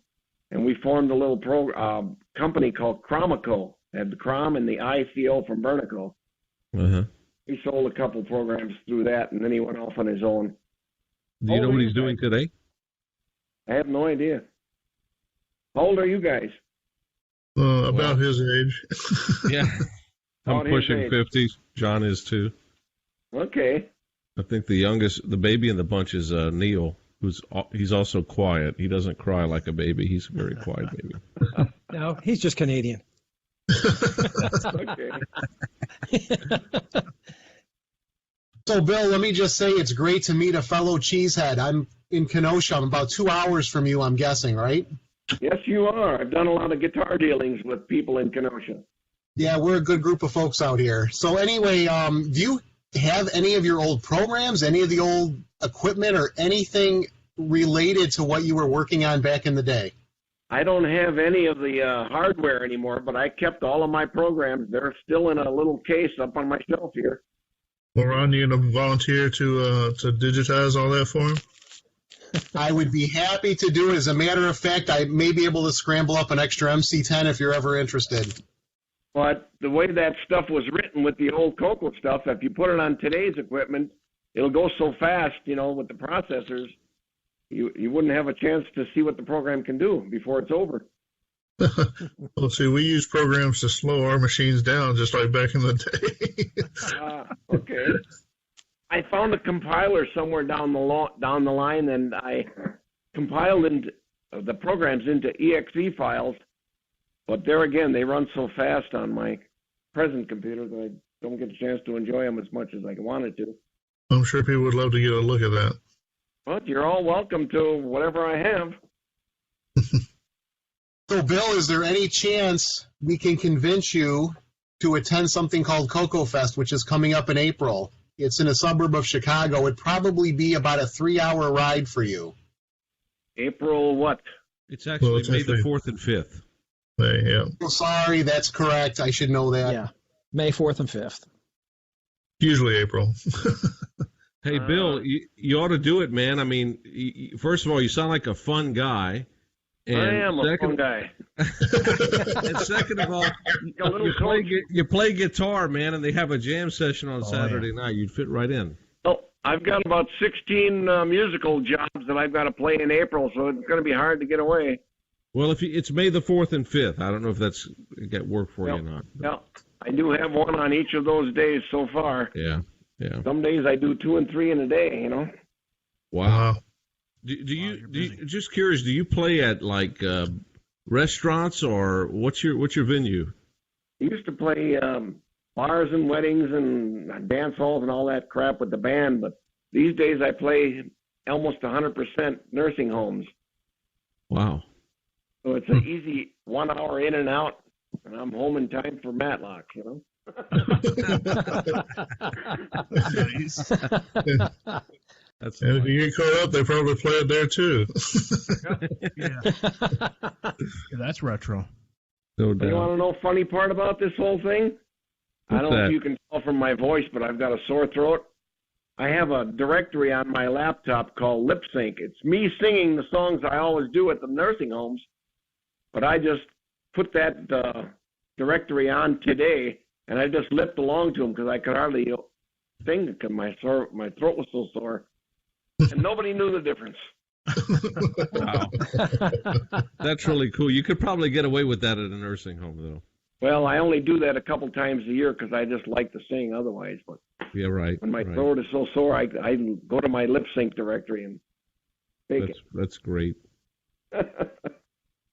And we formed a little company called Chromico. It had the Crom and the ICO from Bernico. Uh-huh. He sold a couple programs through that, and then he went off on his own. Do you know what he's doing today? I have no idea. How old are you guys? About his age. Yeah. I'm pushing 50. John is too. Okay. I think the baby in the bunch is Neil, he's also quiet. He doesn't cry like a baby. He's a very quiet baby. No, he's just Canadian. Okay. So, Bill, let me just say it's great to meet a fellow cheesehead. I'm in Kenosha. I'm about 2 hours from you, I'm guessing, right? Yes, you are. I've done a lot of guitar dealings with people in Kenosha. Yeah, we're a good group of folks out here. So anyway, do you have any of your old programs, any of the old equipment, or anything related to what you were working on back in the day? I don't have any of the hardware anymore, but I kept all of my programs. They're still in a little case up on my shelf here. Well, Ron, you going to volunteer to digitize all that for him? I would be happy to do it. As a matter of fact, I may be able to scramble up an extra MC10 if you're ever interested. But the way that stuff was written with the old CoCo stuff, if you put it on today's equipment, it'll go so fast, with the processors, you wouldn't have a chance to see what the program can do before it's over. Well, see, we use programs to slow our machines down just like back in the day. Okay. I found a compiler somewhere down the line, and I compiled the programs into exe files. But there again, they run so fast on my present computer that I don't get a chance to enjoy them as much as I wanted to. I'm sure people would love to get a look at that. But you're all welcome to whatever I have. So, Bill, is there any chance we can convince you to attend something called CoCo Fest, which is coming up in April? It's in a suburb of Chicago. It'd probably be about a 3-hour ride for you. April what? It's actually May the 4th and 5th. Yeah. Oh, sorry, that's correct. I should know that. Yeah, May 4th and 5th. Usually April. Hey, Bill, you ought to do it, man. I mean, first of all, you sound like a fun guy. And I am a fun guy. And second of all, you play guitar, man, and they have a jam session on Saturday night. You'd fit right in. Oh, I've got about 16 musical jobs that I've got to play in April, so it's going to be hard to get away. Well, it's May the 4th and 5th. I don't know if that's got work for you or not. Yeah, I do have one on each of those days so far. Yeah. Some days I do 2 and 3 in a day, Wow. Do you just curious? Do you play at like restaurants or what's your venue? I used to play bars and weddings and dance halls and all that crap with the band, but these days I play almost 100% nursing homes. Wow. So it's an easy 1 hour in and out, and I'm home in time for Matlock, you know? That's and if you get caught up, they probably play it there too. Yeah, that's retro. No You want to know a funny part about this whole thing? I don't know that? if you can tell from my voice, but I've got a sore throat. I have a directory on my laptop called Lip Sync. It's me singing the songs I always do at the nursing homes, but I just put that directory on today, and I just lipped along to them because I could hardly sing because my throat was so sore, and nobody knew the difference. Wow. That's really cool. You could probably get away with that at a nursing home, though. Well, I only do that a couple times a year because I just like to sing otherwise. But yeah, right. when my right. throat is so sore, I go to my lip sync directory and take it. That's great.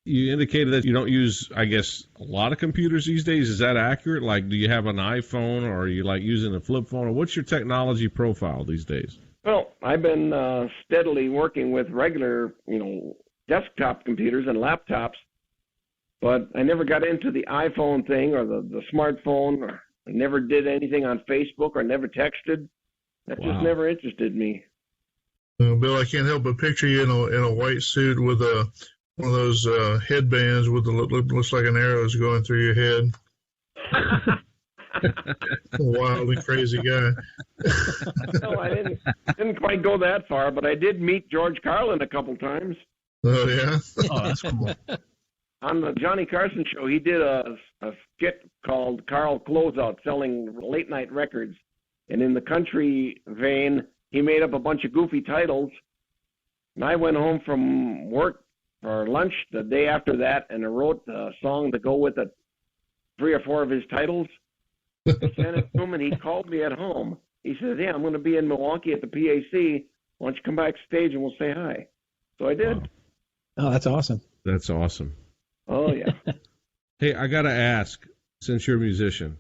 You indicated that you don't use, I guess, a lot of computers these days. Is that accurate? Like, do you have an iPhone, or are you like using a flip phone, or what's your technology profile these days? Well, I've been steadily working with regular, desktop computers and laptops, but I never got into the iPhone thing or the smartphone. Or I never did anything on Facebook or never texted. That just never interested me. Bill, I can't help but picture you in a white suit with one of those headbands with looks like an arrow is going through your head. A wildly crazy guy. No, I didn't quite go that far, but I did meet George Carlin a couple times. Oh, yeah? Oh, that's cool. On the Johnny Carson show, he did a skit called Carl Closeout, selling late-night records. And in the country vein, he made up a bunch of goofy titles. And I went home from work for lunch the day after that, and I wrote a song to go with 3 or 4 of his titles. I sent it to him, and he called me at home. He said, "Yeah, I'm going to be in Milwaukee at the PAC. Why don't you come backstage and we'll say hi?" So I did. Wow. Oh, that's awesome. That's awesome. Oh, yeah. Hey, I got to ask, since you're a musician,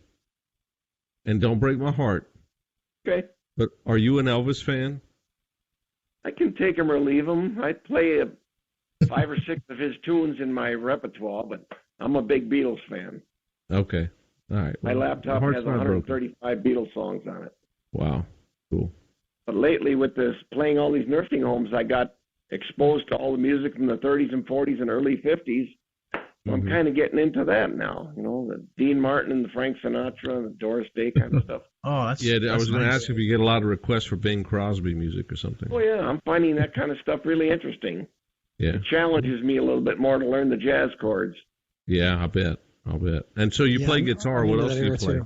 and don't break my heart, Okay. but are you an Elvis fan? I can take him or leave him. I play 5 or 6 of his tunes in my repertoire, but I'm a big Beatles fan. Okay. All right. My Well, laptop heart's has not 135 Beatles songs on it. Wow. Cool. But lately, with this playing all these nursing homes, I got exposed to all the music from the 30s and 40s and early 50s. So I'm kind of getting into that now. The Dean Martin and the Frank Sinatra and the Doris Day kind of stuff. Oh, that's I was going to nice. ask if you get a lot of requests for Bing Crosby music or something. Oh, yeah, I'm finding that kind of stuff really interesting. Yeah. It challenges me a little bit more to learn the jazz chords. Yeah, I'll bet. And so you play guitar. What else do you play?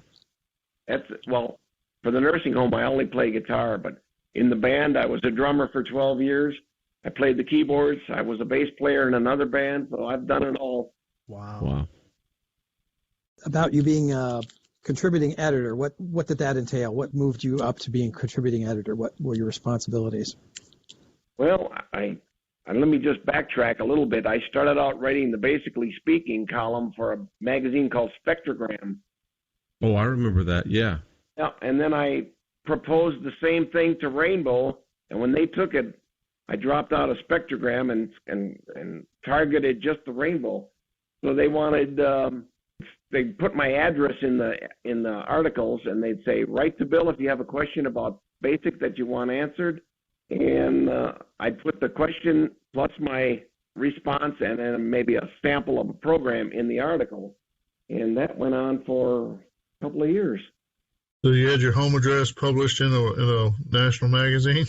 Well, for the nursing home, I only play guitar, but in the band, I was a drummer for 12 years. I played the keyboards. I was a bass player in another band, so I've done it all. Wow. About you being a contributing editor, what did that entail? What moved you up to being contributing editor? What were your responsibilities? Well, let me just backtrack a little bit. I started out writing the Basically Speaking column for a magazine called Spectrogram. Oh, I remember that. Yeah. Yeah, and then I proposed the same thing to Rainbow, and when they took it, I dropped out of Spectrogram and targeted just the Rainbow. So they wanted they put my address in the articles, and they'd say, "Write to Bill if you have a question about BASIC that you want answered." And I'd put the question plus my response and then maybe a sample of a program in the article. And that went on for a couple of years. So you had your home address published in a national magazine?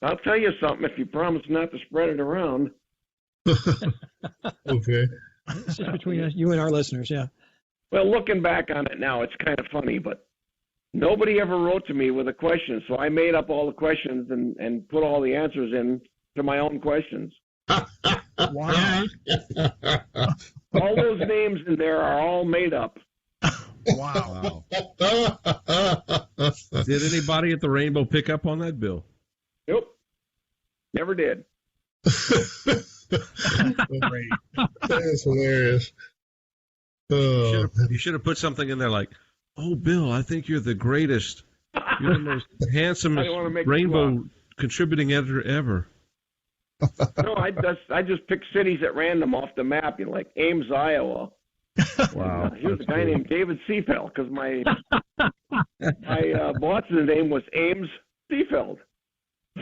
I'll tell you something if you promise not to spread it around. Okay. It's just between you and our listeners, yeah. Well, looking back on it now, it's kind of funny, but nobody ever wrote to me with a question, so I made up all the questions and put all the answers in to my own questions. Wow. All those names in there are all made up. Wow. Did anybody at the Rainbow pick up on that, Bill? Nope. Never did. Great. That's hilarious. You should have put something in there like, "Oh, Bill, I think you're the greatest. You're the most handsomest I don't wanna make Rainbow contributing editor ever." No, I just picked cities at random off the map, like Ames, Iowa. Wow. Here's a guy named David Seefeld, because my boss's name was Ames Seefeld.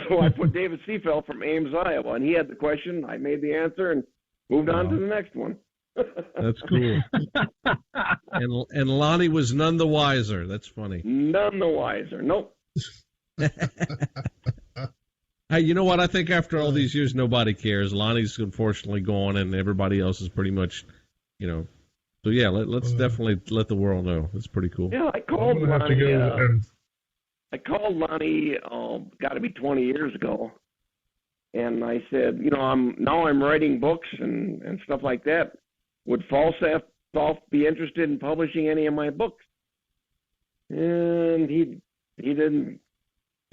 So I put David Seefeld from Ames, Iowa, and he had the question. I made the answer and moved on to the next one. That's cool. And Lonnie was none the wiser. That's funny. None the wiser. Nope. Hey, you know what? I think after all these years, nobody cares. Lonnie's unfortunately gone, and everybody else is pretty much, So yeah, let's definitely let the world know. It's pretty cool. Yeah, I called Lonnie. I called Lonnie. Got to be 20 years ago, and I said, I'm writing books and stuff like that. Would Falstaff be interested in publishing any of my books? And he didn't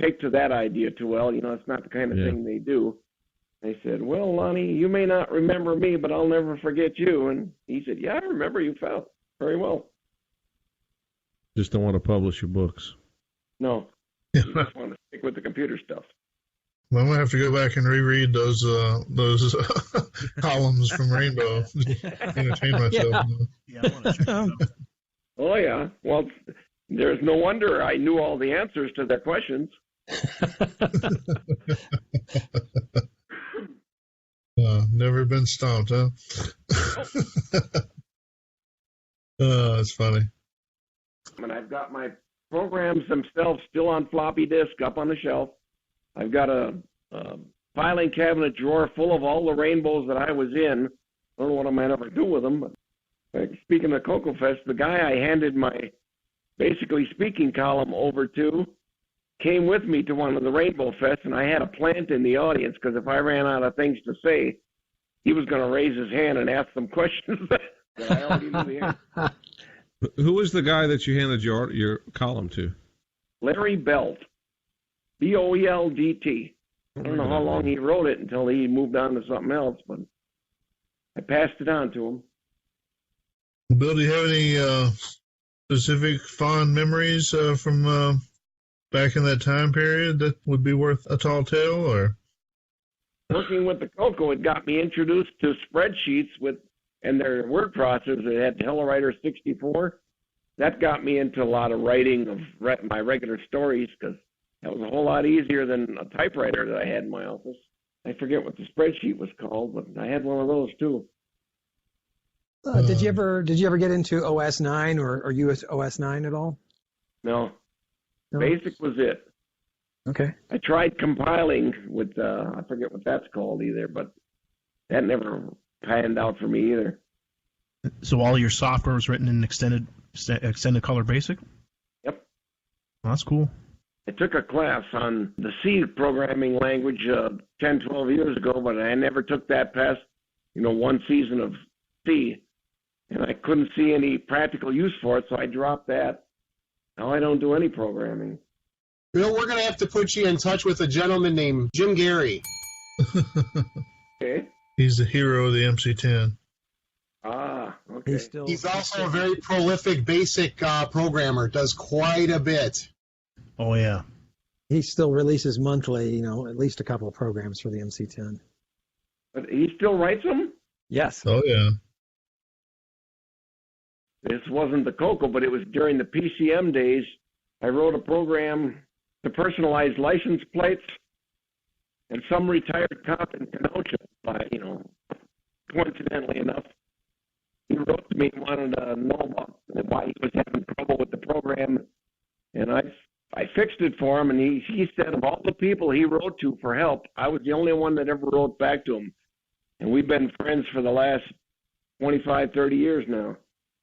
take to that idea too well. It's not the kind of thing they do. I said, well, Lonnie, you may not remember me, but I'll never forget you. And he said, yeah, I remember you, Fal. Very well. Just don't want to publish your books. No. You just want to stick with the computer stuff. Well, I'm gonna have to go back and reread those columns from Rainbow. Entertain myself. Yeah, I want to check those out. Oh yeah. Well, there's no wonder I knew all the answers to their questions. Never been stumped, huh? That's funny. And I've got my programs themselves still on floppy disk up on the shelf. I've got a filing cabinet drawer full of all the rainbows that I was in. I don't know what I might ever do with them. But speaking of CoCo Fest, the guy I handed my basically speaking column over to came with me to one of the Rainbow Fests, and I had a plant in the audience because if I ran out of things to say, he was going to raise his hand and ask some questions that I already knew the answer. Who was the guy that you handed your column to? Larry Belt. Boeldt. I don't know how long he wrote it until he moved on to something else, but I passed it on to him. Bill, do you have any specific fond memories from back in that time period that would be worth a tall tale? Or working with the CoCo, it got me introduced to spreadsheets and their word processors that had Telewriter 64. That got me into a lot of writing of my regular stories because that was a whole lot easier than a typewriter that I had in my office. I forget what the spreadsheet was called, but I had one of those too. Did you ever get into OS 9 or US OS 9 at all? No. Basic was it. Okay. I tried compiling with I forget what that's called either, but that never panned out for me either. So all your software was written in extended color basic? Yep. Well, that's cool. I took a class on the C programming language 10, 12 years ago, but I never took that past, one season of C, and I couldn't see any practical use for it, so I dropped that. Now I don't do any programming. Bill, we're going to have to put you in touch with a gentleman named Jim Gary. Okay. He's the hero of the MC10. Ah, okay. He's also a very prolific basic programmer, does quite a bit. Oh, yeah. He still releases monthly, at least a couple of programs for the MC10. But he still writes them? Yes. Oh, yeah. This wasn't the CoCo, but it was during the PCM days. I wrote a program to personalize license plates, and some retired cop in Kenosha, coincidentally enough, he wrote to me and wanted to know about why he was having trouble with the program, and I fixed it for him, and he said of all the people he wrote to for help, I was the only one that ever wrote back to him, and we've been friends for the last 25, 30 years now.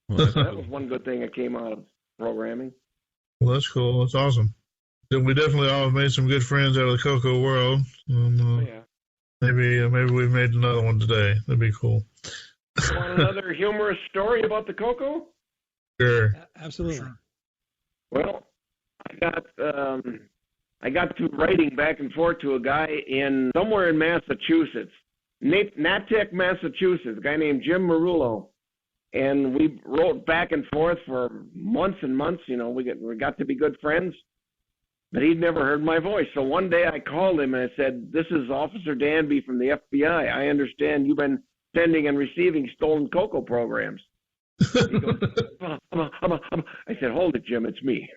That was one good thing that came out of programming. Well, that's cool. That's awesome. We definitely all have made some good friends out of the CoCo world. Yeah. Maybe we've made another one today. That'd be cool. You want another humorous story about the CoCo? Sure. Absolutely. Sure. Well, I got to writing back and forth to a guy somewhere in Massachusetts, Natick, Massachusetts, a guy named Jim Marullo. And we wrote back and forth for months and months. We got to be good friends. but he'd never heard my voice. So one day I called him and I said, "This is Officer Danby from the FBI. I understand you've been sending and receiving stolen CoCo programs." He goes, I said, "Hold it, Jim, it's me."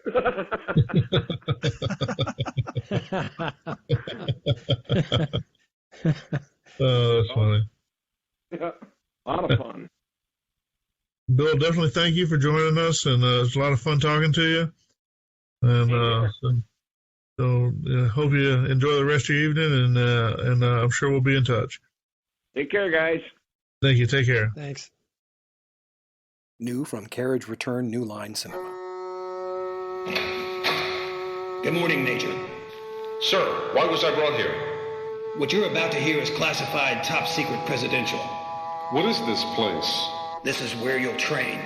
Oh, that's funny. Yeah, a lot of fun. Bill, definitely thank you for joining us, and it's a lot of fun talking to you. And hope you enjoy the rest of your evening, and I'm sure we'll be in touch. Take care, guys. Thank you. Take care. Thanks. New from Carriage Return New Line Cinema. Good morning, Major. Sir, why was I brought here? What you're about to hear is classified top secret presidential. What is this place? This is where you'll train.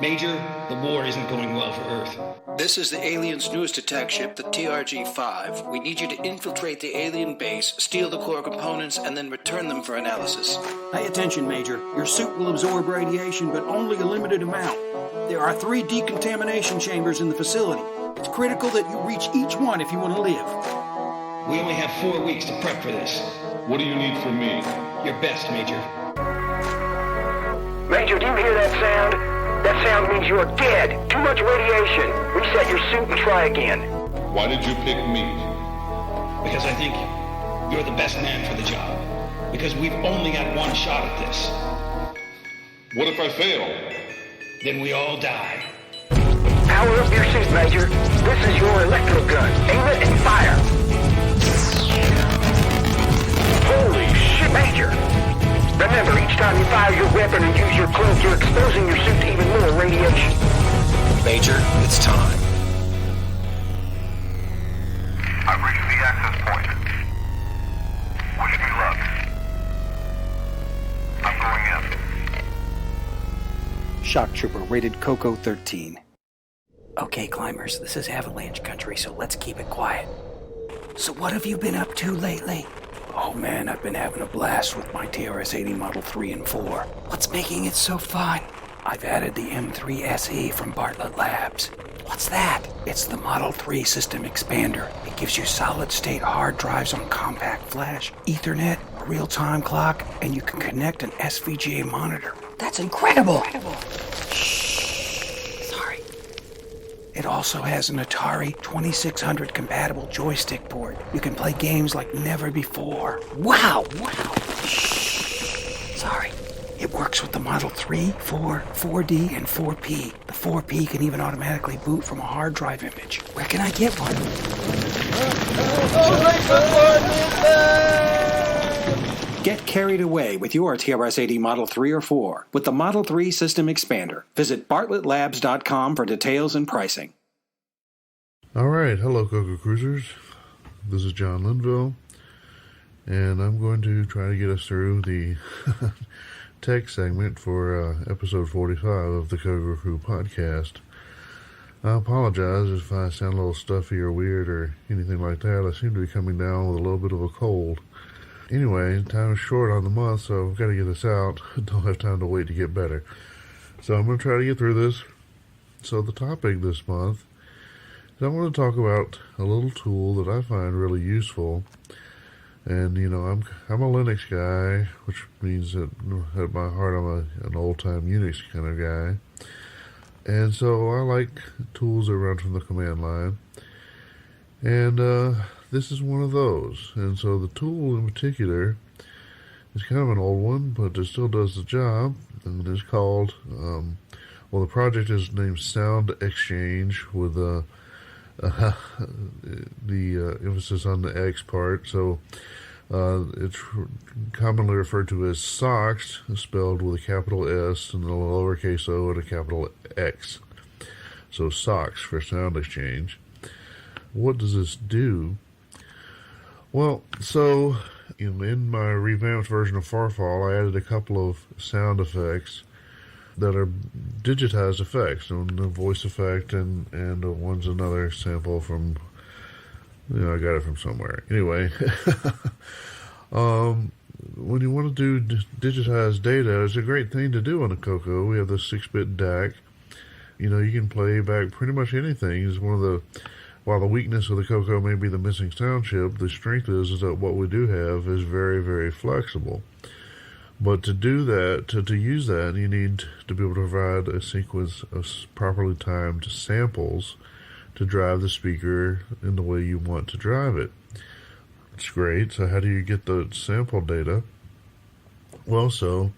Major, the war isn't going well for Earth. This is the aliens' newest attack ship, the TRG-5. We need you to infiltrate the alien base, steal the core components, and then return them for analysis. Pay attention, Major. Your suit will absorb radiation, but only a limited amount. There are 3 decontamination chambers in the facility. It's critical that you reach each one if you want to live. We only have 4 weeks to prep for this. What do you need from me? Your best, Major. Major, do you hear that sound? That sound means you're dead. Too much radiation. Reset your suit and try again. Why did you pick me? Because I think you're the best man for the job. Because we've only got one shot at this. What if I fail? Then we all die. Power up your suit, Major. This is your electro gun. Aim it and fire. Holy shit, Major. Remember, each time you fire your weapon and use your cloak, you're exposing your suit to even more radiation. Major, it's time. I've reached the access point. Wish me luck. I'm going in. Shock Trooper rated CoCo 13. Okay, climbers, this is avalanche country, so let's keep it quiet. So what have you been up to lately? Oh man, I've been having a blast with my TRS-80 Model 3 and 4. What's making it so fun? I've added the M3 SE from Bartlett Labs. What's that? It's the Model 3 system expander. It gives you solid-state hard drives on compact flash, Ethernet, a real-time clock, and you can connect an SVGA monitor. That's incredible! It also has an Atari 2600 compatible joystick port. You can play games like never before. Wow! Shh. Sorry. It works with the Model 3, 4, 4D, and 4P. The 4P can even automatically boot from a hard drive image. Where can I get one? Get carried away with your TRS-80 Model 3 or 4 with the Model 3 System Expander. Visit bartlettlabs.com for details and pricing. All right. Hello, CoCo Cruisers. This is John Linville, and I'm going to try to get us through the tech segment for episode 45 of the CoCo Crew Podcast. I apologize if I sound a little stuffy or weird or anything like that. I seem to be coming down with a little bit of a cold. Anyway, time is short on the month, so I've got to get this out. I don't have time to wait to get better. So I'm going to try to get through this. So the topic this month is I want to talk about a little tool that I find really useful. And, you know, I'm a Linux guy, which means that at my heart I'm an old-time Unix kind of guy. And so I like tools that run from the command line. And this is one of those. And so the tool in particular is kind of an old one, but it still does the job. And it's called, the project is named Sound Exchange with the emphasis on the X part. So it's commonly referred to as SoX, spelled with a capital S and a lowercase o and a capital X. So SoX for Sound Exchange. What does this do? Well, so in my revamped version of Fahrfall, I added a couple of sound effects that are digitized effects, and the voice effect, and one's another sample from, I got it from somewhere. Anyway, when you want to do digitized data, it's a great thing to do on a CoCo. We have the 6-bit DAC. You can play back pretty much anything. It's one of the while the weakness of the CoCo may be the missing sound chip, the strength is that what we do have is very, very flexible. But to do that, to use that, you need to be able to provide a sequence of properly timed samples to drive the speaker in the way you want to drive it. It's great. So how do you get the sample data? Well, so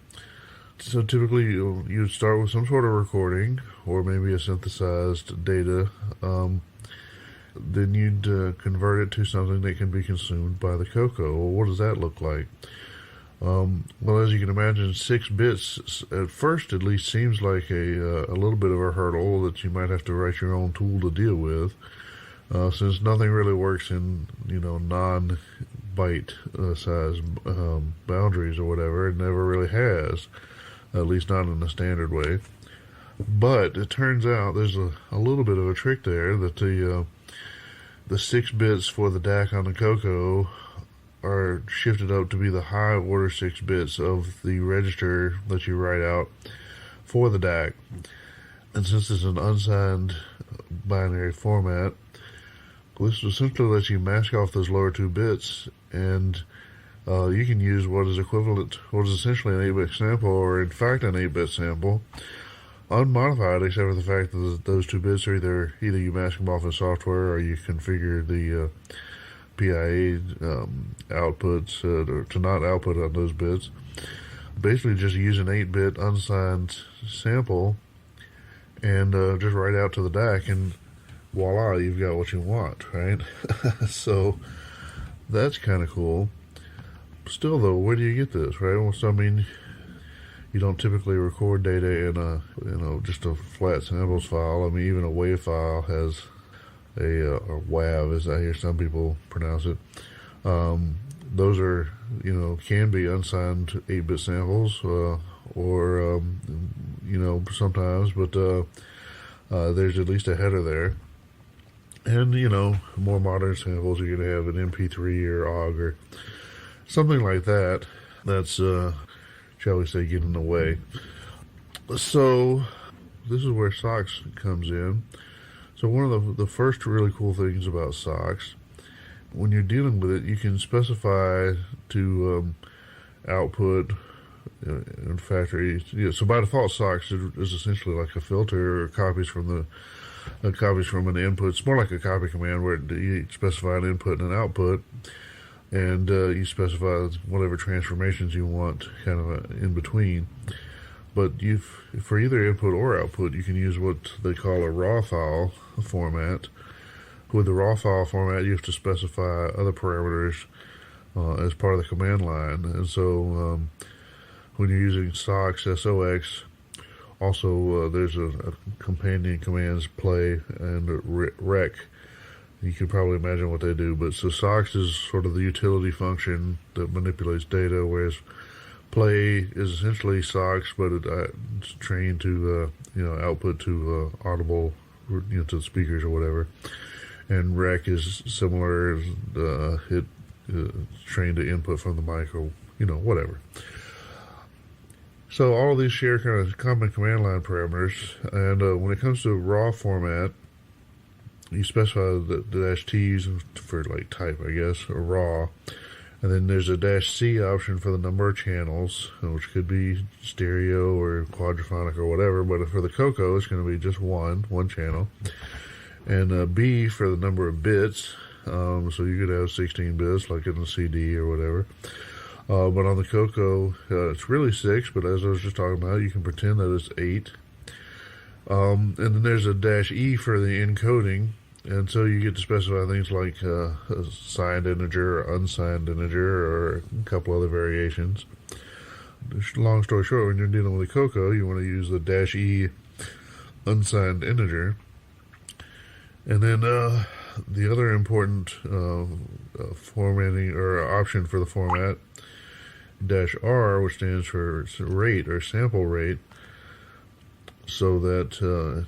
typically you'd start with some sort of recording or maybe a synthesized data. Then you'd convert it to something that can be consumed by the CoCo. Well, what does that look like? Well, as you can imagine, 6 bits at first at least seems like a little bit of a hurdle that you might have to write your own tool to deal with, since nothing really works in non-byte size boundaries or whatever. It never really has, at least not in a standard way. But it turns out there's a little bit of a trick there, that the 6 bits for the DAC on the CoCo are shifted up to be the high order 6 bits of the register that you write out for the DAC. And since it's an unsigned binary format, this essentially lets you mask off those lower 2 bits, and you can use what is essentially an 8-bit sample, or in fact an 8-bit sample, unmodified except for the fact that those 2 bits are either you mask them off in software or you configure the PIA outputs to not output on those bits. Basically just use an 8-bit unsigned sample and just write out to the DAC, and voila, you've got what you want, right? So that's kind of cool. Still though, where do you get this, right? Well, so I mean, you don't typically record data in just a flat samples file. I mean, even a WAV file has a WAV, as I hear some people pronounce it. Those are, can be unsigned 8-bit samples, or sometimes, but there's at least a header there. And, more modern samples, you're going to have an MP3 or OGG or something like that. That's, shall we say, get in the way. So this is where SoX comes in. So one of the first really cool things about SoX, when you're dealing with it, you can specify to output in factory. So by default, SoX is essentially like a filter or copies from an input. It's more like a copy command where you specify an input and an output, and you specify whatever transformations you want kind of in between. But for either input or output, you can use what they call a raw file format. With the raw file format, you have to specify other parameters as part of the command line. And so when you're using SoX, SoX, also there's a companion commands play and rec. You can probably imagine what they do. But so SoX is sort of the utility function that manipulates data, whereas play is essentially SoX, but it's trained to output to audible, to the speakers or whatever. And rec is similar. It trained to input from the mic or whatever. So all of these share kind of common command line parameters. And when it comes to raw format, you specify the -T's for like type, I guess, or raw. And then there's a -C option for the number of channels, which could be stereo or quadraphonic or whatever. But for the CoCo, it's going to be just one channel. And B for the number of bits. So you could have 16 bits, like in the CD or whatever. But on the CoCo, it's really 6. But as I was just talking about, you can pretend that it's 8. And then there's a -E for the encoding. And so you get to specify things like a signed integer or unsigned integer or a couple other variations. Long story short, when you're dealing with a CoCo, you want to use the -E unsigned integer. And then the other important formatting or option for the format, -R, which stands for rate or sample rate, so that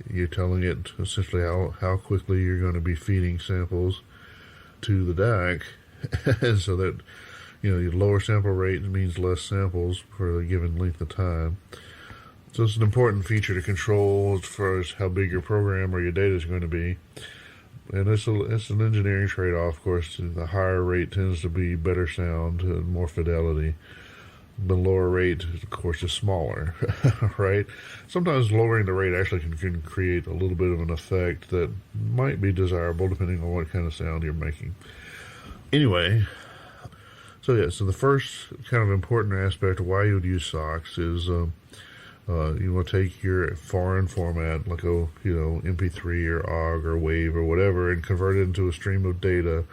you're telling it essentially how quickly you're going to be feeding samples to the DAC, and so that your lower sample rate means less samples for a given length of time. So it's an important feature to control as far as how big your program or your data is going to be. and it's an engineering trade-off. Of course, the higher rate tends to be better sound and more fidelity. The lower rate, of course, is smaller, right? Sometimes lowering the rate actually can create a little bit of an effect that might be desirable depending on what kind of sound you're making. Anyway, so the first kind of important aspect of why you would use SoX is you want to take your foreign format, like a MP3 or OGG or WAV or whatever, and convert it into a stream of data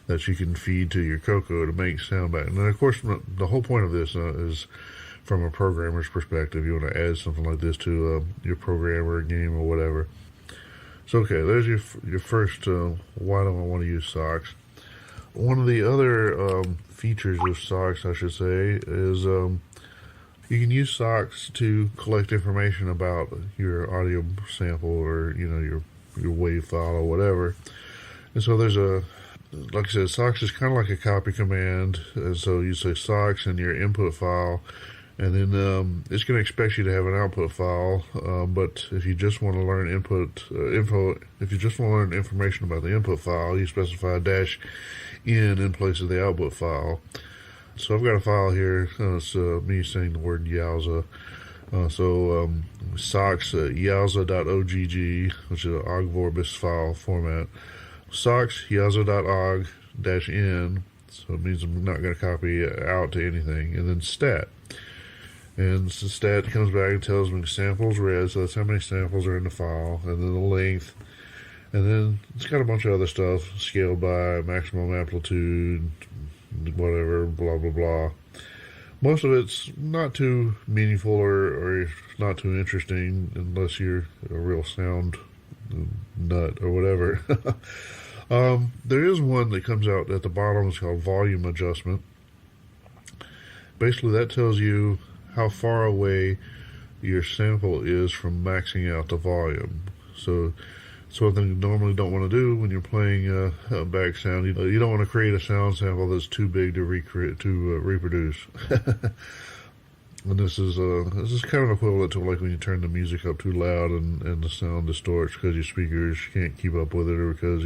that you can feed to your CoCo to make sound back. And then, of course, the whole point of this is from a programmer's perspective. You want to add something like this to your program or game or whatever. So, okay, there's your first why do I want to use SoX. One of the other features of SoX, I should say, is you can use SoX to collect information about your audio sample or your WAV file or whatever. And so there's like I said, SoX is kind of like a copy command, and so you say SoX in your input file, and then it's going to expect you to have an output file. But if you just want to learn if you just want to learn information about the input file, you specify -in in place of the output file. So I've got a file here. It's me saying the word Yowza. SoX yowza.ogg, which is an OGG Vorbis file format. SoX yowza.ogg-in, so it means I'm not going to copy out to anything, and then stat. And so stat comes back and tells me samples read, so that's how many samples are in the file, and then the length, and then it's got a bunch of other stuff, scaled by maximum amplitude, whatever, blah, blah, blah. Most of it's not too meaningful or not too interesting unless you're a real sound nut or whatever. There is one that comes out at the bottom. It's called volume adjustment. Basically, that tells you how far away your sample is from maxing out the volume. So it's something you normally don't want to do when you're playing back sound. You don't want to create a sound sample that's too big to reproduce. And this is kind of equivalent to like when you turn the music up too loud and the sound distorts because your speakers can't keep up with it, or because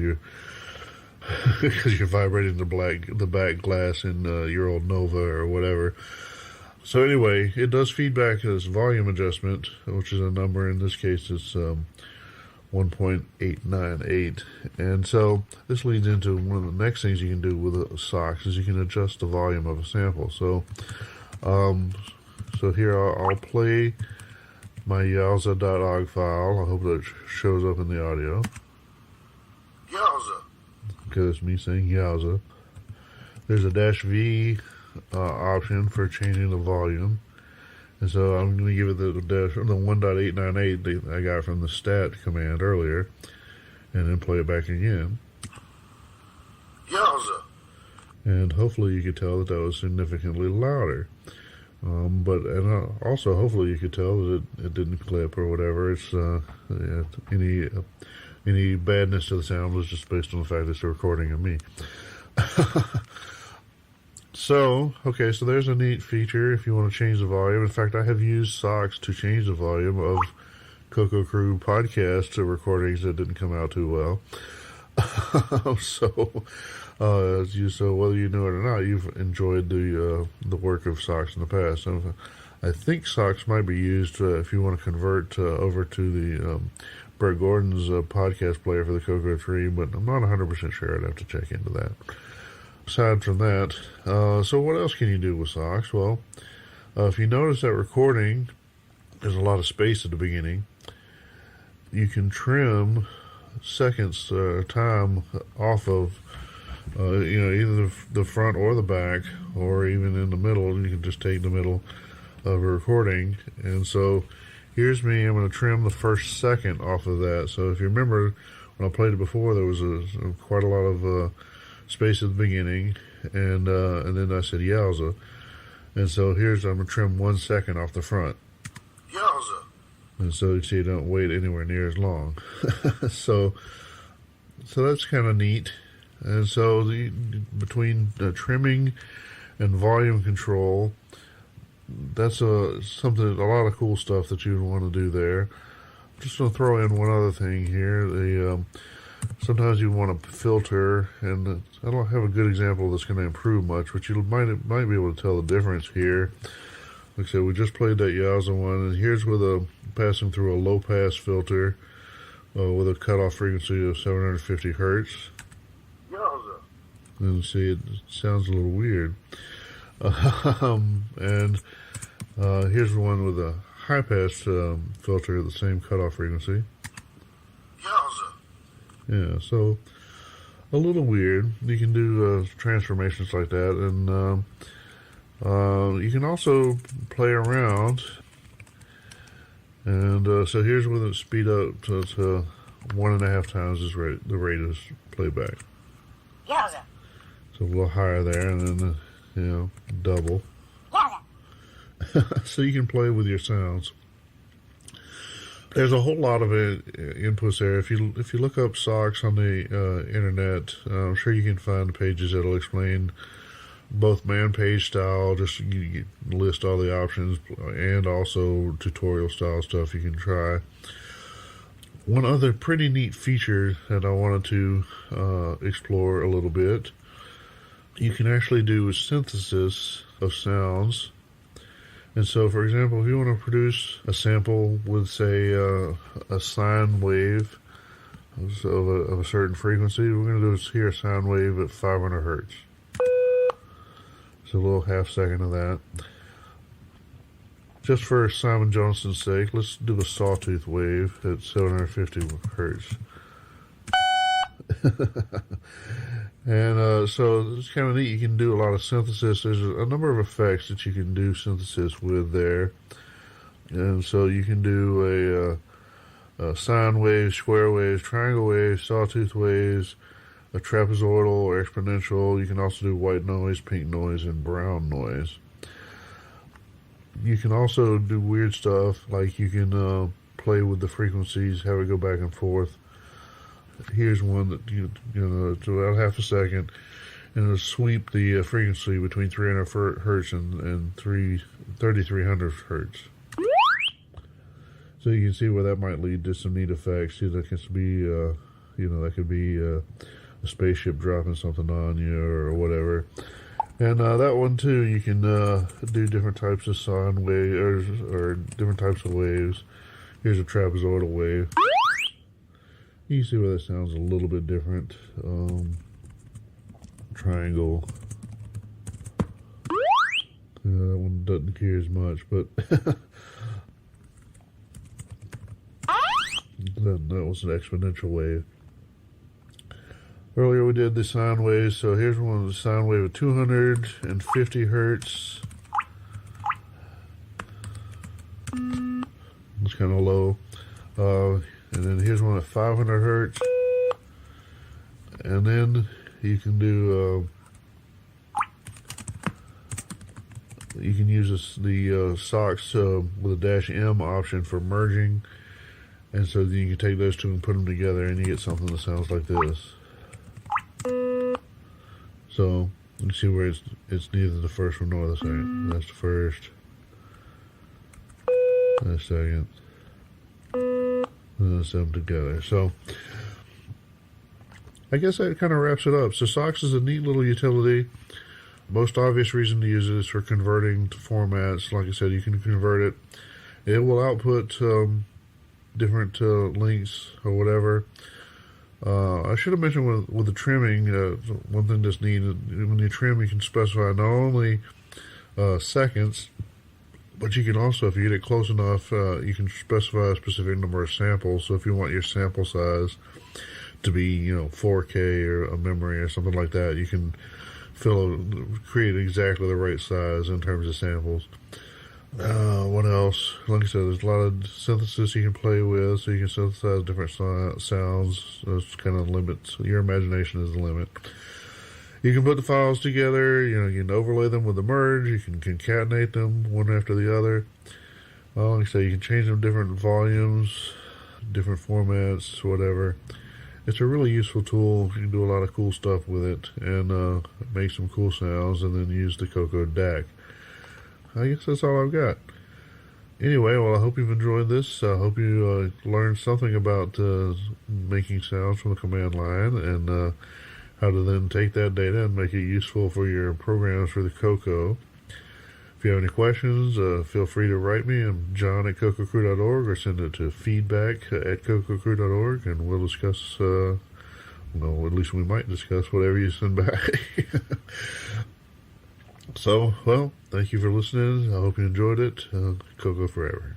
you're vibrating the back glass in your old Nova or whatever. So anyway, it does feedback this volume adjustment, which is a number. In this case, it's 1.898. And so this leads into one of the next things you can do with a SoX is you can adjust the volume of a sample. So here I'll play my yowza.ogg file. I hope that shows up in the audio. Yowza. Because it's me saying yowza. There's a -V option for changing the volume. And so I'm going to give it the 1.898 that I got from the stat command earlier, and then play it back again. Yowza. And hopefully you could tell that was significantly louder. But also hopefully you could tell that it didn't clip or whatever. It's any badness to the sound was just based on the fact that it's a recording of me. So there's a neat feature if you want to change the volume. In fact, I have used SoX to change the volume of CoCo Crew Podcast to recordings that didn't come out too well. So whether you know it or not, you've enjoyed the work of SoX in the past. So I think SoX might be used if you want to convert over to the Brett Gordon's podcast player for the CoCo Tree, but I'm not 100% sure. I'd have to check into that. Aside from that, so what else can you do with SoX? Well, if you notice that recording, there's a lot of space at the beginning. You can trim seconds time off of either the front or the back, or even in the middle. You can just take the middle of a recording. And so here's me. I'm going to trim the first second off of that. So if you remember when I played it before, there was quite a lot of space at the beginning, and then I said yowza. And so I'm going to trim 1 second off the front. Yowza. And so you see, you don't wait anywhere near as long. So that's kind of neat. And so between trimming and volume control, that's a lot of cool stuff that you want to do there. I'm just going to throw in one other thing here. sometimes you want to filter, and I don't have a good example that's going to improve much, but you might be able to tell the difference here. Like I said, we just played that Yowza one, and here's with passing through a low-pass filter with a cutoff frequency of 750 hertz. Yowza. And see, it sounds a little weird. And here's one with a high-pass filter at the same cutoff frequency. Yowza. Yeah, so a little weird. You can do transformations like that, and you can also play around. And so here's with it speed up to 1.5 times the rate of playback. Yowza. So a little higher there, and then double. Yowza. So you can play with your sounds. There's a whole lot of inputs there. If you look up SoX on the internet, I'm sure you can find pages that'll explain both man page style, just you list all the options, and also tutorial style stuff you can try. One other pretty neat feature that I wanted to explore a little bit, you can actually do a synthesis of sounds. And so, for example, if you want to produce a sample with, say, a sine wave of a certain frequency, we're going to hear a sine wave at 500 hertz. So a little half second of that. Just for Simon Johnson's sake, let's do a sawtooth wave at 750 hertz. And so it's kind of neat. You can do a lot of synthesis. There's a number of effects that you can do synthesis with there. And so you can do a sine wave, square waves, triangle waves, sawtooth waves, a trapezoidal or exponential. You can also do white noise, pink noise, and brown noise. You can also do weird stuff, like you can play with the frequencies, have it go back and forth. Here's one that it's about half a second, and it'll sweep the frequency between 300 hertz and 3,300 hertz. So you can see where that might lead to some neat effects. That could be, that could be a spaceship dropping something on you or whatever. And that one too, you can do different types of sine waves or different types of waves. Here's a trapezoidal wave. You can see where that sounds a little bit different. Triangle. That one doesn't hear as much, but that was an exponential wave. Earlier we did the sine waves, so here's one of the sine wave of 250 hertz. It's kind of low. And then here's one at 500 hertz. And then you can do, you can use the SoX with a -M option for merging. And so then you can take those two and put them together and you get something that sounds like this. So you see where it's neither the first one nor the second. That's the first. That's the second. And them together. So I guess that kind of wraps it up. So SoX is a neat little utility. Most obvious reason to use it is for converting to formats. Like I said, you can convert it. It will output different links or whatever. I should have mentioned with the trimming, one thing that's neat, when you trim, you can specify not only seconds, but you can also, if you get it close enough, you can specify a specific number of samples. So if you want your sample size to be, 4K or a memory or something like that, you can create exactly the right size in terms of samples. What else? Like I said, there's a lot of synthesis you can play with, so you can synthesize different sounds. Those kind of limits. Your imagination is the limit. You can put the files together. You can overlay them with a merge. You can concatenate them one after the other. Like I say, you can change them different volumes, different formats, whatever. It's a really useful tool. You can do a lot of cool stuff with it and make some cool sounds, and then use the CoCo DAC. I guess that's all I've got. Anyway, well, I hope you've enjoyed this. I hope you learned something about making sounds from the command line and how to then take that data and make it useful for your programs for the CoCo. If you have any questions, feel free to write me. I'm John at CoCoCrew.org, or send it to feedback at CoCoCrew.org, and we'll discuss, well, at least we might discuss whatever you send back. So, well, thank you for listening. I hope you enjoyed it. CoCo forever.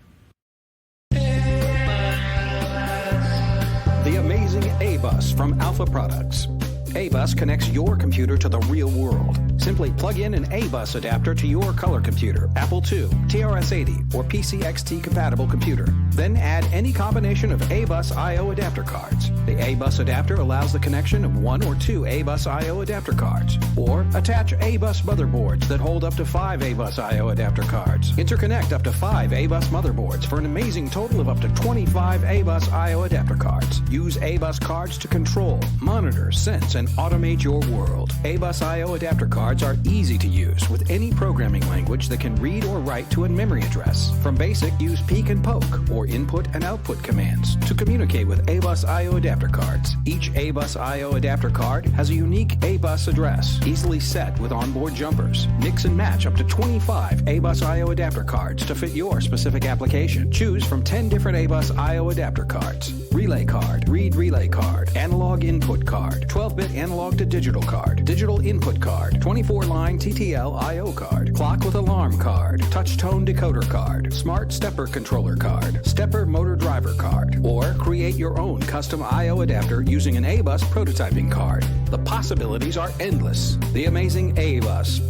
The amazing A-Bus from Alpha Products. A-Bus connects your computer to the real world. Simply plug in an A-Bus adapter to your color computer, Apple II, TRS-80, or PCXT compatible computer. Then add any combination of A-Bus I/O adapter cards. The A-Bus adapter allows the connection of 1 or 2 A-Bus I/O adapter cards. Or attach A-Bus motherboards that hold up to 5 A-Bus I/O adapter cards. Interconnect up to 5 A-Bus motherboards for an amazing total of up to 25 A-Bus I/O adapter cards. Use A-Bus cards to control, monitor, sense, and automate your world. A-Bus I/O adapter cards are easy to use with any programming language that can read or write to a memory address. From basic, use peek and poke or input and output commands to communicate with A-Bus I/O adapter cards. Each A-Bus I/O adapter card has a unique A-Bus address, easily set with onboard jumpers. Mix and match up to 25 A-Bus I/O adapter cards to fit your specific application. Choose from 10 different A-Bus I/O adapter cards. Relay card, read relay card, analog input card, 12-bit analog to digital card, digital input card, 24-line TTL I/O card, clock with alarm card, touch tone decoder card, smart stepper controller card, stepper motor driver card, or create your own custom I/O adapter using an A-Bus prototyping card. The possibilities are endless. The amazing A-Bus.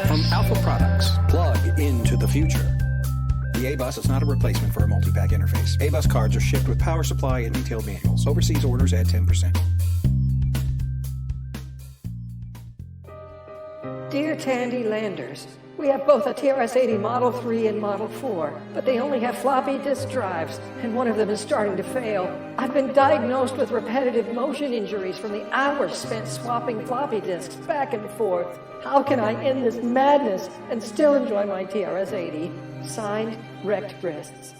From Alpha Products, plug into the future. The A-Bus is not a replacement for a multi-pack interface. A-Bus cards are shipped with power supply and detailed manuals. Overseas orders add 10%. Dear Tandy Landers, we have both a TRS-80 Model 3 and Model 4, but they only have floppy disk drives, and one of them is starting to fail. I've been diagnosed with repetitive motion injuries from the hours spent swapping floppy disks back and forth. How can I end this madness and still enjoy my TRS-80? Signed, Wrecked Wrists.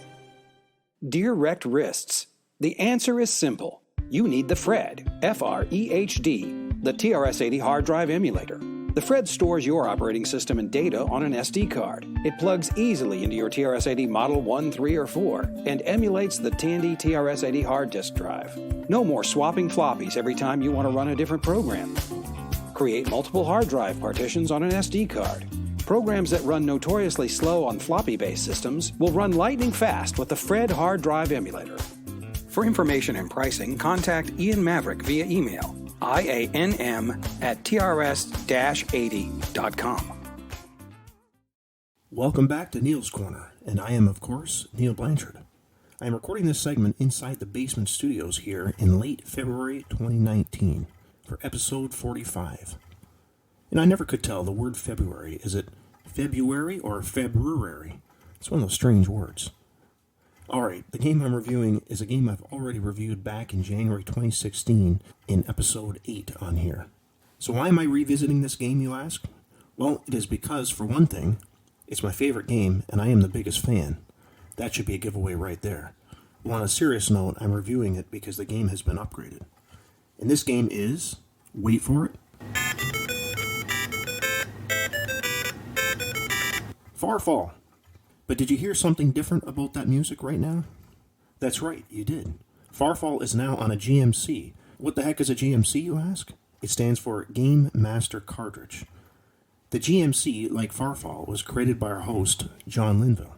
Dear Wrecked Wrists, the answer is simple. You need the FRED, F-R-E-H-D, the TRS-80 hard drive emulator. The FRED stores your operating system and data on an SD card. It plugs easily into your TRS-80 Model 1, 3, or 4 and emulates the Tandy TRS-80 hard disk drive. No more swapping floppies every time you want to run a different program. Create multiple hard drive partitions on an SD card. Programs that run notoriously slow on floppy-based systems will run lightning fast with the FRED hard drive emulator. For information and pricing, contact Ian Maverick via email, ianm@trs-80.com. Welcome back to Neil's Corner, and I am, of course, Neil Blanchard. I am recording this segment inside the Basement Studios here in late February 2019 for episode 45. And I never could tell the word February. Is it February or February? It's one of those strange words. Alright, the game I'm reviewing is a game I've already reviewed back in January 2016 in episode 8 on here. So why am I revisiting this game, you ask? Well, it is because, for one thing, it's my favorite game and I am the biggest fan. That should be a giveaway right there. Well, on a serious note, I'm reviewing it because the game has been upgraded. And this game is, wait for it, Fahrfall. But did you hear something different about that music right now? That's right, you did. Fahrfall is now on a GMC. What the heck is a GMC, you ask? It stands for Game Master Cartridge. The GMC, like Fahrfall, was created by our host, John Linville.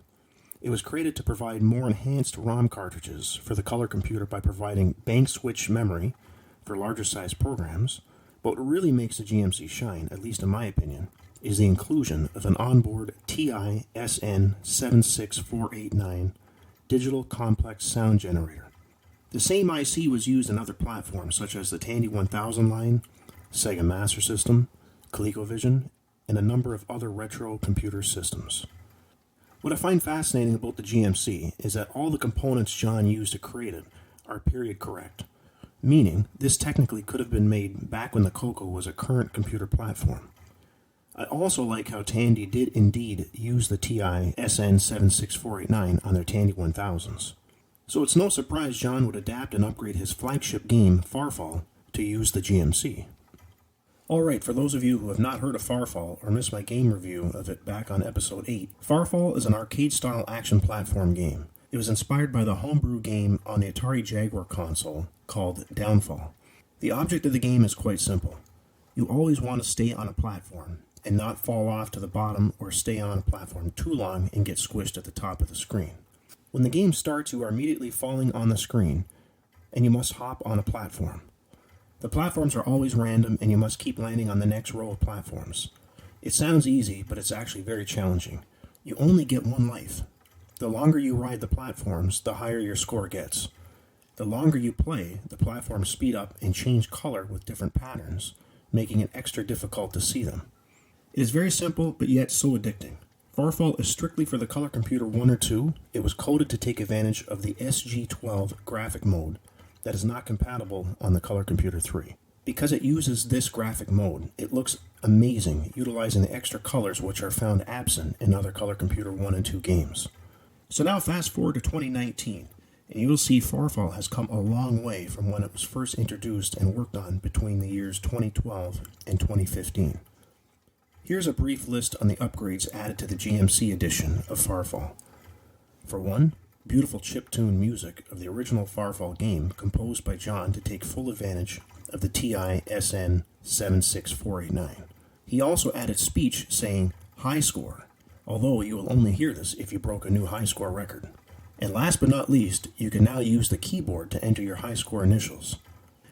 It was created to provide more enhanced ROM cartridges for the color computer by providing bank switch memory for larger size programs, but what really makes the GMC shine, at least in my opinion, is the inclusion of an onboard TI-SN76489 digital complex sound generator. The same IC was used in other platforms such as the Tandy 1000 line, Sega Master System, ColecoVision, and a number of other retro computer systems. What I find fascinating about the GMC is that all the components John used to create it are period correct, meaning this technically could have been made back when the CoCo was a current computer platform. I also like how Tandy did indeed use the TI SN76489 on their Tandy 1000s. So it's no surprise John would adapt and upgrade his flagship game, Fahrfall, to use the GMC. Alright, for those of you who have not heard of Fahrfall or missed my game review of it back on episode 8, Fahrfall is an arcade-style action platform game. It was inspired by the homebrew game on the Atari Jaguar console called Downfall. The object of the game is quite simple. You always want to stay on a platform and not fall off to the bottom or stay on a platform too long and get squished at the top of the screen. When the game starts, you are immediately falling on the screen, and you must hop on a platform. The platforms are always random, and you must keep landing on the next row of platforms. It sounds easy, but it's actually very challenging. You only get one life. The longer you ride the platforms, the higher your score gets. The longer you play, the platforms speed up and change color with different patterns, making it extra difficult to see them. It is very simple, but yet so addicting. Fahrfall is strictly for the Color Computer 1 or 2. It was coded to take advantage of the SG12 graphic mode that is not compatible on the Color Computer 3. Because it uses this graphic mode, it looks amazing, utilizing the extra colors which are found absent in other Color Computer 1 and 2 games. So now fast forward to 2019, and you will see Fahrfall has come a long way from when it was first introduced and worked on between the years 2012 and 2015. Here's a brief list on the upgrades added to the GMC edition of Fahrfall. For one, beautiful chiptune music of the original Fahrfall game composed by John to take full advantage of the TI SN76489. He also added speech saying high score, although you will only hear this if you broke a new high score record. And last but not least, you can now use the keyboard to enter your high score initials.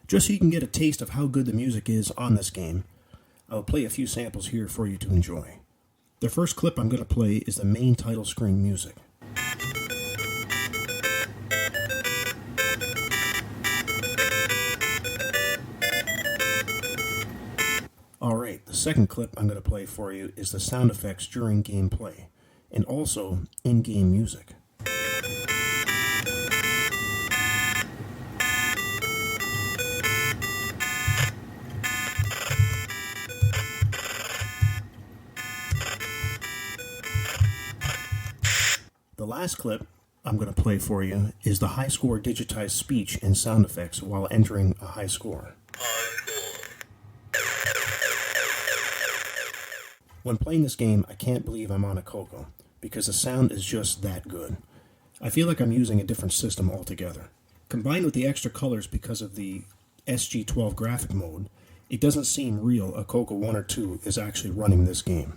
Just so you can get a taste of how good the music is on this game, I'll play a few samples here for you to enjoy. The first clip I'm going to play is the main title screen music. Alright, the second clip I'm going to play for you is the sound effects during gameplay, and also in-game music. The last clip I'm going to play for you is the high score digitized speech and sound effects while entering a high score. When playing this game, I can't believe I'm on a CoCo, because the sound is just that good. I feel like I'm using a different system altogether. Combined with the extra colors because of the SG12 graphic mode, it doesn't seem real a CoCo 1 or 2 is actually running this game.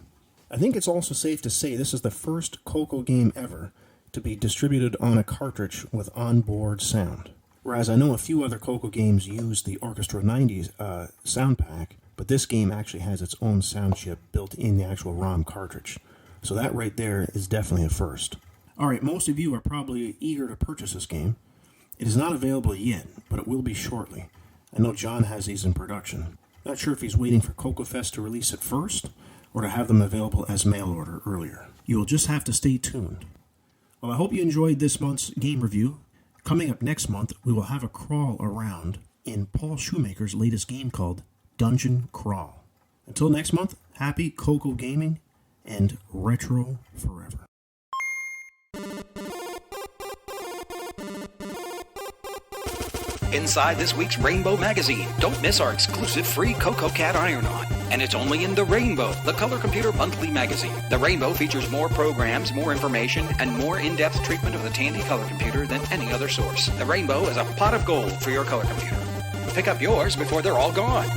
I think it's also safe to say this is the first CoCo game ever to be distributed on a cartridge with onboard sound. Whereas I know a few other CoCo games use the Orchestra 90s sound pack, but this game actually has its own sound chip built in the actual ROM cartridge. So that right there is definitely a first. Alright, most of you are probably eager to purchase this game. It is not available yet, but it will be shortly. I know John has these in production. Not sure if he's waiting for CoCo Fest to release it first, or to have them available as mail order earlier. You will just have to stay tuned. Well, I hope you enjoyed this month's game review. Coming up next month, we will have a crawl around in Paul Shoemaker's latest game called Dungeon Crawl. Until next month, happy CoCo gaming and retro forever. Inside this week's Rainbow magazine, don't miss our exclusive free CoCo Cat Iron-On. And it's only in The Rainbow, the Color Computer Monthly magazine. The Rainbow features more programs, more information, and more in-depth treatment of the Tandy color computer than any other source. The Rainbow is a pot of gold for your color computer. Pick up yours before they're all gone.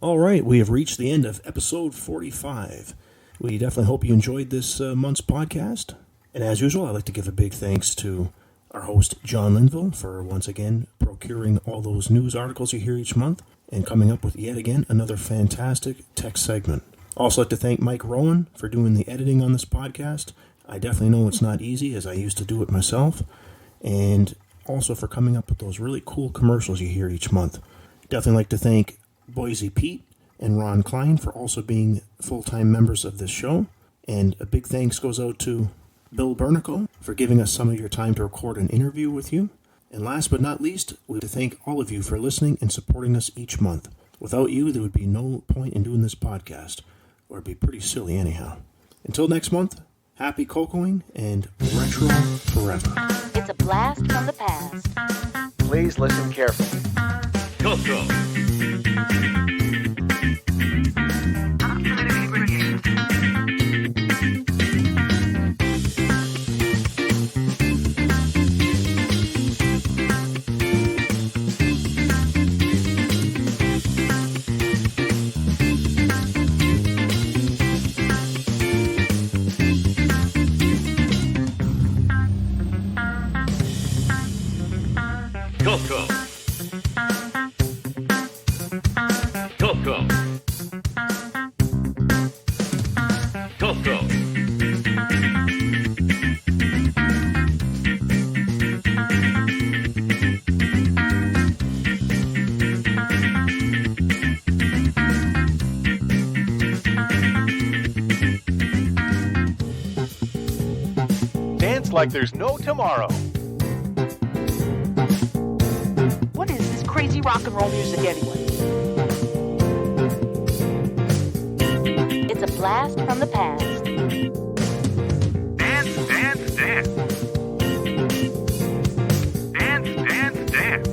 Alright, we have reached the end of episode 45. We definitely hope you enjoyed this month's podcast. And as usual, I'd like to give a big thanks to our host, John Linville, for once again procuring all those news articles you hear each month and coming up with yet again another fantastic tech segment. Also like to thank Mike Rowan for doing the editing on this podcast. I definitely know it's not easy, as I used to do it myself. And also for coming up with those really cool commercials you hear each month. Definitely like to thank Boise Pete and Ron Klein for also being full-time members of this show. And a big thanks goes out to Bill Bernico for giving us some of your time to record an interview with you. And last but not least, we want to thank all of you for listening and supporting us each month. Without you, there would be no point in doing this podcast. or it'd be pretty silly anyhow. Until next month, happy cocoing and retro forever. It's a blast from the past. Please listen carefully. CoCo. CoCo. CoCo. CoCo. Dance like there's no tomorrow. What is this crazy rock and roll music anyway? It's a blast from the past. Dance, dance, dance. Dance, dance, dance.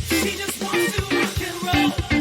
She just wants to rock and roll.